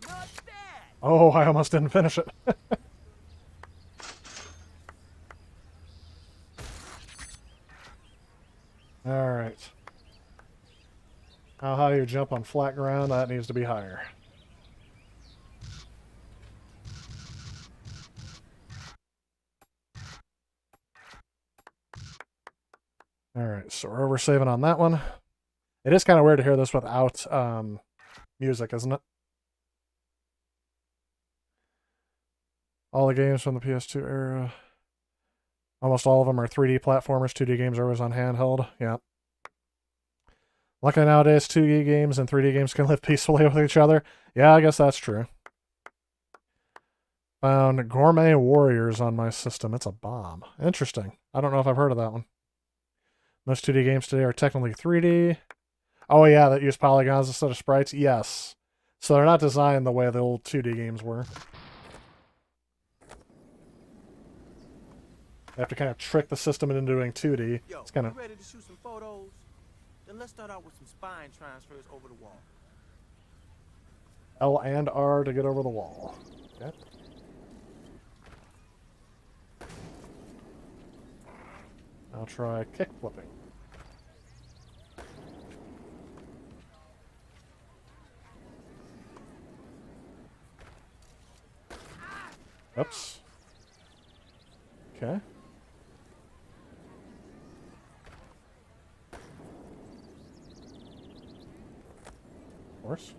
Not bad. Oh, I almost didn't finish it. Alright. How high you jump on flat ground, that needs to be higher. Alright, so we're over-saving on that one. It is kind of weird to hear this without music, isn't it? All the games from the PS2 era. Almost all of them are 3D platformers. 2D games are always on handheld. Yeah. Luckily nowadays, 2D games and 3D games can live peacefully with each other. Yeah, I guess that's true. Found Gourmet Warriors on my system. It's a bomb. Interesting. I don't know if I've heard of that one. Most 2D games today are technically 3D. Oh yeah, that use polygons instead of sprites? Yes. So they're not designed the way the old 2D games were. They have to kind of trick the system into doing 2D. Yo, It's kind of... you ready to shoot some photos? Then let's start out with some spine transfers over the wall. L and R to get over the wall. Okay. I'll try kick flipping. Oops. Okay. Of course.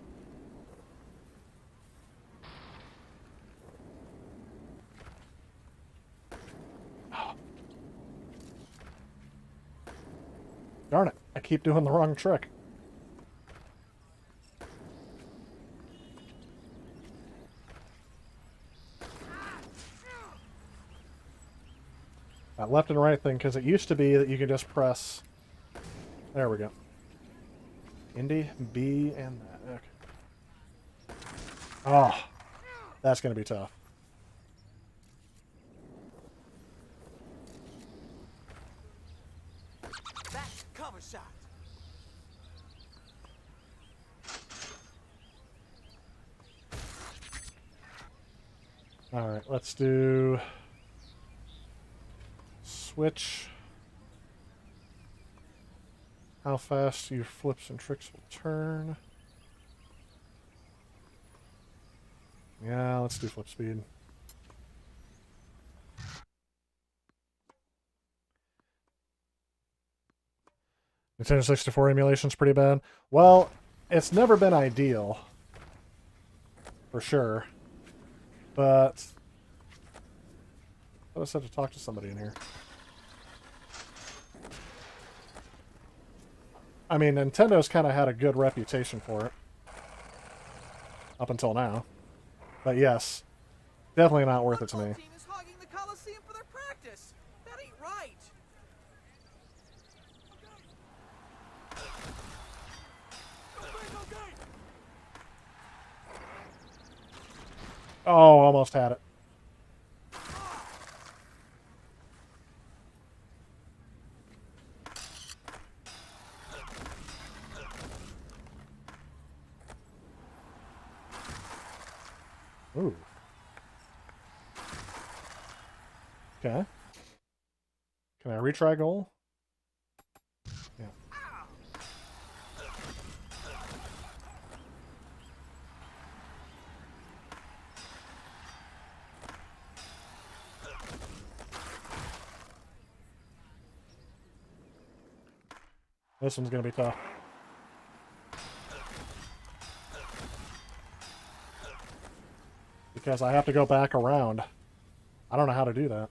Darn it, I keep doing the wrong trick. That left and right thing, because it used to be that you could just press... There we go. Indy, B, and that. Okay. Oh, that's going to be tough. That's cover shot. All right, let's do switch. How fast your flips and tricks will turn. Yeah, let's do flip speed. Nintendo 64 emulation's pretty bad. Well, it's never been ideal. For sure. But I just had to talk to somebody in here. I mean, Nintendo's kind of had a good reputation for it. Up until now. But yes, definitely not worth it to me. Team is hogging the Coliseum for their practice. That ain't right. Oh, almost had it. Ooh. Okay. Can I retry goal? Yeah. This one's gonna be tough. Because I have to go back around. I don't know how to do that.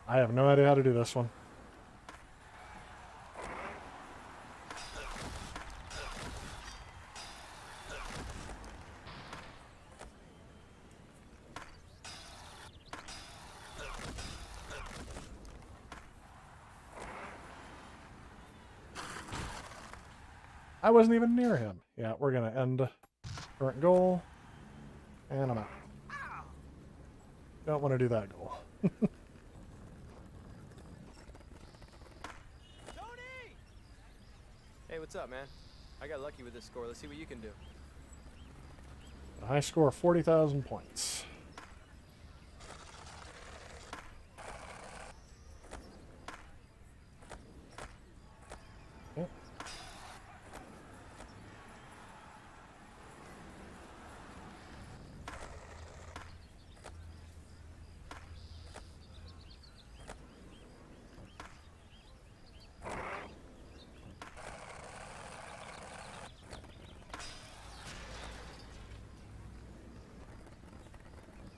I have no idea how to do this one. I wasn't even near him. Yeah, we're gonna end current goal. And I'm out. Don't want to do that goal. Tony! Hey, what's up, man? I got lucky with this score. Let's see what you can do. A high score of 40,000 points. Okay.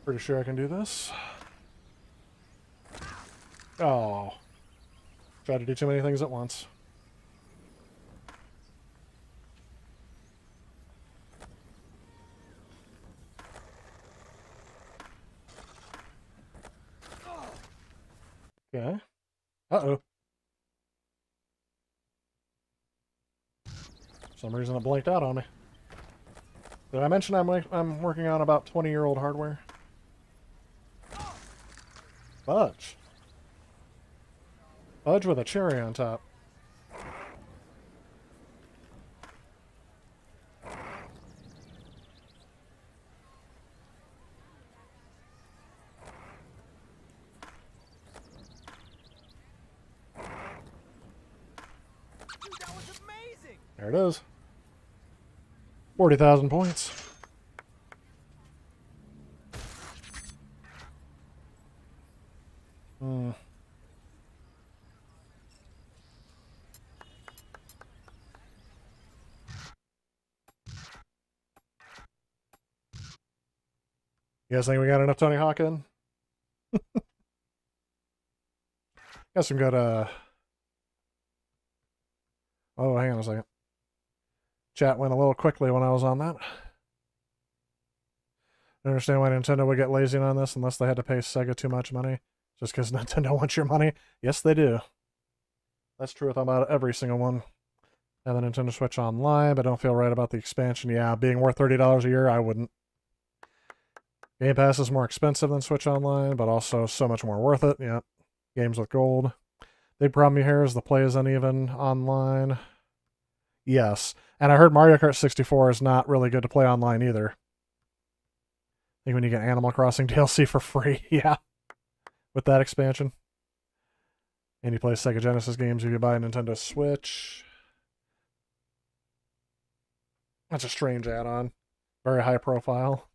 Pretty sure I can do this. Oh. Tried to do too many things at once. Okay. Uh-oh. For some reason it blanked out on me. Did I mention I'm working on about 20-year-old hardware? Fudge. Fudge with a cherry on top. Dude, that was amazing! There it is. 40,000 points. You guys think we got enough Tony Hawk in? Got some good, Oh, hang on a second. Chat went a little quickly when I was on that. I understand why Nintendo would get lazy on this unless they had to pay Sega too much money. Just because Nintendo wants your money. Yes, they do. That's true with about every single one. Have the Nintendo Switch Online, but don't feel right about the expansion. Yeah, being worth $30 a year, I wouldn't. Game Pass is more expensive than Switch Online, but also so much more worth it. Yeah, games with gold. Big problem here is the play is uneven online. Yes, and I heard Mario Kart 64 is not really good to play online either. I think when you get Animal Crossing DLC for free, yeah, with that expansion. And you play Sega Genesis games if you buy a Nintendo Switch. That's a strange add-on. Very high profile.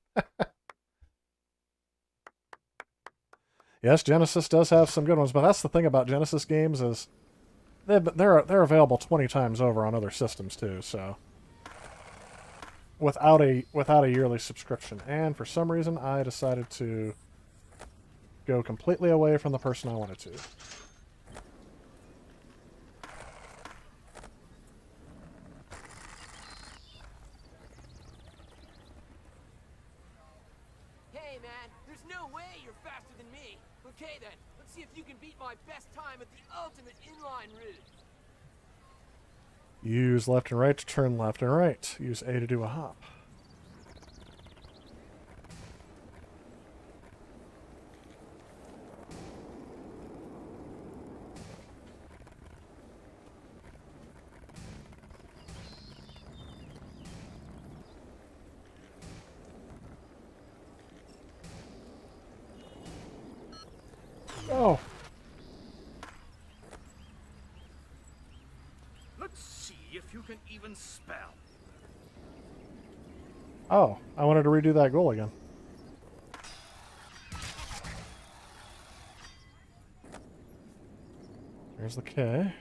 Yes, Genesis does have some good ones, but that's the thing about Genesis games is they're available 20 times over on other systems too. So without a yearly subscription, and for some reason I decided to go completely away from the person I wanted to. There's no way you're faster than me. Okay then, let's see if you can beat my best time at the ultimate inline route. Use left and right to turn left and right. Use A to do a hop. Oh. Let's see if you can even spell. Oh, I wanted to redo that goal again. There's the K.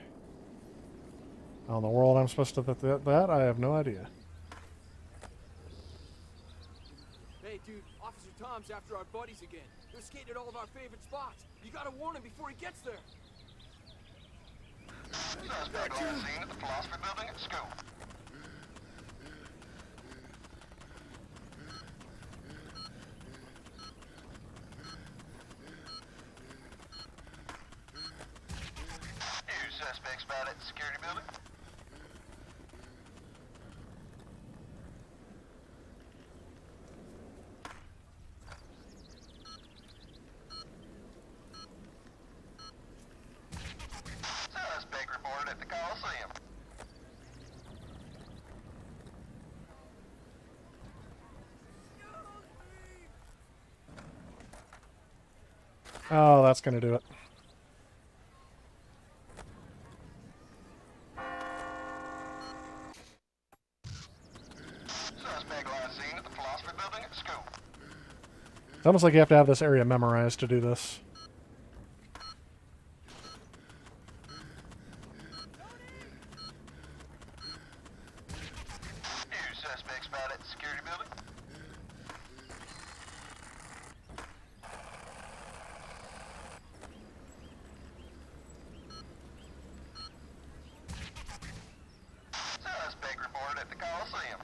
How in the world I'm supposed to hit that, I have no idea. Hey dude, Officer Tom's after our buddies again. They're skating at all of our favorite spots. You gotta warn him before he gets there. Suspect last seen at the philosophy building at school. New suspect spotted at the security building. Suspect reported at the Coliseum. Oh, that's going to do it. Suspect last seen at the philosophy building at school. It's almost like you have to have this area memorized to do this. New suspect spotted at the security building. Suspect reported at the Coliseum.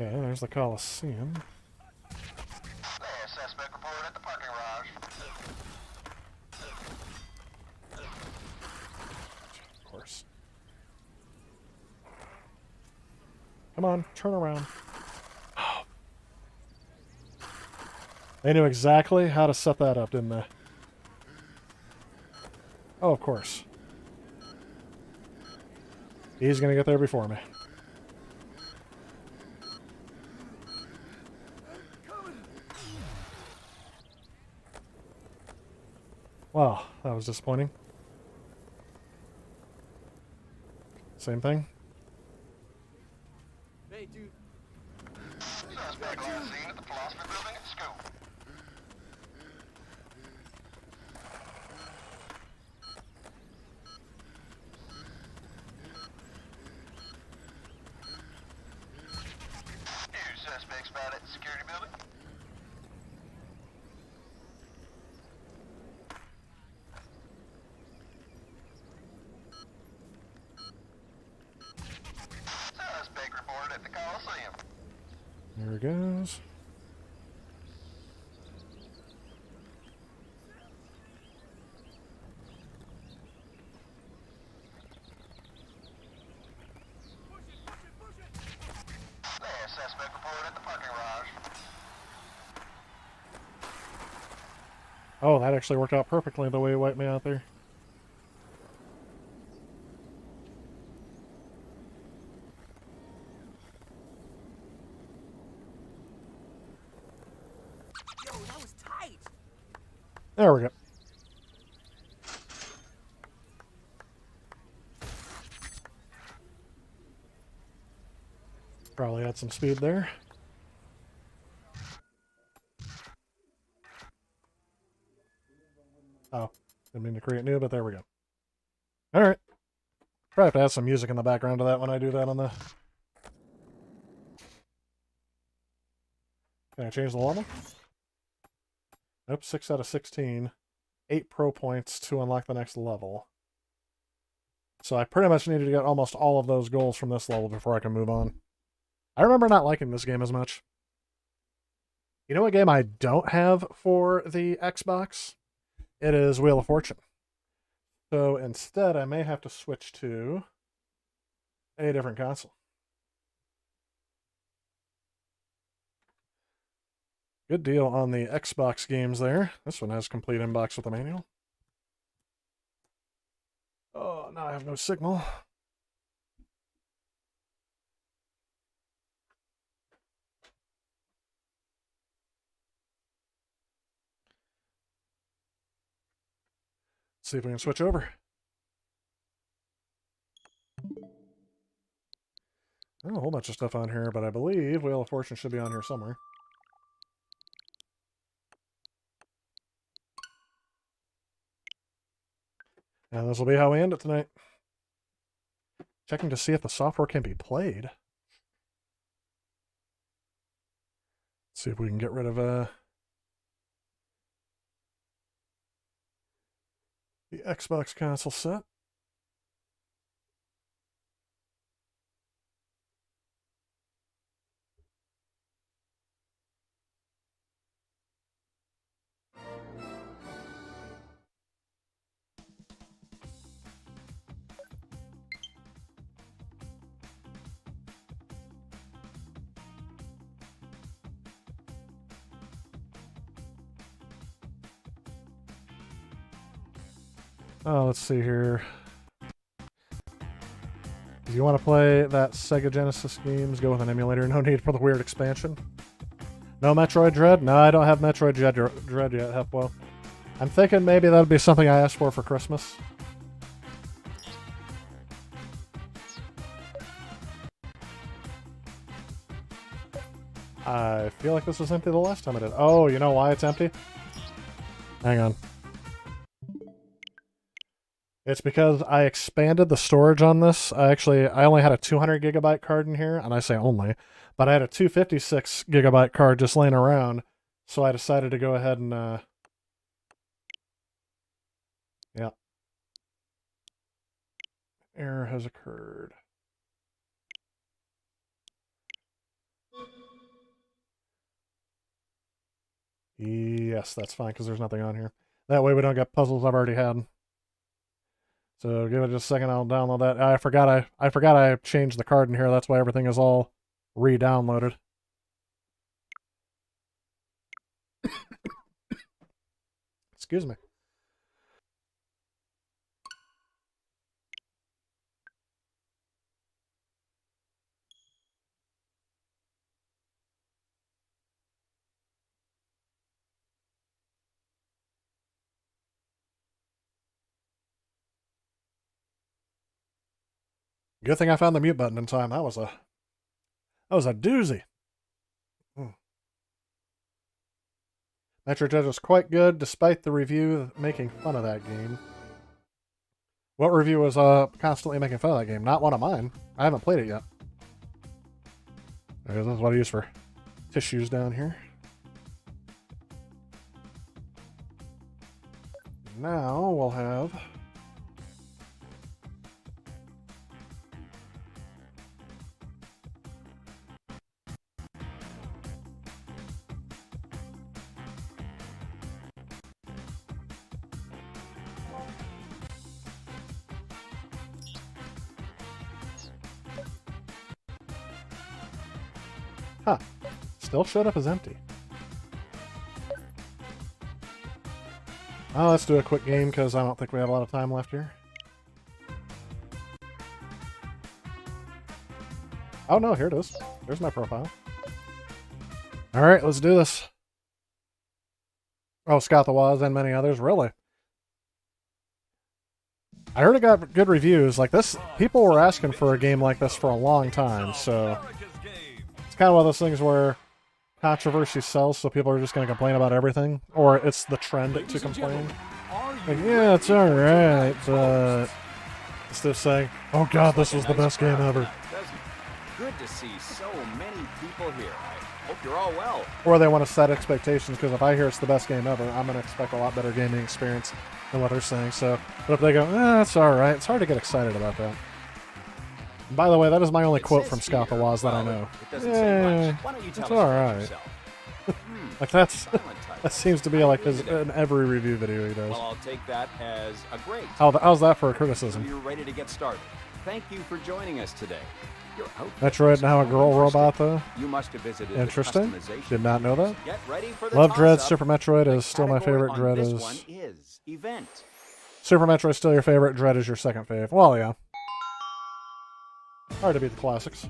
Okay, there's the Coliseum. Last suspect reported at the parking garage. Of course. Come on, turn around. They knew exactly how to set that up, didn't they? Oh, of course. He's gonna get there before me. Wow, that was disappointing. Same thing. Hey dude, Suspect last seen at the philosophy building at school. New suspect spotted at the security building. Suspect reported at the Coliseum. There it goes. Last suspect reported at the parking garage. Oh, that actually worked out perfectly the way you wiped me out there. yo, that was tight. There we go. Probably had some speed there. Oh, didn't mean to create new, but there we go. All right. Probably have to add some music in the background to that when I do that on the... Can I change the level? Nope, 6 out of 16. 8 pro points to unlock the next level. So I pretty much needed to get almost all of those goals from this level before I can move on. I remember not liking this game as much. You know what game I don't have for the Xbox? It is Wheel of Fortune. So instead, I may have to switch to a different console. Good deal on the Xbox games there. This one has complete inbox with the manual. Oh, now I have no signal. See if we can switch over. Oh, a whole bunch of stuff on here, but I believe Wheel of Fortune should be on here somewhere. And this will be how we end it tonight. Checking to see if the software can be played. Let's see if we can get rid of the Xbox console set. Oh, let's see here. If you want to play that Sega Genesis games, go with an emulator. No need for the weird expansion. No Metroid Dread? No, I don't have Metroid Dread yet, Hepwell. I'm thinking maybe that'll be something I asked for Christmas. I feel like this was empty the last time I did. Oh, you know why it's empty? Hang on. It's because I expanded the storage on this. I only had a 200 gigabyte card in here, and I say only, but I had a 256 gigabyte card just laying around, so I decided to go ahead and, yeah. Error has occurred. Yes, that's fine, because there's nothing on here. That way we don't get puzzles I've already had. So give it just a second, I'll download that. I forgot I changed the card in here, that's why everything is all re-downloaded. Excuse me. Good thing I found the mute button in time. That was a doozy. Nitro Judge was quite good, despite the review making fun of that game. What review was constantly making fun of that game? Not one of mine. I haven't played it yet. This is what I use for tissues down here. Now we'll have... Huh. Still showed up as empty. Oh, let's do a quick game because I don't think we have a lot of time left here. Oh no, here it is. There's my profile. Alright, let's do this. Oh, Scott the Waz and many others. Really? I heard it got good reviews. Like this, people were asking for a game like this for a long time, so... It's kind of one of those things where controversy sells, so people are just going to complain about everything. Or it's the trend to complain. Like, yeah, it's alright. Instead of saying, oh god, this was the best game ever. Good to see so many people here. I hope you're all well. Or they want to set expectations, because if I hear it's the best game ever, I'm going to expect a lot better gaming experience than what they're saying. So, but if they go, it's all right, it's hard to get excited about that. And by the way, that is my only quote from Scout the Waz that I know. It doesn't say much. Why don't you tell It's us all about right. yourself? Like that seems to be like in every review video he does. Well, I'll take that as a great. How's that for a So criticism? you're ready to get started. Thank you for joining us today. Your outfit Metroid is now a girl robot though. You must have visited Interesting. the customization. Did not know that. Get ready for the Love Dread. toss-up. Super Metroid The is still my category favorite. on Dread this is one is event. Super Metroid still your favorite. Dread is your second fave. Well, yeah. Hard to beat the classics.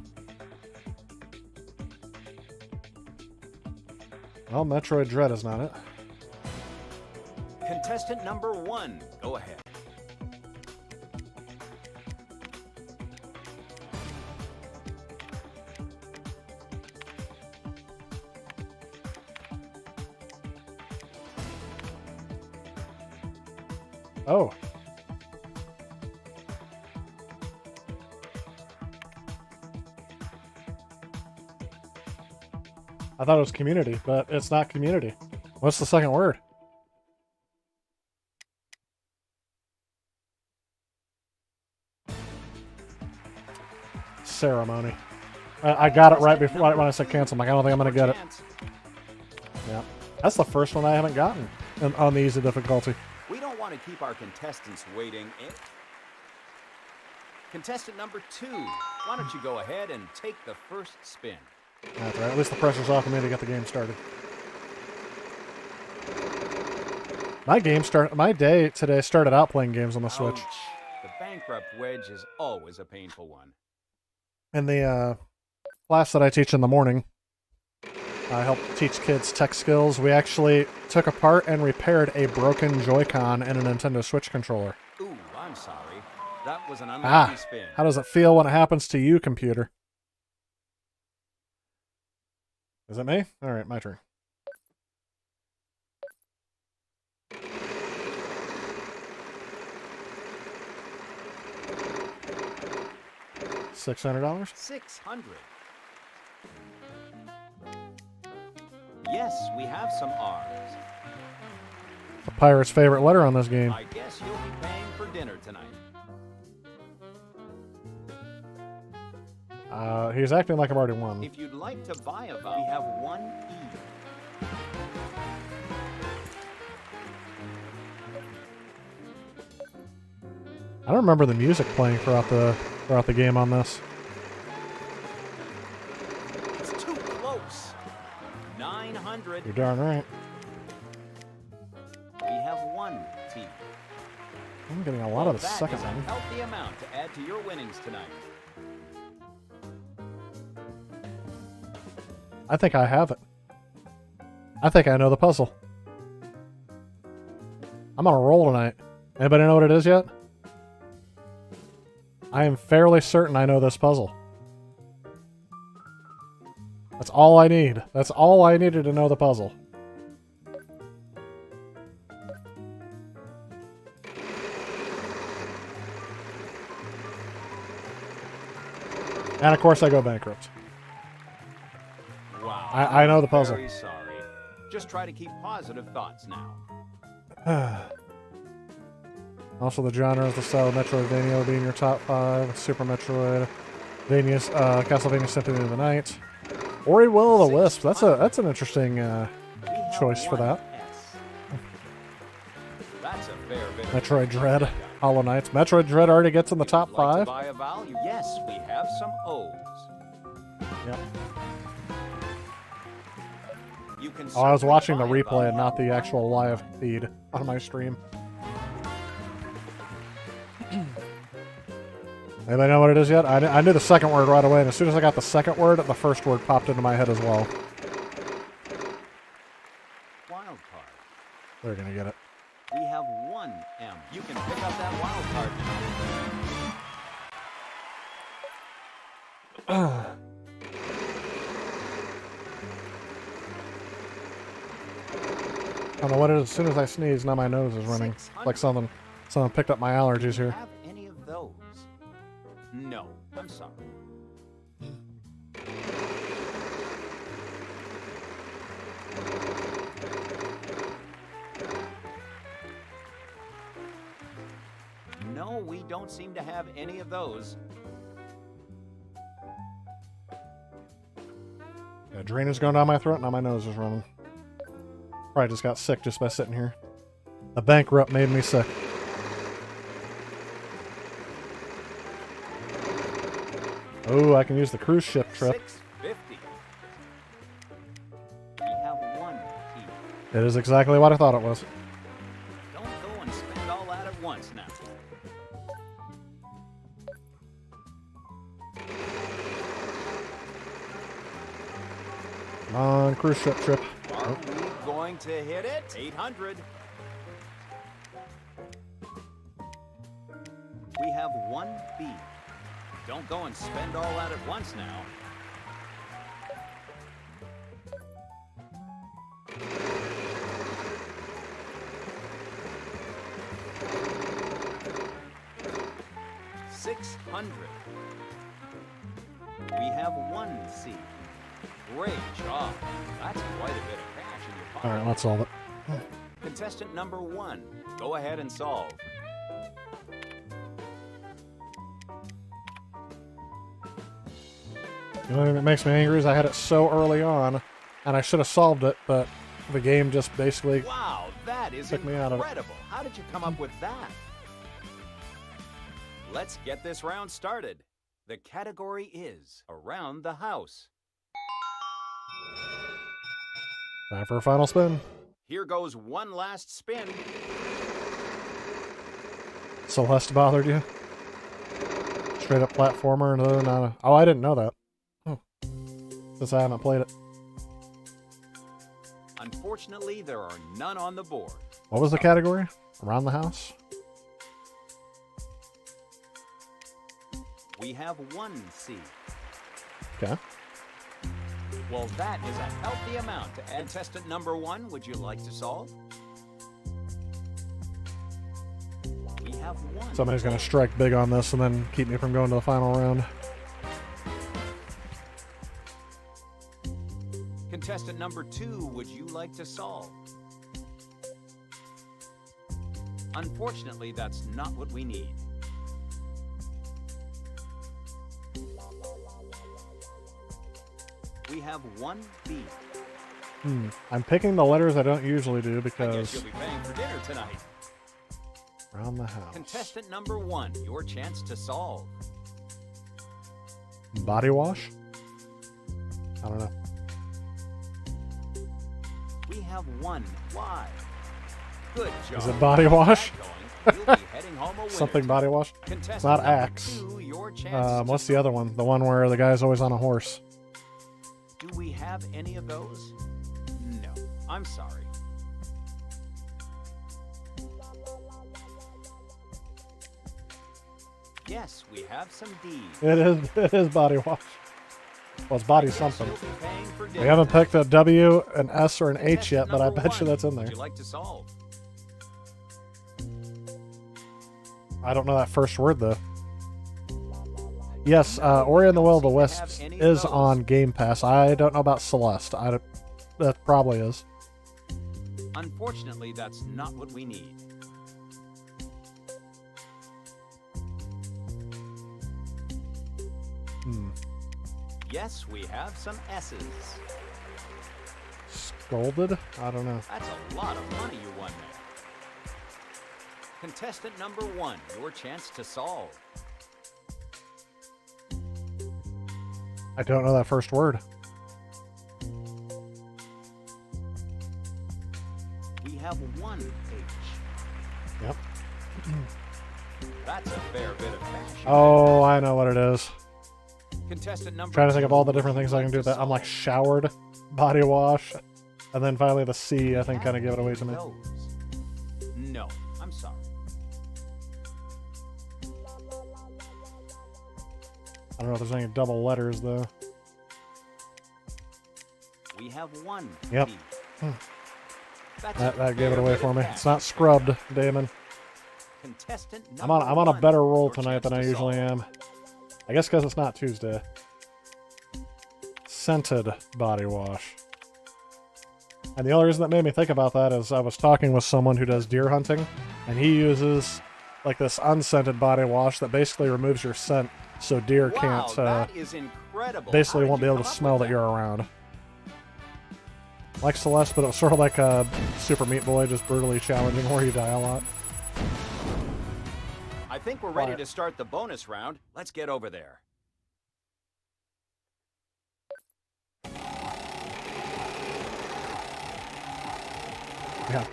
Well, Metroid Dread is not it. Contestant number 1, go ahead. Oh. I thought it was community, but it's not community. What's the second word? Ceremony. I got it right before when I said cancel. I'm like, I don't think I'm going to get it. Yeah. That's the first one I haven't gotten on the easy difficulty. We don't want to keep our contestants waiting. Contestant number 2, why don't you go ahead and take the first spin? That's right. At least the pressure's off of me to get the game started. My day today started out playing games on the Switch. Ouch. The bankrupt wedge is always a painful one. In the class that I teach in the morning, I help teach kids tech skills. We actually took apart and repaired a broken Joy-Con in a Nintendo Switch controller. Ooh, I'm sorry. That was an unlucky spin. How does it feel when it happens to you, computer? Is it me? All right, my turn. $600? 600. Yes, we have some R's. The pirate's favorite letter on this game. I guess you'll be paying for dinner tonight. He's acting like I've already won. If you'd like to buy a voucher, we have 1 E. I don't remember the music playing throughout the game on this. It's too close. 900. You're darn right. We have 1 T. I'm getting a lot of the That second is a one. healthy amount to add to your winnings tonight. I think I have it. I think I know the puzzle. I'm on a roll tonight. Anybody know what it is yet? I am fairly certain I know this puzzle. That's all I need. That's all I needed to know the puzzle. And of course I go bankrupt. Wow. I know the puzzle. Very sorry. Just try to keep positive thoughts now. Also, the genre is the style of Metroidvania would be in your top 5. Super Metroid, Castlevania Symphony of the Night, Ori Will of the Wisp. That's an interesting choice for that. That's a fair bit. Metroid Dread, Hollow Knights. Metroid Dread already gets in the top Like to 5. buy a value? Yes, we have some O's. Yep. You can Oh, I was certainly watching the buy a replay and value. not the actual live feed on my stream. Anybody know what it is yet? I knew the second word right away, and as soon as I got the second word, the first word popped into my head as well. Wild card. They're gonna get it. We have 1 M. You can pick up that wild card now. I don't know what it is. As soon as I sneeze, now my nose is running. Like someone picked up my allergies here. Have any of those? No, I'm sorry. No, we don't seem to have any of those. Yeah, adrenaline's going down my throat, now my nose is running. Probably just got sick just by sitting here. The bankrupt made me sick. Oh, I can use the cruise ship trip. $6.50. We have 1 key. It is exactly what I thought it was. Don't go and spend all that at once now. Come on, cruise ship trip. Are we going to hit it? 800. We have 1 B. Don't go and spend all that at once now. $600. We have 1 C. Great job. That's quite a bit of cash in your pocket. Alright, let's solve it. Contestant number 1, go ahead and solve. The only thing that makes me angry is I had it so early on, and I should have solved it, but the game just basically Wow, that is took me out of it. incredible. How did you come up with that? Let's get this round started. The category is Around the House. Time for a final spin. Here goes one last spin. Celeste bothered you? Straight up platformer? No, no. Oh, I didn't know that. Oh. Since I haven't played it. Unfortunately, there are none on the board. What was the category? Around the house? We have 1 C. Okay. Well, that is a healthy amount to add. Contestant number 1, would you like to solve? We have 1. Somebody's going to strike big on this and then keep me from going to the final round. Contestant number 2, would you like to solve? Unfortunately, that's not what we need. We have 1 B. I'm picking the letters I don't usually do I guess because... you'll be paying for dinner tonight. Around the house. Contestant number 1, your chance to solve. Body wash? I don't know. We have 1 Y. Good job. Is it body wash? You'll be heading home a winner. Something body wash? Contestant It's not number Axe. 2, your chance What's the other one? The one where the guy's always on a horse. Do we have any of those? No. I'm sorry. Yes, we have some D's. It is body wash. Well, it's body Yes, something. you'll be paying for We dinner haven't tonight. picked a W, an S, or an H Contestant yet, but I number bet you 1, that's in there. Would you like to solve? I don't know that first word, though. Yes, Ori and the Will of the Wisps is on Game Pass. I don't know about Celeste. That probably is. Unfortunately, that's not what we need. Yes, we have some S's. Scolded? I don't know. That's a lot of money you won there. Contestant number 1, your chance to solve. I don't know that first word. We have 1 H. Yep. That's a fair bit of cash. Oh, I know what it is. Contestant number Trying to think of 2, all the different things I can do with that. I'm like showered, body wash, and then finally the C, I think, kind of give it away to me. those. No, I'm sorry. I don't know if there's any double letters, though. We have 1 Yep. B. That's That a gave it fair away bit for of me. cash. It's not scrubbed, Damon. Contestant I'm number on a 1, better roll your tonight chance than I to usually solve. am. I guess because it's not Tuesday. Scented body wash. And the only reason that made me think about that is I was talking with someone who does deer hunting, and he uses like this unscented body wash that basically removes your scent, so deer Wow, can't. that is incredible. Basically, How won't did be you able to come up smell with that you're around. Like Celeste, but it was sort of like a Super Meat Boy, just brutally challenging where you die a lot. I think we're ready Right. to start the bonus round. Let's get over there. Yeah.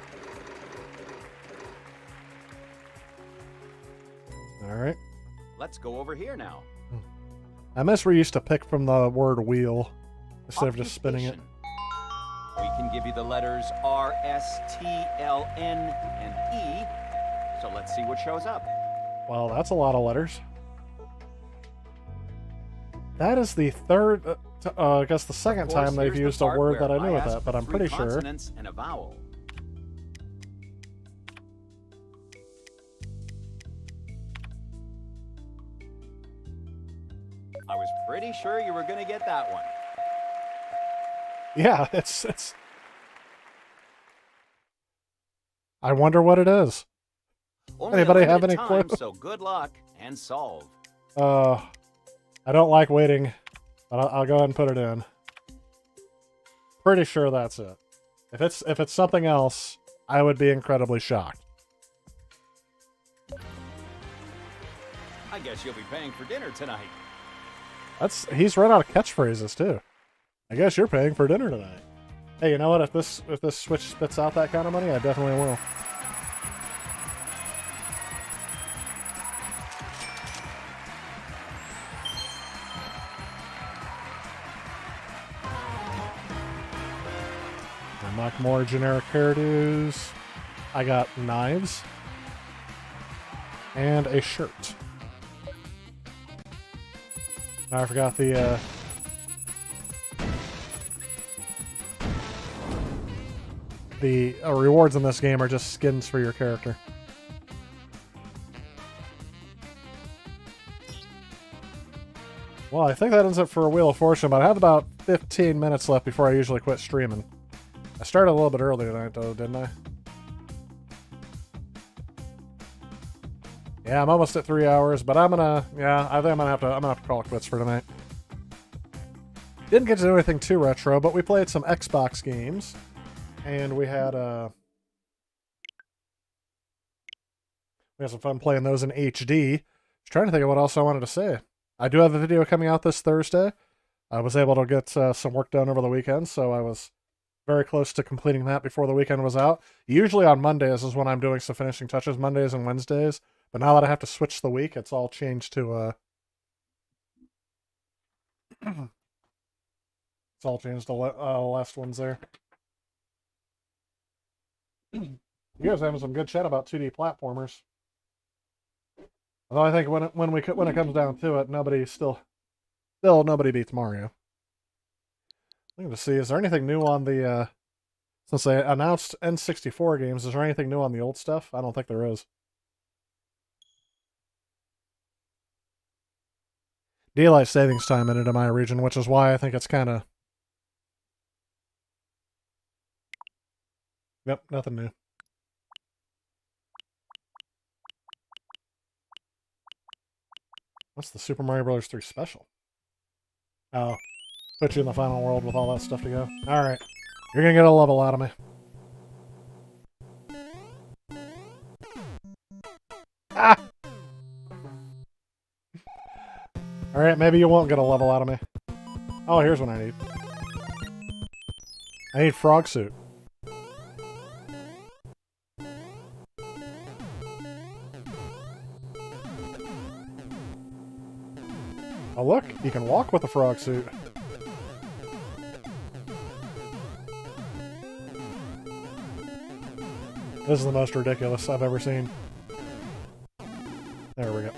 All right. Let's go over here now. I miss we used to pick from the word wheel instead of just spinning it. We can give you the letters R, S, T, L, N, and E. So let's see what shows up. Well, that's a lot of letters. That is the third, I guess the second Of course, time they've here's the used a part word that I where knew with ask that, but for I'm 3 pretty sure. consonants and a vowel. I was pretty sure you were going to get that one. Yeah, it's. I wonder what it is. Only Anybody a have limited any time, clue? So good luck and solve. I don't like waiting, but I'll go ahead and put it in. Pretty sure that's it. If it's something else, I would be incredibly shocked. I guess you'll be paying for dinner tonight. He's run out of catchphrases too. I guess you're paying for dinner tonight. Hey, you know what? If this Switch spits out that kind of money, I definitely will. Unlock more generic hairdos. I got knives and a shirt. I forgot the rewards in this game are just skins for your character. Well, I think that ends up for a Wheel of Fortune, but I have about 15 minutes left before I usually quit streaming. I started a little bit early tonight, though, didn't I? Yeah, I'm almost at 3 hours, but I think I'm gonna have to call it quits for tonight. Didn't get to do anything too retro, but we played some Xbox games, and we had some fun playing those in HD. I was trying to think of what else I wanted to say. I do have a video coming out this Thursday. I was able to get some work done over the weekend, so I was very close to completing that before the weekend was out. Usually on Mondays is when I'm doing some finishing touches, Mondays and Wednesdays. But now that I have to switch the week, it's all changed to it's all changed to last ones there. You guys are having some good chat about 2D platformers. Although I think when it comes down to it, nobody beats Mario. Looking to see, is there anything new on the since they announced N64 games, is there anything new on the old stuff? I don't think there is. Daylight savings time ended in my region, which is why I think it's kind of... Yep, nothing new. What's the Super Mario Bros. 3 special? Oh, put you in the final world with all that stuff to go. Alright, you're gonna get a level out of me. Ah! Alright, maybe you won't get a level out of me. Oh, here's what I need. I need frog suit. Oh look, you can walk with a frog suit. This is the most ridiculous I've ever seen. There we go.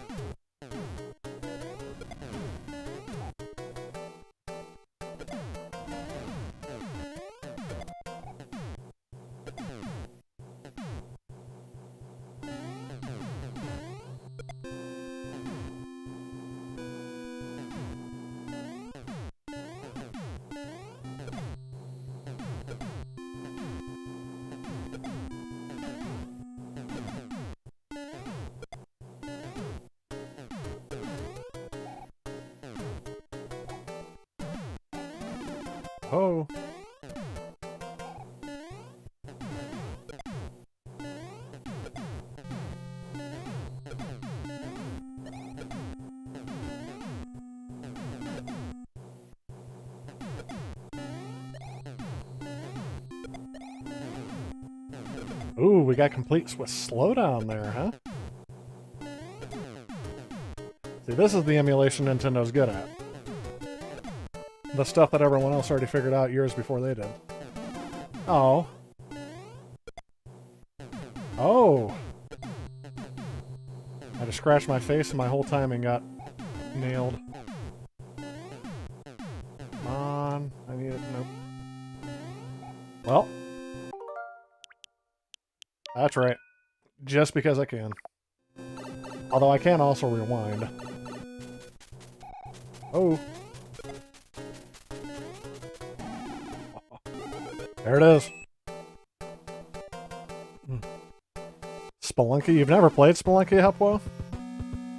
ho. Ooh, we got complete with slowdown there, huh? See, this is the emulation Nintendo's good at. The stuff that everyone else already figured out years before they did. Oh. Oh! I just scratched my face and my whole timing got nailed. Come on. I need it. Nope. Well. That's right. Just because I can. Although I can also rewind. Oh. There it is. Spelunky. You've never played Spelunky, Hepwo?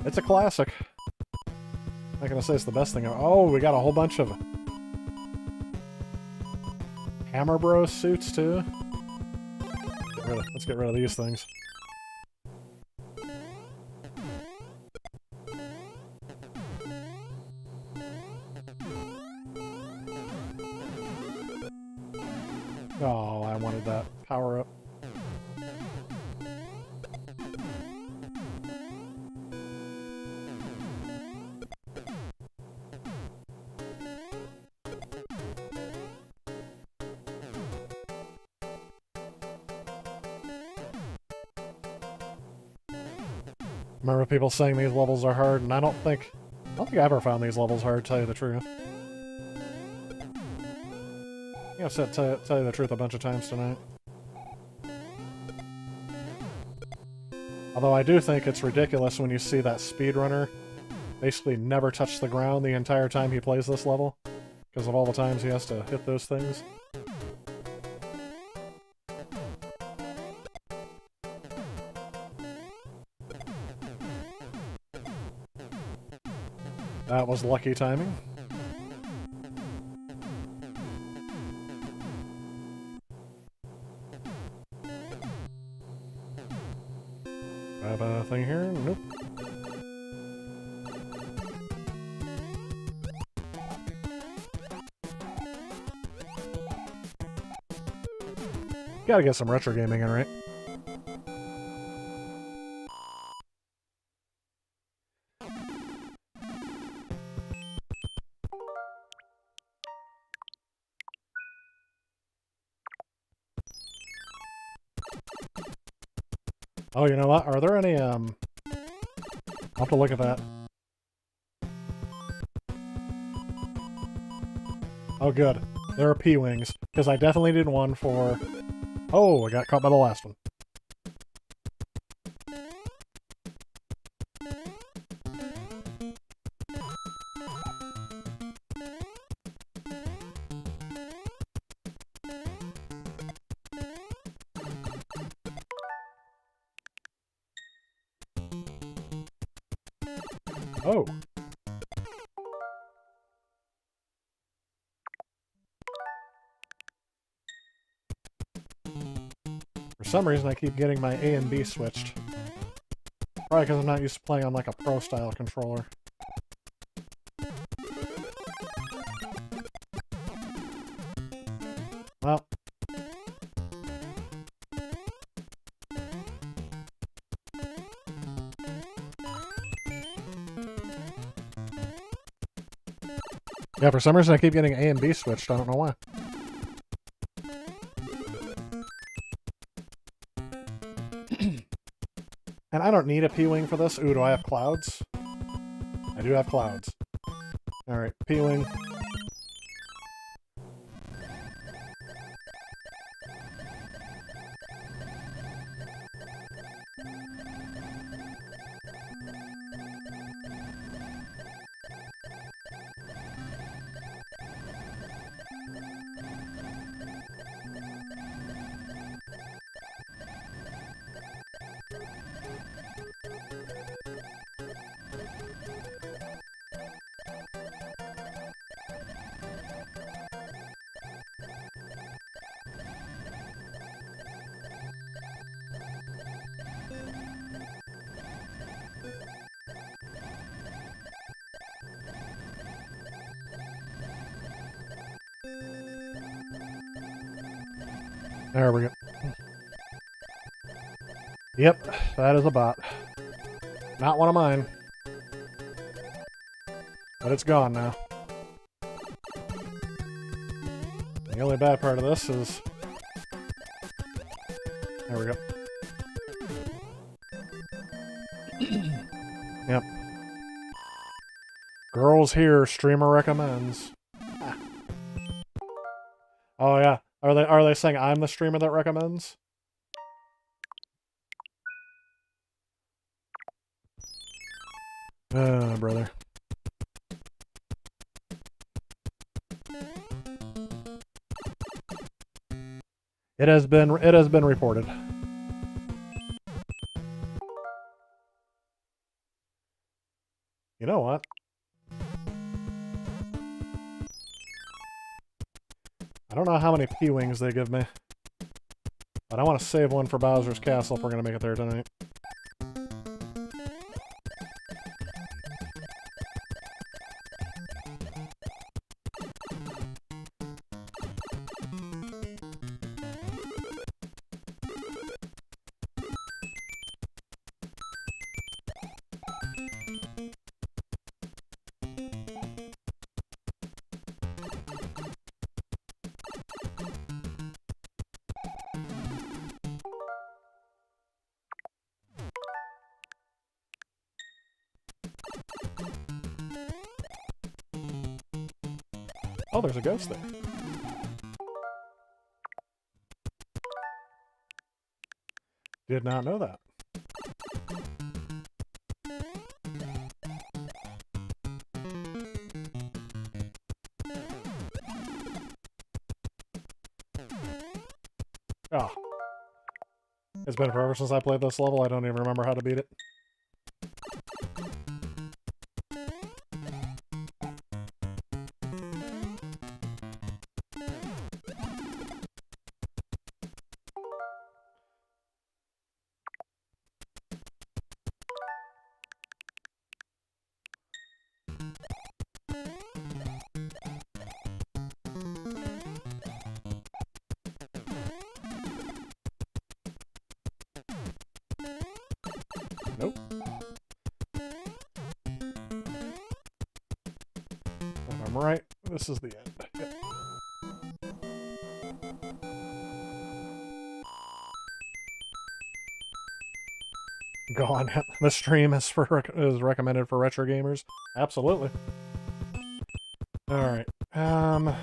It's a classic. I'm not gonna say it's the best thing ever. Oh, we got a whole bunch of Hammer Bros suits too. Let's get rid of these things. Oh, I wanted that power up. Remember people saying these levels are hard, and I don't think I ever found these levels hard, to tell you the truth. I think I've said tell you the truth a bunch of times tonight. Although I do think it's ridiculous when you see that speedrunner basically never touch the ground the entire time he plays this level, because of all the times he has to hit those things. That was lucky timing. Grab a thing here? Nope. Gotta get some retro gaming in, right? Oh, you know what? Are there any, I'll have to look at that. Oh, good. There are P-Wings, because I definitely did one for... Oh, I got caught by the last one. Oh. For some reason, I keep getting my A and B switched. Probably because I'm not used to playing on like a pro-style controller. Well. Yeah, for some reason I keep getting A and B switched. I don't know why. And I don't need a P-Wing for this. Ooh, do I have clouds? I do have clouds. Alright, P-Wing. There we go. Yep, that is a bot. Not one of mine. But it's gone now. The only bad part of this is... There we go. Yep. Girls here, streamer recommends. Ah. Oh yeah. Are they saying I'm the streamer that recommends? Brother. It has been reported. You know what? I don't know how many P-Wings they give me, but I want to save one for Bowser's Castle if we're going to make it there tonight. Oh, there's a ghost there. Did not know that. Oh. It's been forever since I played this level. I don't even remember how to beat it. Nope. If I'm right, this is the end. Yep. Go on. The stream is recommended for retro gamers. Absolutely. All right. I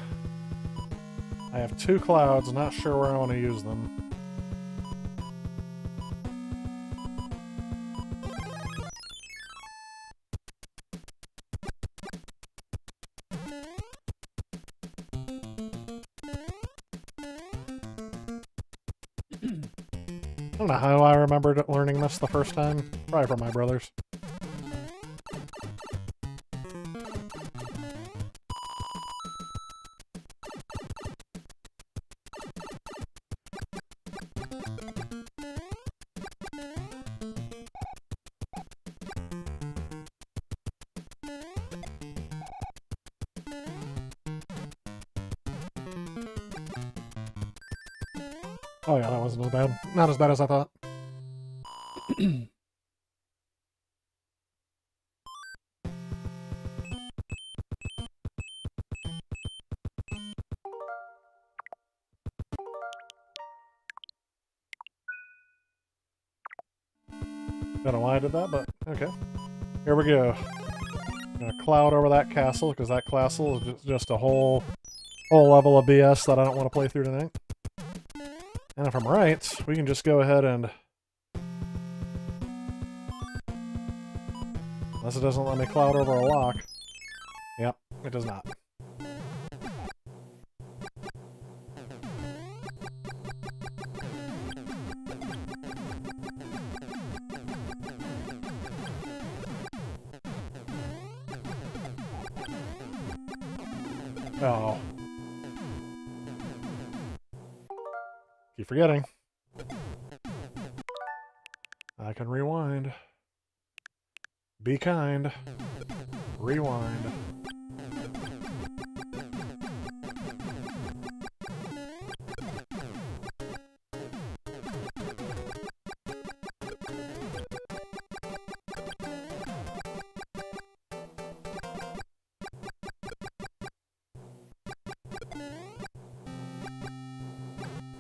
have 2 clouds. Not sure where I want to use them. I don't know how I remembered learning this the first time. Probably from my brothers. Oh yeah, that wasn't as bad. Not as bad as I thought. Don't know why I did that, but okay. Here we go. Gonna cloud over that castle, because that castle is just a whole level of BS that I don't want to play through tonight. And if I'm right, we can just go ahead and... Unless it doesn't let me cloud over a lock. Yep, it does not. Oh. Keep forgetting. I can rewind. Be kind. Rewind.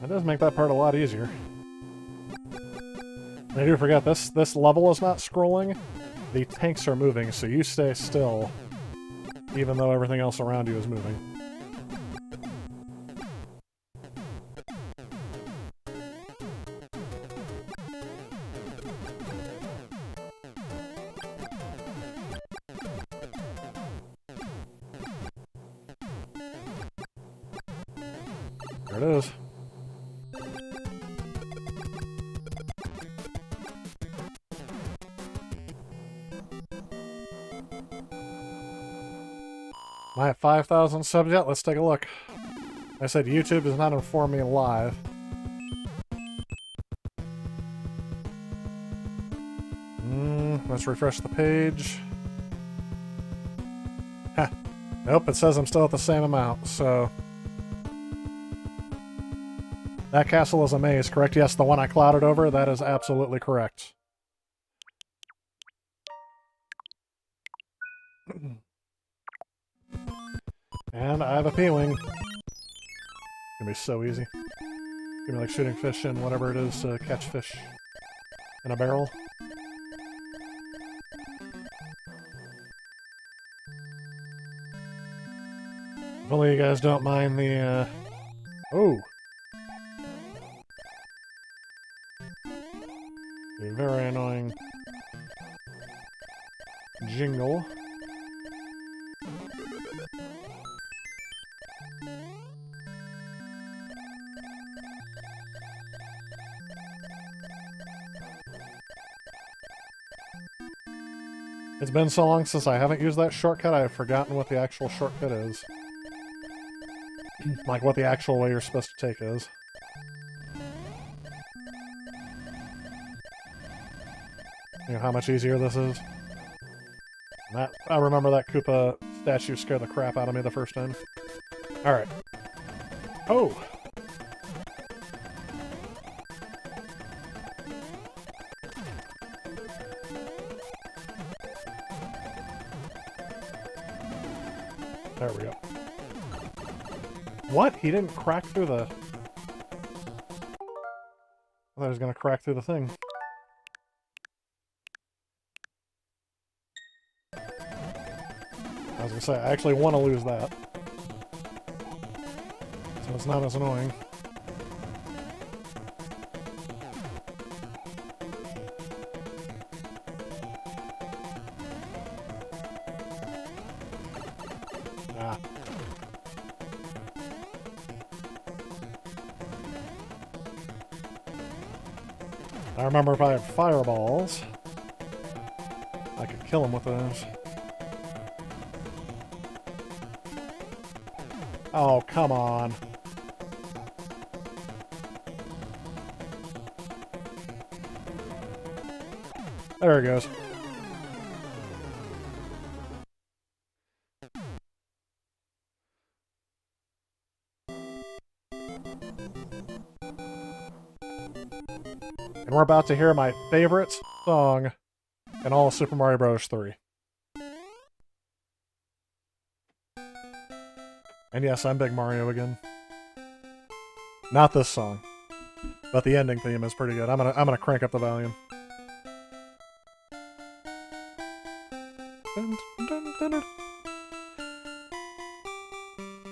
That does make that part a lot easier. And I do forget, this level is not scrolling. The tanks are moving, so you stay still, even though everything else around you is moving. There it is. Am I at 5,000 subs yet? Let's take a look. I said YouTube does not inform me live. Let's refresh the page. Ha. Nope, it says I'm still at the same amount, so... That castle is a maze, correct? Yes, the one I clouded over, that is absolutely correct. And I have a P-Wing. It's gonna be so easy. It's gonna be like shooting fish in whatever it is to catch fish in a barrel. If only you guys don't mind the, oh! A very annoying jingle. It's been so long since I haven't used that shortcut, I have forgotten what the actual shortcut is. Like what the actual way you're supposed to take is. You know how much easier this is? That, I remember that Koopa statue scared the crap out of me the first time. Alright. Oh! There we go. What? He didn't crack through the... I thought he was gonna crack through the thing. I was gonna say, I actually want to lose that. So it's not as annoying. Ah. I remember if I had fireballs, I could kill him with those. Oh, come on. There it goes. And we're about to hear my favorite song in all of Super Mario Bros. 3. And yes, I'm Big Mario again. Not this song, but the ending theme is pretty good. I'm gonna crank up the volume.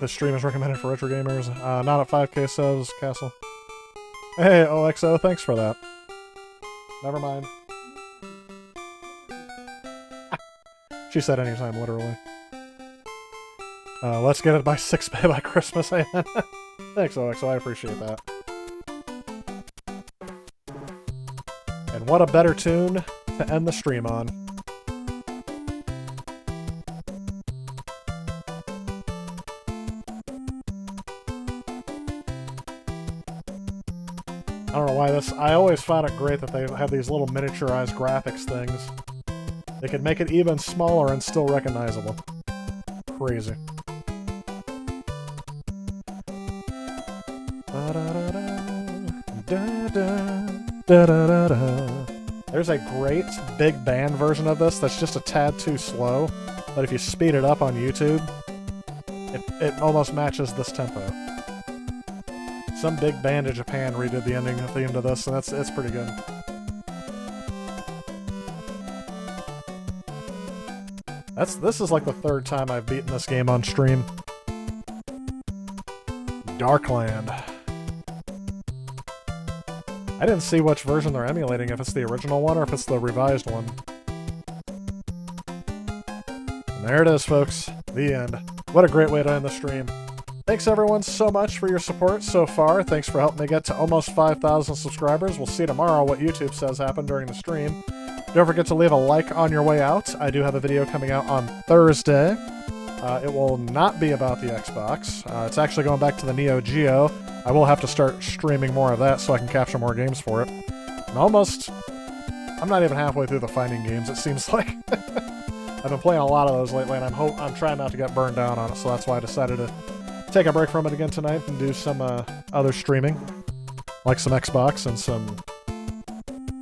This stream is recommended for retro gamers. Not at 5K subs, Castle. Hey, OXO, thanks for that. Never mind. She said anytime, literally. Let's get it by 6 by Christmas. Thanks, OXO, I appreciate that. And what a better tune to end the stream on. I don't know why this... I always found it great that they have these little miniaturized graphics things. They could make it even smaller and still recognizable. Crazy. There's a great big band version of this that's just a tad too slow, but if you speed it up on YouTube, it almost matches this tempo. Some big band of Japan redid the ending at the end of this, and it's pretty good. This is like the third time I've beaten this game on stream. Darkland. I didn't see which version they're emulating, if it's the original one or if it's the revised one. And there it is, folks. The end. What a great way to end the stream. Thanks everyone so much for your support so far. Thanks for helping me get to almost 5,000 subscribers. We'll see tomorrow what YouTube says happened during the stream. Don't forget to leave a like on your way out. I do have a video coming out on Thursday. It will not be about the Xbox. It's actually going back to the Neo Geo. I will have to start streaming more of that so I can capture more games for it. And I'm not even halfway through the fighting games, it seems like. I've been playing a lot of those lately, and I'm trying not to get burned down on it, so that's why I decided to take a break from it again tonight and do some other streaming, like some Xbox and some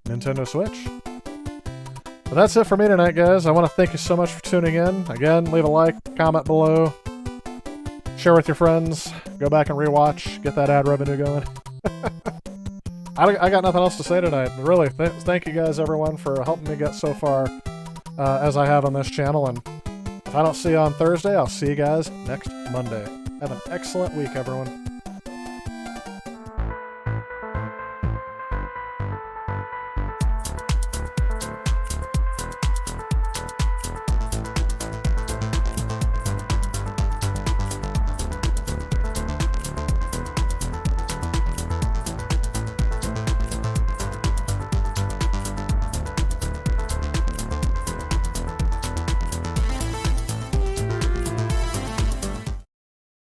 Nintendo Switch. But that's it for me tonight, guys. I want to thank you so much for tuning in. Again, leave a like, comment below, share with your friends, go back and rewatch, get that ad revenue going. I got nothing else to say tonight. Really, thank you guys, everyone, for helping me get so far as I have on this channel. And if I don't see you on Thursday, I'll see you guys next Monday. Have an excellent week, everyone.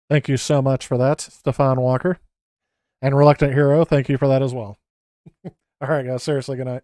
Thank you so much for that, Stefan Walker. And Reluctant Hero, thank you for that as well. All right, guys. Seriously, good night.